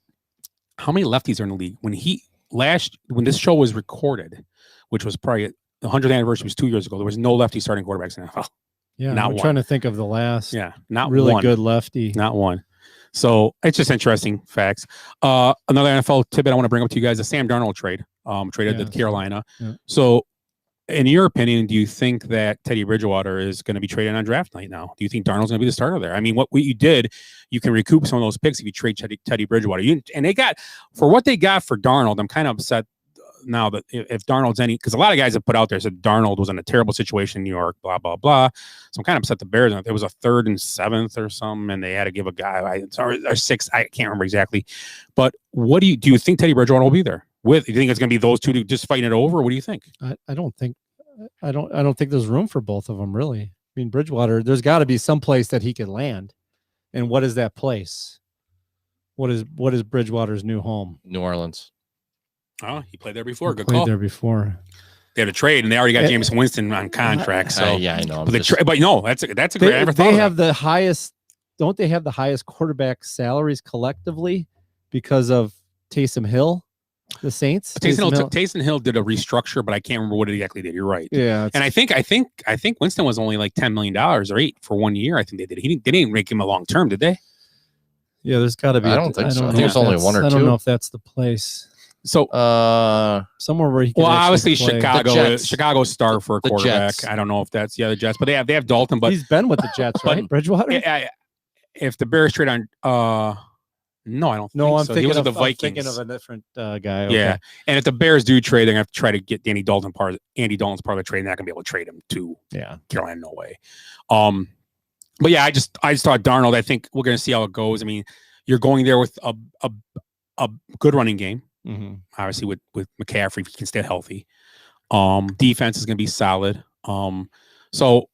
how many lefties are in the league? When this show was recorded, which was probably the 100th anniversary was 2 years ago, there was no lefty starting quarterbacks in the NFL. Yeah, Not I'm one. trying to think of the last Yeah, not really one. good lefty. Not one. So it's just interesting facts. Another NFL tidbit I want to bring up to you guys: the Sam Darnold trade, traded Yeah, to Carolina. yeah. So, in your opinion, do you think that Teddy Bridgewater is going to be traded on draft night now? Do you think Darnold's going to be the starter there? I mean, what you did, you can recoup some of those picks if you trade Teddy Bridgewater. And they got for what they got for Darnold. I'm kind of upset now that if Darnold's because a lot of guys have put out there said Darnold was in a terrible situation in New York, blah blah blah. So I'm kind of upset the Bears. It was a 3rd and 7th or something, and they had to give a guy or 6th. I can't remember exactly. But what do you think Teddy Bridgewater will be there with? Do you think it's going to be those two just fighting it over? What do you think? I don't think there's room for both of them really. I mean, Bridgewater, there's got to be some place that he could land. And what is that place? What is Bridgewater's new home? New Orleans. Oh, he played there before. Good Played call. there before. They had a trade, and they already got Eh, Jameson Winston on contract. So yeah, I know. but no, that's a great. I never thought They of have the highest. Don't they have the highest quarterback salaries collectively because of Taysom Hill, the Saints. Taysom Hill did a restructure, but I can't remember what it exactly did. You're right. Yeah, and I think Winston was only like $10 million or $8 for 1 year. I think they did. They didn't make him a long term, did they? Yeah, there's got to be. I don't think so. I know think it's if only that's- one or I don't two. know if that's the place. So somewhere where he. Could well, actually obviously play. Chicago's star for a The quarterback. Jets. I don't know if that's the Jets, but they have Dalton. But He's been with the Jets, but- right? Bridgewater. If the Bears trade on, no, I don't. No, think I'm so. thinking He was of with the Vikings. I'm thinking of a different guy. Okay. Yeah, and if the Bears do trade, they're gonna have to try to get Andy Dalton's part of the trade. They're not gonna be able to trade him to Carolina. No way. But yeah, I just thought Darnold. I think we're gonna see how it goes. I mean, you're going there with a good running game. Mm-hmm. Obviously, with McCaffrey, if he can stay healthy. Defense is gonna be solid. So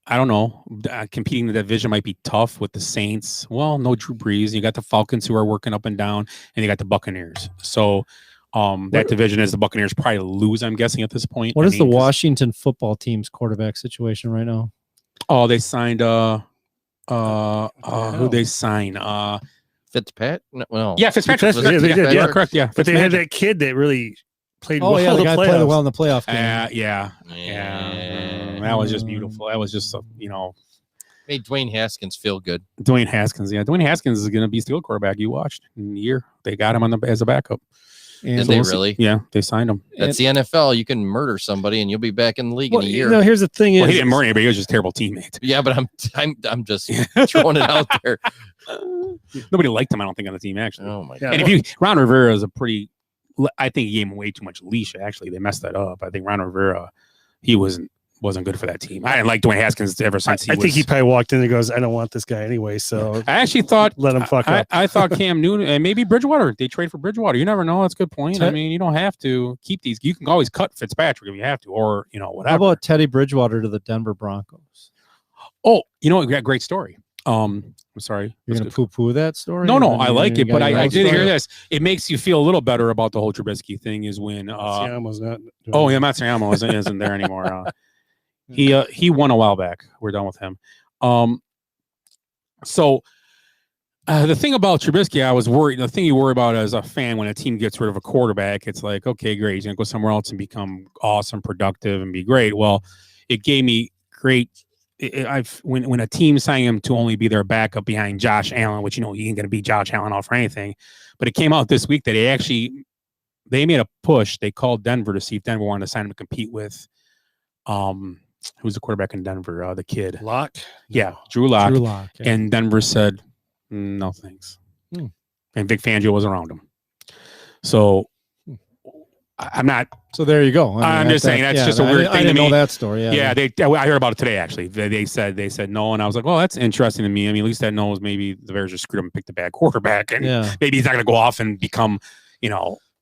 I don't know. Competing in the division might be tough with the Saints. Well, no Drew Brees. You got the Falcons who are working up and down, and you got the Buccaneers. So that division is the Buccaneers probably lose, I'm guessing, at this point. What is the Washington football team's quarterback situation right now? Oh, they signed who they sign? Fitzpatrick? Well, yeah, Fitzpatrick. Yeah, they did, yeah. Correct. Yeah, But they had that kid that really played well yeah, in the the guy playoffs. played well in the playoff game. Yeah. That was just beautiful. That was just made Dwayne Haskins feel good. Dwayne Haskins. Yeah, Dwayne Haskins is going to be still a quarterback. You watched in the year they got him as a backup. And Did they really? Yeah, they signed him. That's the NFL. You can murder somebody and you'll be back in the league in a year. No, here's the thing: Well, is he didn't murder anybody. He was just a terrible teammate. Yeah, but I'm just throwing it out there. Nobody liked him, I don't think, on the team actually. Oh my Yeah. god! And Ron Rivera is I think he gave him way too much leash. Actually, they messed that up. I think Ron Rivera, he wasn't good for that team. I didn't like Dwayne Haskins ever since I think he probably walked in and goes, "I don't want this guy anyway." So I actually thought let him fuck up. I thought Cam Newton and maybe Bridgewater. They trade for Bridgewater. You never know. That's a good point. I mean, you don't have to keep these. You can always cut Fitzpatrick if you have to, or whatever. How about Teddy Bridgewater to the Denver Broncos? Oh, great story. I'm sorry. You're going to poo-poo that story? No, I like it, but I did hear story? this. It makes you feel a little better about the whole Trubisky thing is when Siama's not. Matsuyama isn't there anymore. He won a while back. We're done with him. So the thing about Trubisky, I was worried. The thing you worry about as a fan when a team gets rid of a quarterback, it's like, okay, great, he's gonna go somewhere else and become awesome, productive, and be great. Well, it gave me great. When a team signed him to only be their backup behind Josh Allen, which he ain't gonna beat Josh Allen off for anything, but it came out this week that they made a push. They called Denver to see if Denver wanted to sign him to compete with who's the quarterback in Denver? The kid. Locke? Yeah, Drew Lock. Drew Lock, yeah. And Denver said, no thanks. And Vic Fangio was around him. So I'm not. So there you go. I'm just saying that's just a weird thing I didn't to me. know that story. Yeah, I heard about it today, actually. They said no. And I was like, well, that's interesting to me. I mean, at least that knows maybe the Bears just screwed up and picked a bad quarterback. And maybe he's not going to go off and become,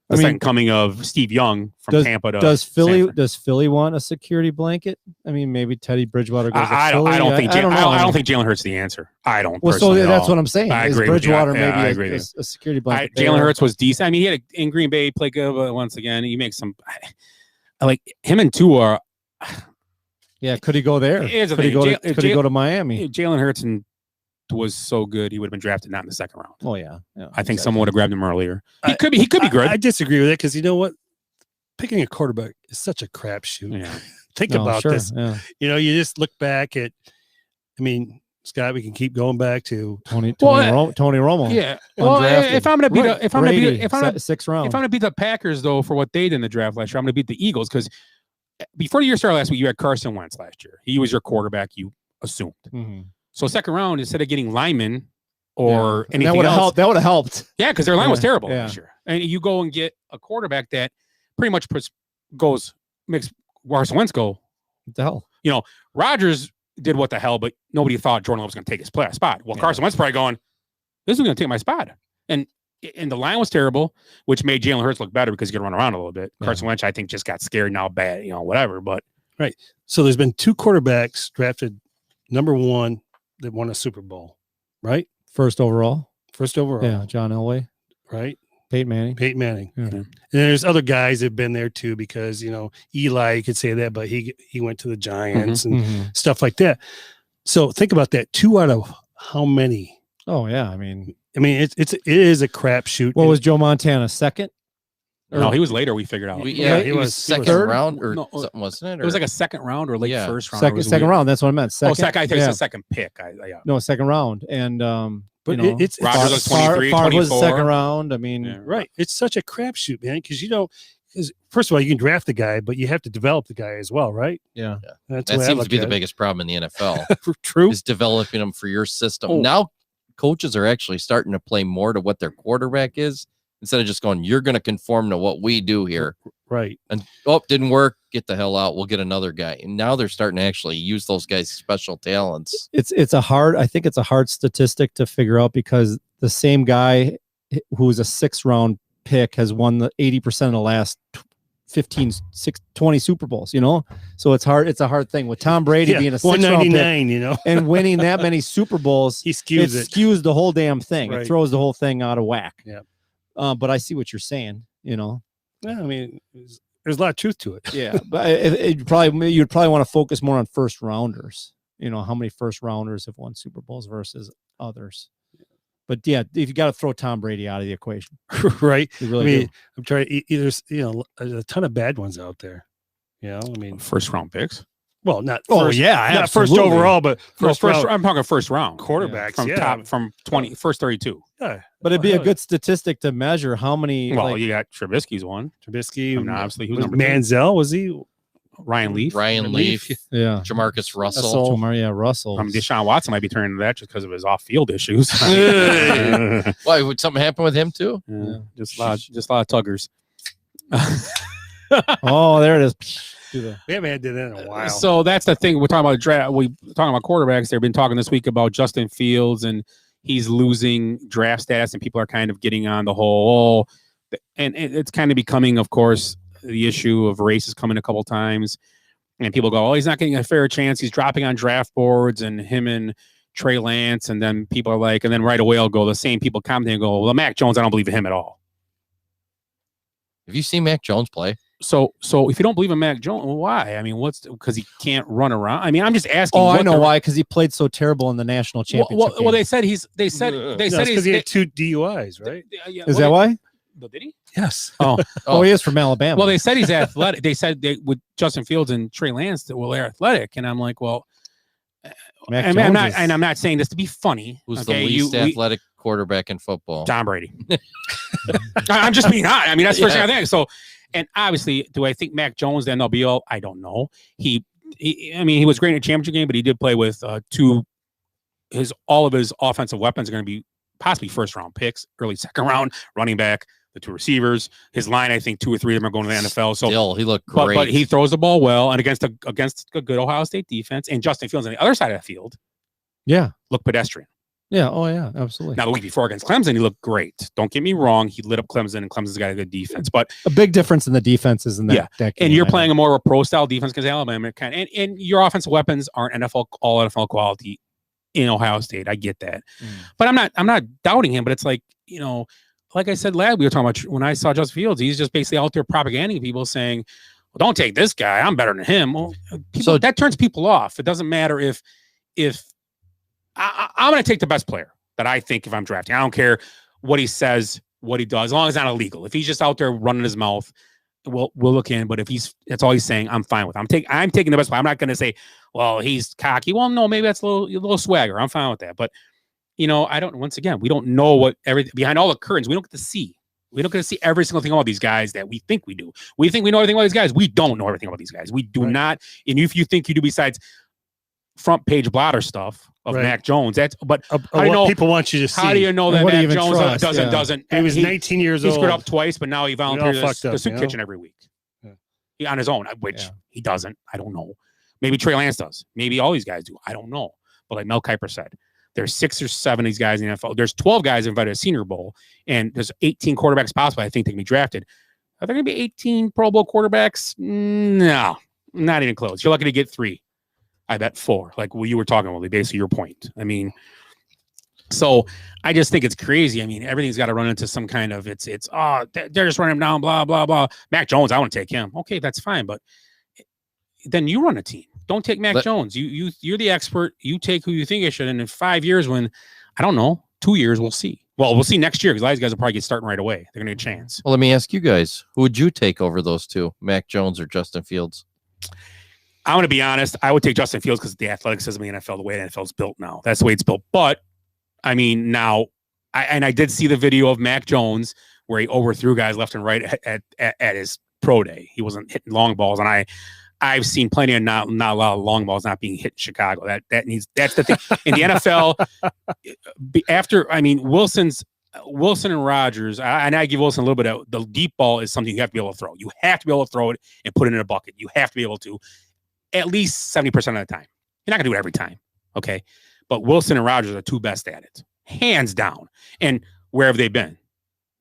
the second coming of Steve Young from Tampa to does Sanford. Philly want a security blanket? I mean, maybe Teddy Bridgewater goes I to Philly. don't think I don't know. I don't think Jalen Hurts is the answer. I don't. Well, so personally at that's all. what I'm saying. I Is agree with you. Bridgewater Yeah, I maybe agree with a security blanket? Jalen Hurts was decent. I mean, he had in Green Bay play good, but once again, he makes some. I like him and Tua. Yeah, could he go there? Here's the Could he thing. go? Could he go to Miami? Jalen Hurts was so good, he would have been drafted not in the second round. Oh yeah. I think someone would have grabbed him earlier. He could be good. I disagree with it because you know what? Picking a quarterback is such a crapshoot. Yeah. Think about this. Yeah. You just look back at. I mean, Scott, we can keep going back to Tony Romo. Yeah. Well, Undrafted. if I'm going to beat sixth round, if I'm going to beat the Packers though for what they did in the draft last year, I'm going to beat the Eagles because before the year started last week, you had Carson Wentz last year. He was your quarterback. You assumed. Mm-hmm. So second round, instead of getting linemen or anything that would have helped. Yeah, because their line was terrible last year, and you go and get a quarterback that pretty much makes Carson Wentz go. What the hell? Rodgers did what the hell, but nobody thought Jordan Love was going to take his spot. Well, Carson Wentz probably going, this is going to take my spot. And the line was terrible, which made Jalen Hurts look better because he could run around a little bit. Yeah. Carson Wentz, I think, just got scared now bad, whatever. But right. So there's been two quarterbacks drafted number one that won a Super Bowl, right? First overall. Yeah. John Elway. Right. Peyton Manning. Yeah. And there's other guys that have been there too, because Eli, you could say that, but he went to the Giants and stuff like that. So think about that. 2 out of how many? Oh yeah, I mean, I mean, it is a crapshoot. What was Joe Montana, second? No, he was later. We figured out. he was second third? round or No, something, wasn't it? It was like a second round or late Yeah. first round. It was Second weird. round. That's what I meant. Second. Oh, second. I think yeah. it's the second pick. Yeah. No, second round. And But you know, it's Rodgers was Favre 23, was the 24. second round. I mean, Yeah. right. It's such a crapshoot, man. Because first of all, you can draft the guy, but you have to develop the guy as well, right? yeah. That's the That way I seems look to be the at it. biggest problem in the NFL. True. is developing them for your system. Oh. Now coaches are actually starting to play more to what their quarterback is instead of just going, you're going to conform to what we do here. Right. And didn't work. Get the hell out. We'll get another guy. And now they're starting to actually use those guys' special talents. I think it's a hard statistic to figure out because the same guy who was a 6th round pick has won the 80% of the last 20 Super Bowls, you know? So it's hard. It's a hard thing with Tom Brady being a 6th round pick 199, you know, and winning that many Super Bowls. he skews it. Skews the whole damn thing. Right. It throws the whole thing out of whack. Yeah. But I see what you're saying, you know? Yeah, I mean, there's a lot of truth to it. Yeah. But you'd probably want to focus more on first rounders. You know, how many first rounders have won Super Bowls versus others. But yeah, if you got to throw Tom Brady out of the equation, Right. you I really mean, do. I'm trying to, there's, there's a ton of bad ones out there. You know, I mean, First round picks. well, not Oh, first, yeah, not first absolutely. overall, but first round I'm talking first round quarterbacks. from yeah. top from 20 first 32. Yeah. But it'd be a hell good statistic to measure how many. Well, like, you got Trubisky's one. Trubisky. I mean, obviously, who's was number two? Manziel? Was he? Ryan Leaf. Ryan Leaf, yeah, Jamarcus Russell. Russell. Deshaun Watson might be turning to that just because of his off-field issues. Why would something happen with him too? Yeah, just a lot of tuggers. Oh, there it is. Do the- We haven't had that in a while. So that's the thing. We're talking about draft. We're talking about quarterbacks. They've been talking this week about Justin Fields and he's losing draft status, and people are kind of getting on the whole. And it's kind of becoming, of course, the issue of race is coming a couple times, and people go, "Oh, he's not getting a fair chance. He's dropping on draft boards." And him and Trey Lance, and then people are like, and then right away I'll go. The same people commenting and go, "Well, Mac Jones, I don't believe in him at all." Have you seen Mac Jones play? So if you don't believe in Mac Jones, well, why? I mean, because he can't run around? I mean, I'm just asking. Oh, I what know the- why. Because he played so terrible in the national championship. Well, game. they said No, it's because he had 2 DUIs, right? Is that why? Did he? Yes. Oh, Oh, he is from Alabama. well, they said he's athletic. They said with Justin Fields and Trey Lance that they're athletic, and I'm like, well, Mac I'm Jones not, is- and I'm not saying this to be funny. Who's okay? the least athletic quarterback in football? Tom Brady. I'm just being honest. I mean, that's the first thing Yeah. I think. So, and obviously, do I think Mac Jones then they'll be all? I don't know. I mean, he was great in a championship game, but he did play with all of his offensive weapons are going to be possibly first round picks, early second round, running back, the 2 receivers. His line, I think 2 or 3 of them are going to the NFL. So Still, he looked great. but he throws the ball well, and against a good Ohio State defense, and Justin Fields on the other side of the field yeah, looked pedestrian. yeah. Oh, yeah, absolutely. Now the week before against Clemson, he looked great. Don't get me wrong; he lit up Clemson, and Clemson's got a good defense. But A big difference in the defenses in that. Yeah, that and game, you're I playing know. a more of a pro style defense because Alabama and your offensive weapons aren't all NFL quality in Ohio State. I get that, but I'm not doubting him. But it's like, like I said, we were talking about when I saw Justin Fields, he's just basically out there propaganding people, saying, "Well, don't take this guy. I'm better than him." Well, So- that turns people off. It doesn't matter if I'm going to take the best player that I think if I'm drafting. I don't care what he says, what he does, as long as it's not illegal. If he's just out there running his mouth, we'll look in. But if that's all he's saying, I'm fine with. I'm taking the best player. I'm not going to say, well, he's cocky. Well, no, maybe that's a little swagger. I'm fine with that. But I don't. Once again, we don't know what everything behind all the curtains. We don't get to see. We don't get to see every single thing about these guys that we think we do. We think we know everything about these guys. We don't know everything about these guys. We do not. And if you think you do, besides front page blotter stuff of Right. Mac Jones, how do What you know? people want you to see. How do you know And that what do you Mac even Jones trust? doesn't? He was 19 years He old. screwed up twice, but now he volunteers fucked the up, soup you know? kitchen every week. Yeah. He on his own, which Yeah. he doesn't. I don't know. Maybe Trey Lance does. Maybe all these guys do. I don't know. But like Mel Kiper said, there's 6 or 7 of these guys in the NFL. There's 12 guys invited to a Senior Bowl, and there's 18 quarterbacks possible. I think they can be drafted. Are there going to be 18 Pro Bowl quarterbacks? No, not even close. You're lucky to get 3. I bet 4. Like you were talking about, basically your point. I mean, so I just think it's crazy. I mean, everything's got to run into some kind of they're just running him down, blah blah blah. Mac Jones, I want to take him. Okay, that's fine, but then you run a team. Don't take Mac Jones. You're the expert. You take who you think you should. And in 5 years, when I don't know, 2 years, we'll see. Well, we'll see next year because a lot of these guys will probably get starting right away. They're going to get a chance. Well, let me ask you guys: who would you take over those two, Mac Jones or Justin Fields? I'm going to be honest. I would take Justin Fields because the athleticism of the NFL, the way the NFL is built now. That's the way it's built. But I mean, now, I did see the video of Mac Jones where he overthrew guys left and right at his pro day. He wasn't hitting long balls, and I've seen plenty of not a lot of long balls not being hit in Chicago. That's the thing in the NFL. Wilson and Rodgers, and I give Wilson a little bit of the deep ball is something you have to be able to throw. You have to be able to throw it and put it in a bucket. You have to be able to at least 70% of the time. You're not gonna do it every time, okay? But Wilson and Rodgers are two best at it, hands down. And where have they been?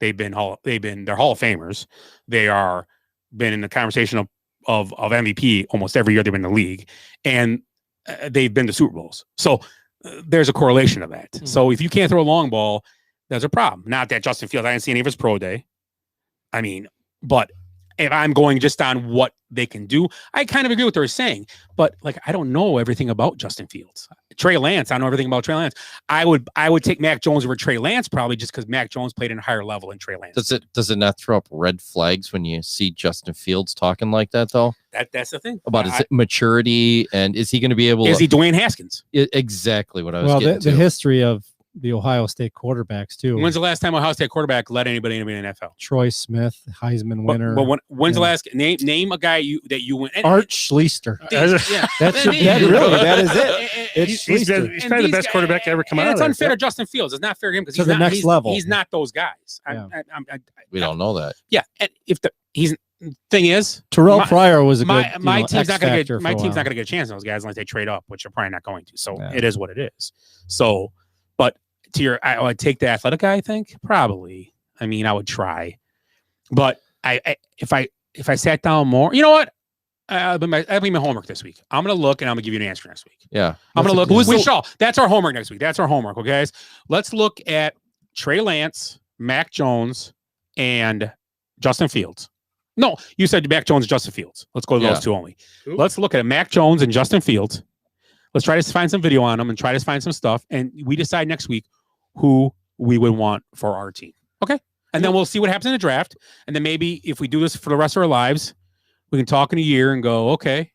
They're Hall of Famers. They are been in the conversation of MVP almost every year they've been in the league, and they've been to Super Bowls. So there's a correlation of that. So if you can't throw a long ball, there's a problem. Not that Justin Fields, I didn't see any of his pro day. I mean, but if I'm going just on what they can do, I kind of agree with what they're saying. But like, I don't know everything about Justin Fields. Trey Lance, I know everything about Trey Lance. I would take Mac Jones over Trey Lance probably just because Mac Jones played in a higher level than Trey Lance. Does it not throw up red flags when you see Justin Fields talking like that though? That's the thing About his maturity, and is he going to be able? Is he Dwayne Haskins? Exactly what I was. Well, the history of the Ohio State quarterbacks too. When's the last time Ohio State quarterback led anybody in the NFL? Troy Smith, Heisman winner. But when's the last name a guy that you went? Art Schleister. Yeah, that is it. He's probably the best quarterback to ever come out. It's of unfair there. to Justin Fields. It's not fair to him because To he's the not next level. He's not those guys. Yeah. We don't know that. Yeah, and if thing is, Terrell Pryor was a good. My team's not going to get my team's not going to get a chance on those guys unless they trade up, which they're probably not going to. So Yeah. it is what it is. So, but I would take the athletic guy. I think probably. I mean, I would try, but if I sat down more, you know what? I'll be my homework this week. I'm gonna look and I'm gonna give you an answer next week. Yeah, I'm gonna look. That's our homework next week. That's our homework, okay, guys. Let's look at Trey Lance, Mac Jones, and Justin Fields. No, you said Mac Jones and Justin Fields. Let's go to those two only. Who? Let's look at Mac Jones and Justin Fields. Let's try to find some video on them and try to find some stuff. And we decide next week who we would want for our team. Okay. And then we'll see what happens in the draft. And then maybe if we do this for the rest of our lives, we can talk in a year and go, okay,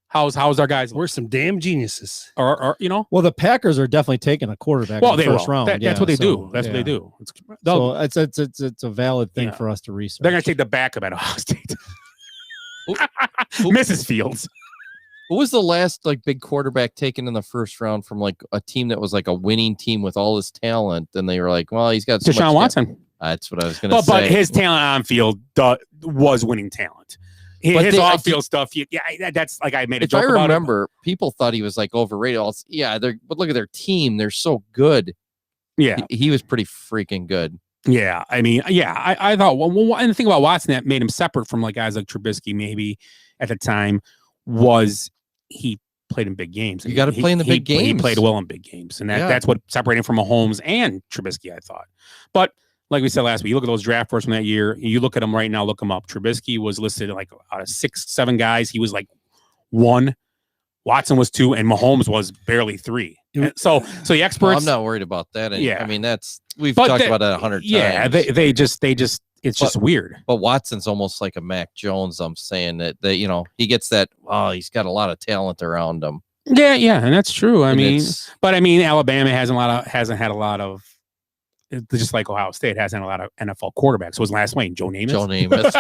how's our guys? We're some damn geniuses. Or you know, Well, the Packers are definitely taking a quarterback well, in the they first will. round. That's what they do. That's what they yeah. do. So it's a valid thing Yeah. for us to research. They're going to take the backup at Ohio State. Mrs. Fields. Who was the last like big quarterback taken in the first round from like a team that was like a winning team with all this talent? And they were like, well, he's got so Deshaun much Watson. That's what I was going to say. But his talent on field was winning talent. His off field stuff, that's like I made a if joke I about remember, people thought he was like overrated. But look at their team; they're so good. Yeah, He was pretty freaking good. yeah. I mean, yeah. I thought and the thing about Watson that made him separate from like guys like Trubisky maybe at the time was he played in big games. You got to play in the big games. He played well in big games, and that's what separated him from Mahomes and Trubisky. I thought, but. Like we said last week, you look at those draft boards from that year. You look at them right now. Look them up. Trubisky was listed like out of 6-7 guys. He was like 1. Watson was 2, and Mahomes was barely 3. And so the experts. Well, I'm not worried about that. Yeah. I mean we've talked about that 100 times. Yeah, they just it's just weird. But Watson's almost like a Mac Jones. I'm saying that he gets that. Oh, he's got a lot of talent around him. Yeah, and that's true. And But Alabama hasn't had a lot of. Just like Ohio State hasn't had a lot of NFL quarterbacks. So his last name, Joe Namath.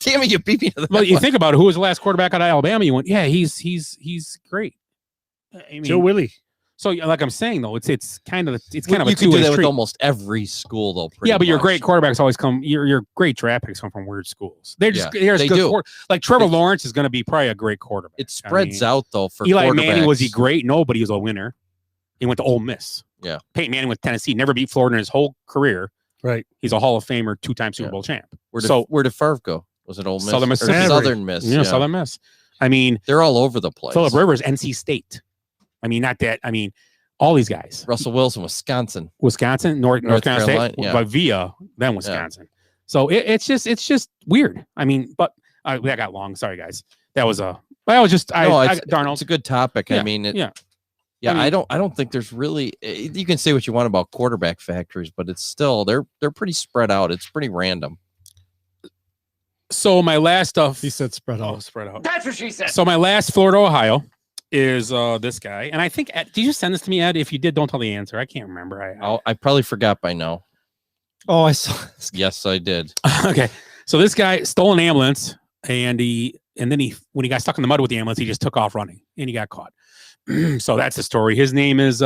Damn it, you beat me to that. Well, you think about it, who was the last quarterback out of Alabama? You went, yeah, he's great. I mean, Joe Willie. So, like I'm saying though, it's kind of a you can do two-way that street. with almost every school though. Yeah, but your much. great quarterbacks always come. Your great draft picks come from weird schools. They're just Yeah, they do. Like Trevor Lawrence is going to be probably a great quarterback. It spreads out though for Eli quarterbacks. Manning. Was he great? No, but he was a winner. He went to Ole Miss. Yeah. Peyton Manning with Tennessee never beat Florida in his whole career. Right. He's a Hall of Famer, 2-time Super Bowl champ. Where did Favre go? Was it Ole Miss? Southern Or Mississippi. Southern Miss. Yeah, Southern Miss. I mean, they're all over the place. Phillip Rivers, NC State. I mean, not that. I mean, all these guys. Russell Wilson, Wisconsin, North Carolina State, yeah. but via then Wisconsin. Yeah. So it's just weird. I mean, but that got long. Sorry, guys. That was Darnold. It's a good topic. Yeah, I mean, Yeah, I mean- I don't think there's really. You can say what you want about quarterback factories, but it's still they're pretty spread out. It's pretty random. So my last stuff. He said spread Oh, out. spread out. That's what she said. So my last Florida, Ohio is this guy. And I think, Ed, did you send this to me, Ed? If you did, don't tell the answer. I can't remember. I probably forgot by now. Oh, I saw. Yes, I did. Okay. So this guy stole an ambulance and then when he got stuck in the mud with the ambulance, he just took off running and he got caught. So that's the story. His name is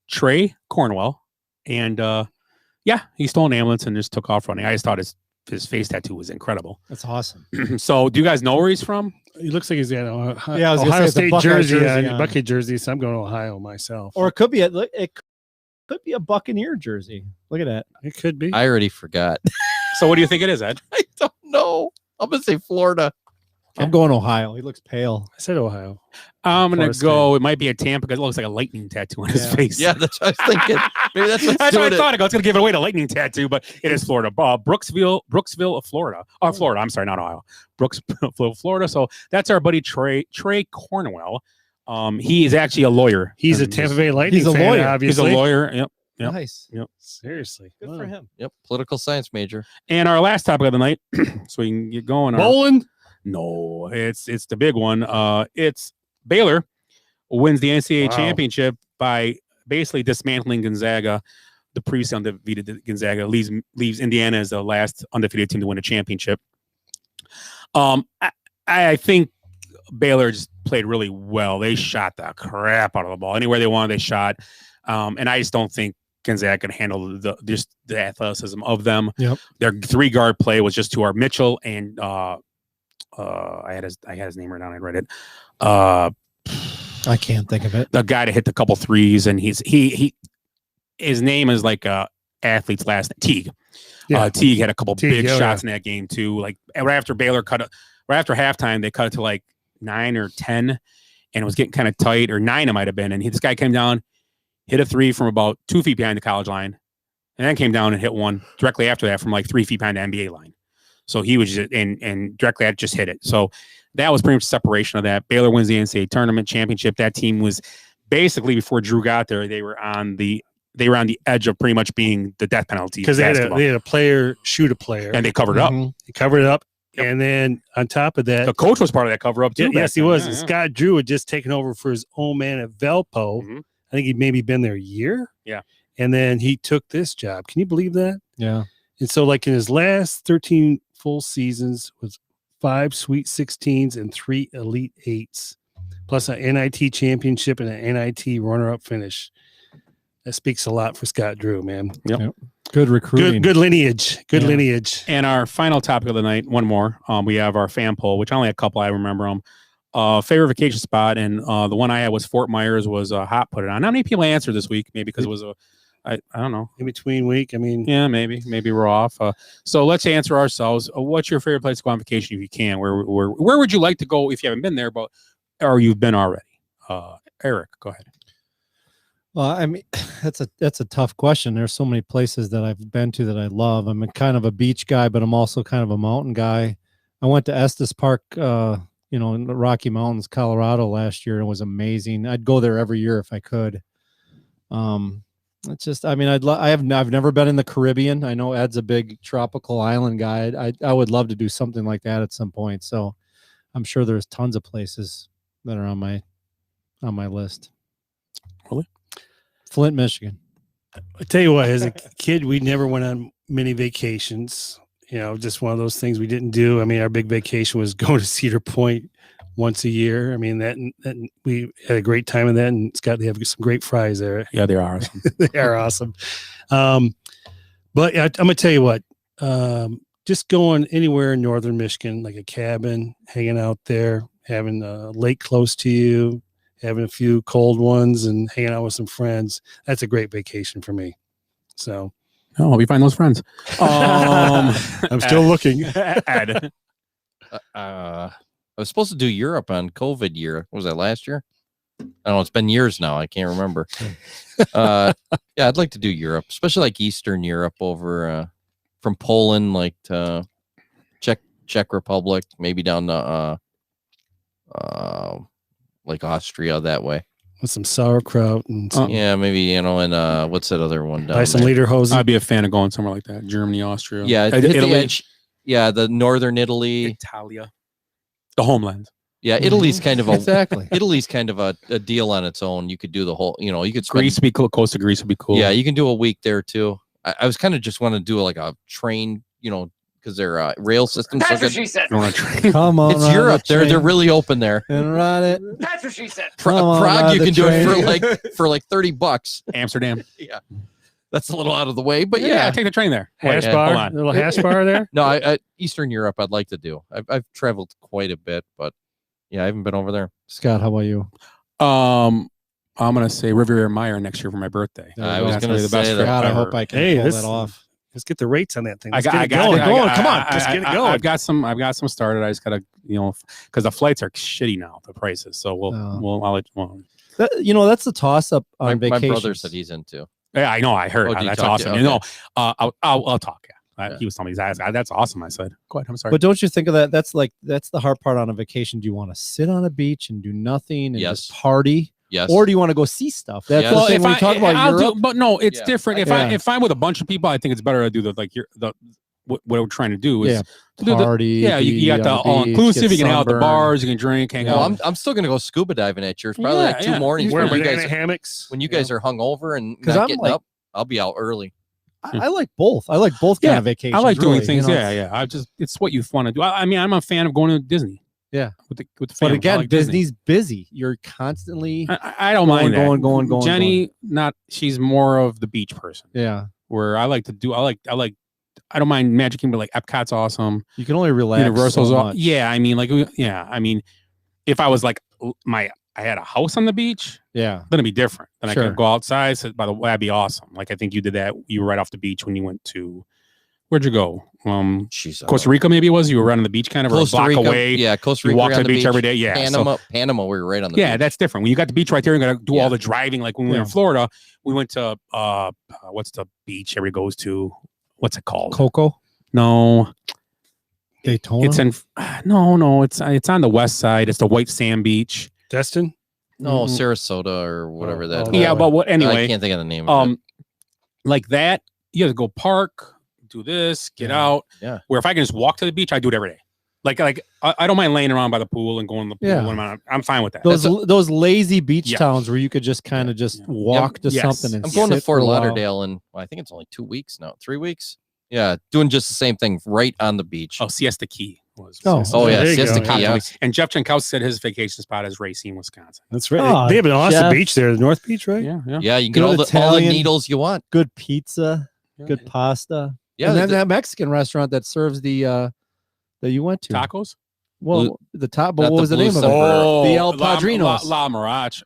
Trey Cornwell. And yeah, he stole an ambulance and just took off running. I just thought his face tattoo was incredible. That's awesome. So do you guys know where he's from? He looks like he's got an Yeah, I was gonna say Ohio it's a State Buckeye jersey jersey on, on. Buckeye jersey. So I'm going to Ohio myself. Or it could be a Buccaneer jersey. Look at that. It could be. I already forgot. So what do you think it is, Ed? I don't know. I'm gonna say Florida. I'm going Ohio. He looks pale. I said Ohio. I'm going Florida to go. It might be a Tampa because it looks like a lightning tattoo on his Yeah. face. Yeah, that's what I was thinking. Maybe that's what's That's what I doing it. thought. I was going to give it away to lightning tattoo, but it is Florida. Brooksville, Florida. Oh, Florida. I'm sorry, not Ohio. Brooksville, Florida. So that's our buddy Trey Cornwell. He is actually a lawyer. He's a Tampa Bay Lightning He's a fan, lawyer. He's a obviously. lawyer. Yep. Yep. Nice. Seriously. Good Wow. for him. Yep, political science major. And our last topic of the night, so we can get going. Bowling. No, it's the big one. It's Baylor wins the NCAA Wow. championship by basically dismantling Gonzaga. The previously undefeated Gonzaga leaves Indiana as the last undefeated team to win a championship. I think Baylor just played really well. They shot the crap out of the ball. Anywhere they wanted, they shot. And I just don't think Gonzaga can handle the athleticism of them. Yep. Their 3-guard play was just to our Mitchell and I had his name right down. I read it. I can't think of it. The guy that hit the couple threes, and his name is like athlete's last name, Teague. Yeah. Teague had a couple Teague, big oh, shots in that game too. Like right after Baylor right after halftime, they cut it to like 9 or 10, and it was getting kind of tight, or 9 it might have been. And this guy came down, hit a 3 from about 2 feet behind the college line, and then came down and hit one directly after that from like 3 feet behind the NBA line. So he was just, and directly at just hit it. So that was pretty much separation of that. Baylor wins the NCAA tournament championship. That team was basically, before Drew got there, they were on the edge of pretty much being the death penalty Because they had basketball. a player shoot a player. And they covered it up. Mhm. He covered it up. Yep. And then on top of that, The coach was part of that cover up too. yeah, back yes, he then. was. Yeah, And yeah. Scott Drew had just taken over for his old man at Valpo. Mhm. I think he'd maybe been there a year. Yeah. And then he took this job. Can you believe that? Yeah. And so, like in his last 13 full seasons, was 5 Sweet 16s and 3 Elite 8s, plus an NIT championship and an NIT runner-up finish. That speaks a lot for Scott Drew, man. Good recruiting. Good lineage. Good Yeah. lineage. And our final topic of the night, one more. We have our fan poll, which only a couple I remember them. Favorite vacation spot, and the one I had was Fort Myers. Was hot. Put it on. How many people answered this week? Maybe because it was I don't know. In between week, I mean, Yeah, maybe we're off. So let's answer ourselves. What's your favorite place to go on vacation if you can? Where would you like to go if you haven't been there, or you've been already? Eric, go ahead. Well, I mean, that's a tough question. There's so many places that I've been to that I love. I'm a kind of a beach guy, but I'm also kind of a mountain guy. I went to Estes Park, in the Rocky Mountains, Colorado last year. It was amazing. I'd go there every year if I could. It's just, I mean, I've never been in the Caribbean. I know Ed's a big tropical island guy. I would love to do something like that at some point. So I'm sure there's tons of places that are on my list. Really? Flint, Michigan. I tell you what, as a kid, we never went on many vacations. Just one of those things we didn't do. I mean, our big vacation was going to Cedar Point once a year. I mean, that we had a great time in that, and they have some great fries there. Yeah, they are awesome. They are awesome. But I'm gonna tell you what, just going anywhere in northern Michigan, like a cabin, hanging out there, having a lake close to you, having a few cold ones, and hanging out with some friends. That's a great vacation for me. So Oh, we find those friends. I'm still looking. Ed. I was supposed to do Europe on COVID year. What was that, last year? I don't know. It's been years now. I can't remember. Yeah, I'd like to do Europe, especially like Eastern Europe, over from Poland, like to Czech Republic, maybe down to like Austria that way. with some sauerkraut and some, Yeah, maybe and what's that other one? buy Down some there? lederhosen. I'd be a fan of going somewhere like that. Germany, Austria. Yeah, hit the Italy, edge. Yeah, the northern Italy. Italia, the homeland. Yeah, Italy's kind of a Exactly. Italy's kind of a deal on its own. You could do the whole. You could spend. Greece would be cool. Coast of Greece would be cool. Yeah, you can do a week there too. I was kind of just want to do like a train. Because their rail system's so That's what good. she said. I don't want to try. Come on, It's ride Europe. the They're train really open there. and ride it. That's what she said. Come on, Prague, ride you the can do it train. for like $30. Amsterdam. Yeah, that's a little out of the way, but Yeah, take the train there. hash Wait, bar, hold on. little hash bar there. No, I Eastern Europe I'd like to do. I've traveled quite a bit, but yeah, I haven't been over there. Scott, how about you? I'm gonna say Riviera Maya next year for my birthday. I was That's gonna really the best say trip that. God, I ever. hope I can Hey, pull this- that off. Let's get the rates on that thing. I Let's got, get I it got, going. I Go on, got- come on. I- Let's I- get it I- going. I've got some started. I just gotta, because the flights are shitty now, the prices. So Oh. I'll let well, That's the toss up My on vacation. brother said he's into. yeah, I know, I heard. Oh, did he That's talk to awesome. you? Okay. I'll talk. Yeah. Yeah. He was telling me that's awesome. I said, go ahead. I'm sorry. But don't you think of that? That's the hard part on a vacation. Do you want to sit on a beach and do nothing and Yes. just party, Yes. or do you want to go see stuff? That's Yes. the thing when we talk about I'll Europe. but no, it's Yeah. different. Yeah. If I'm with a bunch of people, I think it's better to do what we're trying to do is Yeah, to do the party. you got be the on all beach, inclusive. get You can hang out at the sunburned. bars. You can drink, hang Well, out. I'm still gonna go scuba diving at yours. Probably like Yeah, 2 mornings Where when you banana guys hammocks? when you guys are hungover and 'Cause not I'm getting like- up. I'll be out early. I like both. I like both kind Yeah, of vacations. I like doing really, things. you know? Yeah. It's what you want to do. I mean, I'm a fan of going to Disney. Yeah. with the But family. I again, like Disney. Disney's busy. You're constantly I don't mind that. going. Jenny, she's more of the beach person. Yeah. Where I like to do. I don't mind Magic Kingdom, but like Epcot's awesome. You can only relax. Universal's so all, much. yeah. I mean, if I was like I had a house on the beach, Yeah. then it'd be different. Then I Sure. could go outside. So by the way, that'd be awesome. Like I think you did that. You were right off the beach when you went to. Where'd you go? Jeez, Costa Rica, maybe it was. You were right on the beach, kind of, or a Costa block Rica, away. Yeah, Costa You Rica. walk we're to on the beach every day. Yeah. so- Panama, we were right on the yeah, beach. that's different. When you got the beach right there, you got to do Yeah. all the driving. Like when we were in Yeah. Florida, we went to what's the beach everybody goes to? What's it called? Coco, No, Daytona. it's in no. It's on the west side. It's the white sand beach. Destin? No, Mhm. Sarasota or whatever that. Yeah, Oh, but what I anyway? can't think of the name. Of it. Like that, you have to go park, do this, get Yeah. out. Yeah. Where if I can just walk to the beach, I do it every day. Like I don't mind laying around by the pool and going to the pool. Yeah. When I'm fine with that. those lazy beach Yeah. towns where you could just kind of just walk to Yes. something. And I'm going to sit Fort for a while. Lauderdale in I think it's only 2 weeks now, 3 weeks. Yeah, doing just the same thing right on the beach. Oh, Siesta Key was. Oh. Siesta Oh, Key. yeah, There you Siesta go. Key. Yeah. And Jeff Jankowski said his vacation spot is Racine, Wisconsin. That's right. Oh, they have an awesome Jeff. beach there, the North Beach, right? Yeah, yeah. Yeah, you can get Good all the Italian- needles you want. Good pizza, Yeah. good pasta. Yeah, and then the- that Mexican restaurant that serves the that you went to. Tacos. Well, the top. But Not what the was the Blue name of it? Silver. The El Padrinos.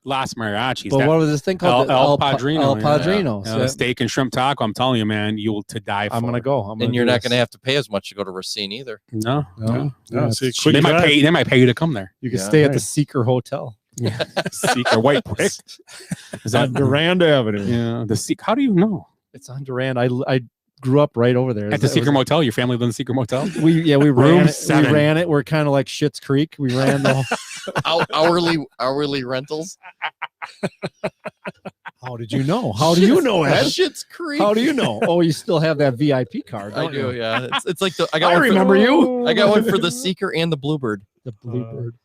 Las Mariachis. But That- what was this thing called? El Padrino. El yeah. Padrinos. Yeah, Yeah. steak and shrimp taco. I'm telling you, man, you will to die for. I'm gonna go. and you're not going to have to pay as much to go to Racine either. No, No. No, it's see, cheap. quick They might drive. pay. They might pay you to come there. You can Yeah. stay at the Right. Seeker Hotel Seeker White Brick. Is that on Durand Avenue. Yeah, the Seek. How do you know? It's on Durand. I grew up right over there. At the It Seeker was- Motel, your family lived in the Seeker Motel. We Room ran it. 7. We ran it. We're kind of like Schitt's Creek. We ran the whole. hourly rentals. How did you know? How do you know, Ed? Shit's creep. How do you know? Oh, you still have that VIP card. I don't do. you? Yeah, it's like I I got. one for- remember you. I got one for the Seeker and the Bluebird. The Bluebird.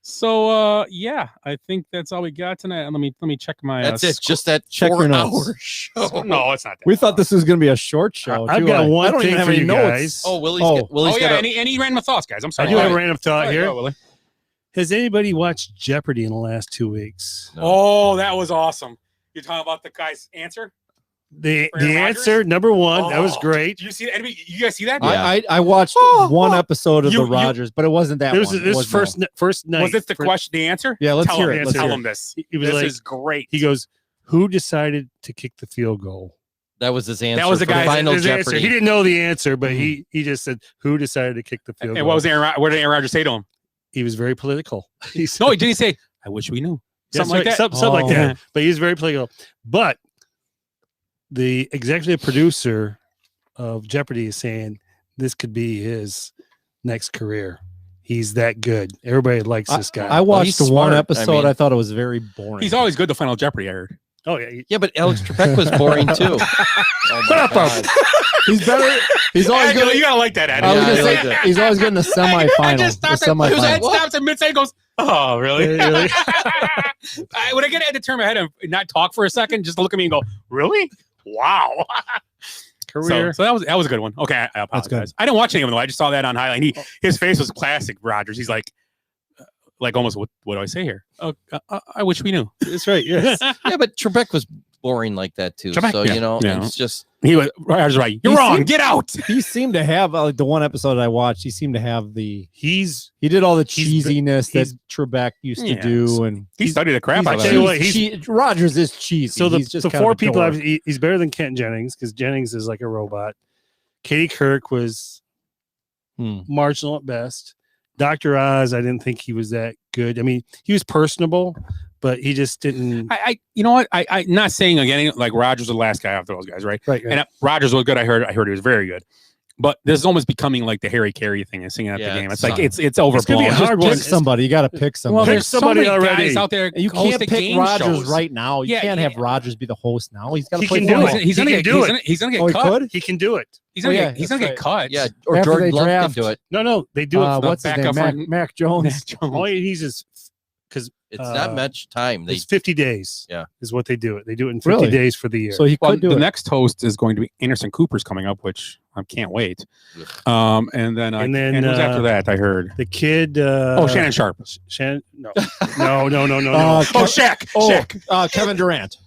So yeah, I think that's all we got tonight. Let me check my. That's it. Just that check your notes. 4-hour show. No, it's not. That We thought long. this was going to be a short show. I've too. got I one don't thing even have for any you notes. guys. Oh, Willie's Oh. got, Willie's Oh got yeah, a, any random thoughts, guys? I'm I sorry. do have a Go random thought ahead, here. go, Willie. Has anybody watched Jeopardy in the last 2 weeks? No. Oh, that was awesome. You're talking about the guy's answer? The Aaron answer, Rodgers? number one, that was Oh, great. Did you see that? Anybody, you guys see that? Yeah. I watched one episode of You- the you- Rogers, but it wasn't that This one. was this first night. Was this the for- question, the answer? Yeah, let's tell hear him, it. Let's Tell hear him this. He was This like, is great. he goes, "Who decided to kick the field goal?" that was his answer. was the for guy's- final His answer. Jeopardy. He didn't know the answer, but he just said, "Who decided to kick the field And goal?" what was what did Aaron Rodgers say to him? He was very political. He said, No, he didn't say, I wish we knew. That's Something like right, that. Something like Oh. that. But he's very political. But the executive producer of Jeopardy is saying this could be his next career. He's that good. Everybody likes this guy. I watched he's the one smart. I episode. mean- I thought it was very boring. He's always good to Final Jeopardy, I heard. oh yeah, Yeah, but Alex Trebek was boring too. Oh my God. He's better. He's always You good. gotta like that, Eddie. I was Yeah, gonna I say like that. he's always good in the semifinal. I just stopped The it. His head semifinal. stops at mid and goes, oh, really? Really? When I get to turn my head and not talk for a second, just look at me and go, really? Wow. Career. So that was a good one. Okay, I That's good. apologize. I didn't watch any of them though. I just saw that on highlight. His face was classic, Rogers. He's like almost what do I say here? Oh, I wish we knew. That's right. Yes. Yeah, but Trebek was boring like that too. Trebek, So yeah, you know, yeah. it's just He was right. You're He wrong. seemed- Get out. He seemed to have like the one episode I watched. He seemed to have he did all the he's- cheesiness that he's- Trebek used to Yeah. do, and He studied the crap he's out I of tell that. you what, Rogers is cheesy. so He's just the kind of four a people dork. he's better than Kent Jennings because Jennings is like a robot. Katie Kirk was marginal at best. Dr. Oz, I didn't think he was that good. I mean, he was personable, but he just didn't. You know what? I'm not saying again like Rogers was the last guy after those guys, right? Right. And Rogers was good. I heard he was very good. But this is almost becoming like the Harry Carey thing and singing at Yeah, the game. It's it's like not- it's It's gonna overblown. be a hard Pick one. somebody. You got to pick somebody. Well, Pick there's somebody so many already. guys out there. You can't hosting pick game Rogers shows. right now. You Yeah, can't yeah. have Rogers be the host now. He's got to He play can do football. it. He's He gonna can get do he's it. gonna- He's gonna get Oh, he cut. could? He can do it. He's gonna Oh, yeah, he's gonna that's get cut. yeah, or After Jordan they Love draft- can do it. No, they do it. What's his backup name? for- Mac Jones. All he needs is because It's not much time. They it's 50 days. Yeah. is what they do it. They do it in 50 Really? days for the year. So he Well, could do the it. next host is going to be Anderson Cooper's coming up, which I can't wait. And then who's after that? I heard. the kid. Shannon Sharp. Shannon. No. No. Shaq. Shaq. Kevin Durant.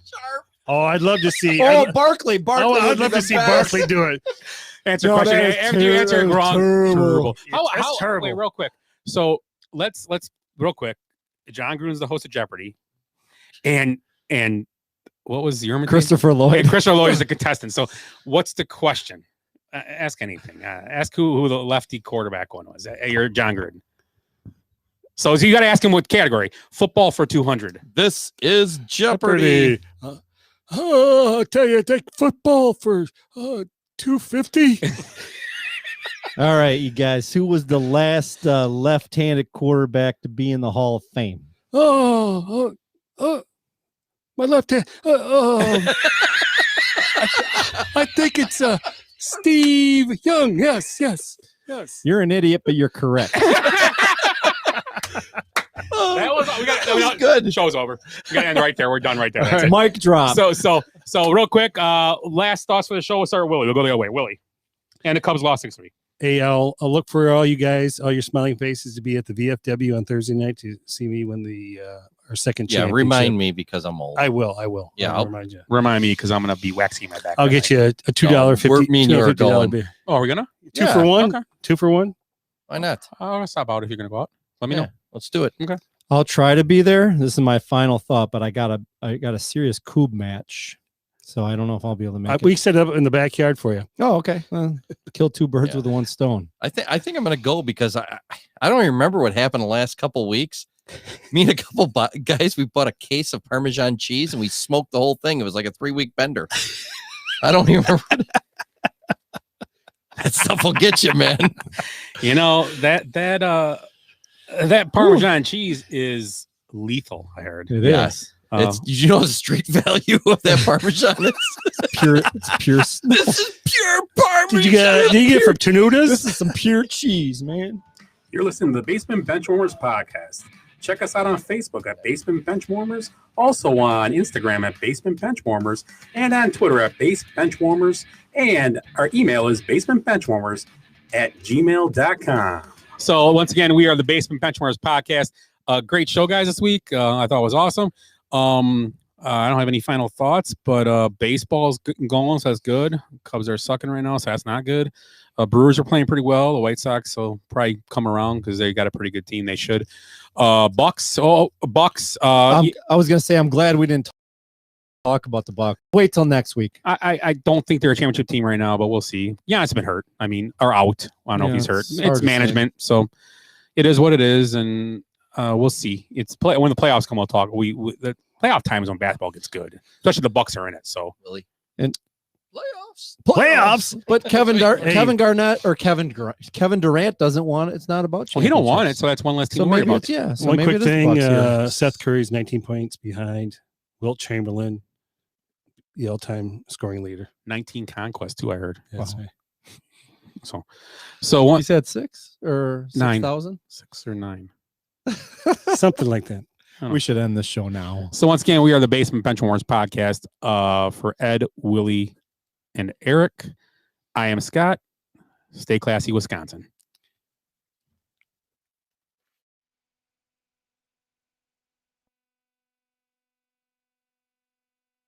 Oh, I'd love to see. Barkley. I'd love to see Barkley do it. Answer No, question. that is After you answer it terrible. wrong. Terrible. That's terrible. Wait, real quick. So let's real quick. John Gruden's the host of Jeopardy, and what was your name? Christopher Lloyd. Hey, Christopher Lloyd is the contestant. So what's the question? Ask anything. Ask who the lefty quarterback one was. You're John Gruden. So you got to ask him what category. Football for 200. This is Jeopardy. I tell you, take football for 250. All right, you guys. Who was the last left-handed quarterback to be in the Hall of Fame? My left hand. I think it's Steve Young. Yes. You're an idiot, but you're correct. That was good. The show's over. We got to end right there. We're done right there. That's it. Mic drop. So real quick, last thoughts for the show. We'll start with Willie. We'll go the other way. Willie. And the Cubs lost 6-3. Hey, I'll look for all you guys, all your smiling faces, to be at the VFW on Thursday night to see me win the our second Yeah, championship. remind me because I'm old. I will. Yeah, I'll remind you. Remind me because I'm going to be waxing my back. I'll get you a $2.50. me and you are going. beer. Oh, are we going to? Two for one. Okay. 2 for 1. Why not? I'll stop out if you're going to go out. Let me know. Let's do it. I'll try to be there. This is my final thought, but I got a serious Coob match, so I don't know if I'll be able to make it. We set up in the backyard for you. Oh, okay. Well, kill two birds Yeah. with one stone. I think I'm gonna go because I don't even remember what happened the last couple of weeks. Me and a couple guys, we bought a case of Parmesan cheese and we smoked the whole thing. It was like a 3-week bender. I don't even remember. That stuff will get you, man. You know, that Parmesan cheese is lethal, I heard. It Yes. is. It's, did you know the street value of that Parmesan is? Pure. It's pure. This is pure Parmesan. Did you get it from Tenuda's? This is some pure cheese, man. You're listening to the Basement Benchwarmers podcast. Check us out on Facebook at Basement Benchwarmers, also on Instagram at Basement Benchwarmers, and on Twitter at Base Benchwarmers, and our email is basementbenchwarmers@gmail.com. So once again, we are the Basement Benchwarmers podcast. Great show, guys, this week. I thought it was awesome. I don't have any final thoughts, but baseball's going, so that's good. Cubs are sucking right now, so that's not good. Brewers are playing pretty well. The White Sox will probably come around because they got a pretty good team. They should. Bucks. Bucks. I was gonna say I'm glad we didn't talk about the Bucks. Wait till next week. I don't think they're a championship team right now, but we'll see. Yeah, it's been hurt. I mean, or out. I don't know if he's hurt. it's hard It's to management, so it is what it is, and we'll see. It's when the playoffs come. We'll talk. The playoff time is when basketball gets good, especially the Bucks are in it. So Really? And playoff. Playoffs? But Kevin Hey. Kevin Garnett or Kevin Durant doesn't want it. It's not about. Well, he don't want it, championships. so that's one less team So to worry maybe about. it's, yeah. So One maybe quick it is the thing: Bucks here. Seth Curry's 19 points behind Wilt Chamberlain, the all-time scoring leader. 19 conquests too, I heard. Yes, So one He said 6 or 9. 6,000. 6 or 9. something like that. We should end this show now. So once again, we are the Basement Bench Warmers podcast. For Ed, Willie, and Eric, I am Scott. Stay classy, Wisconsin.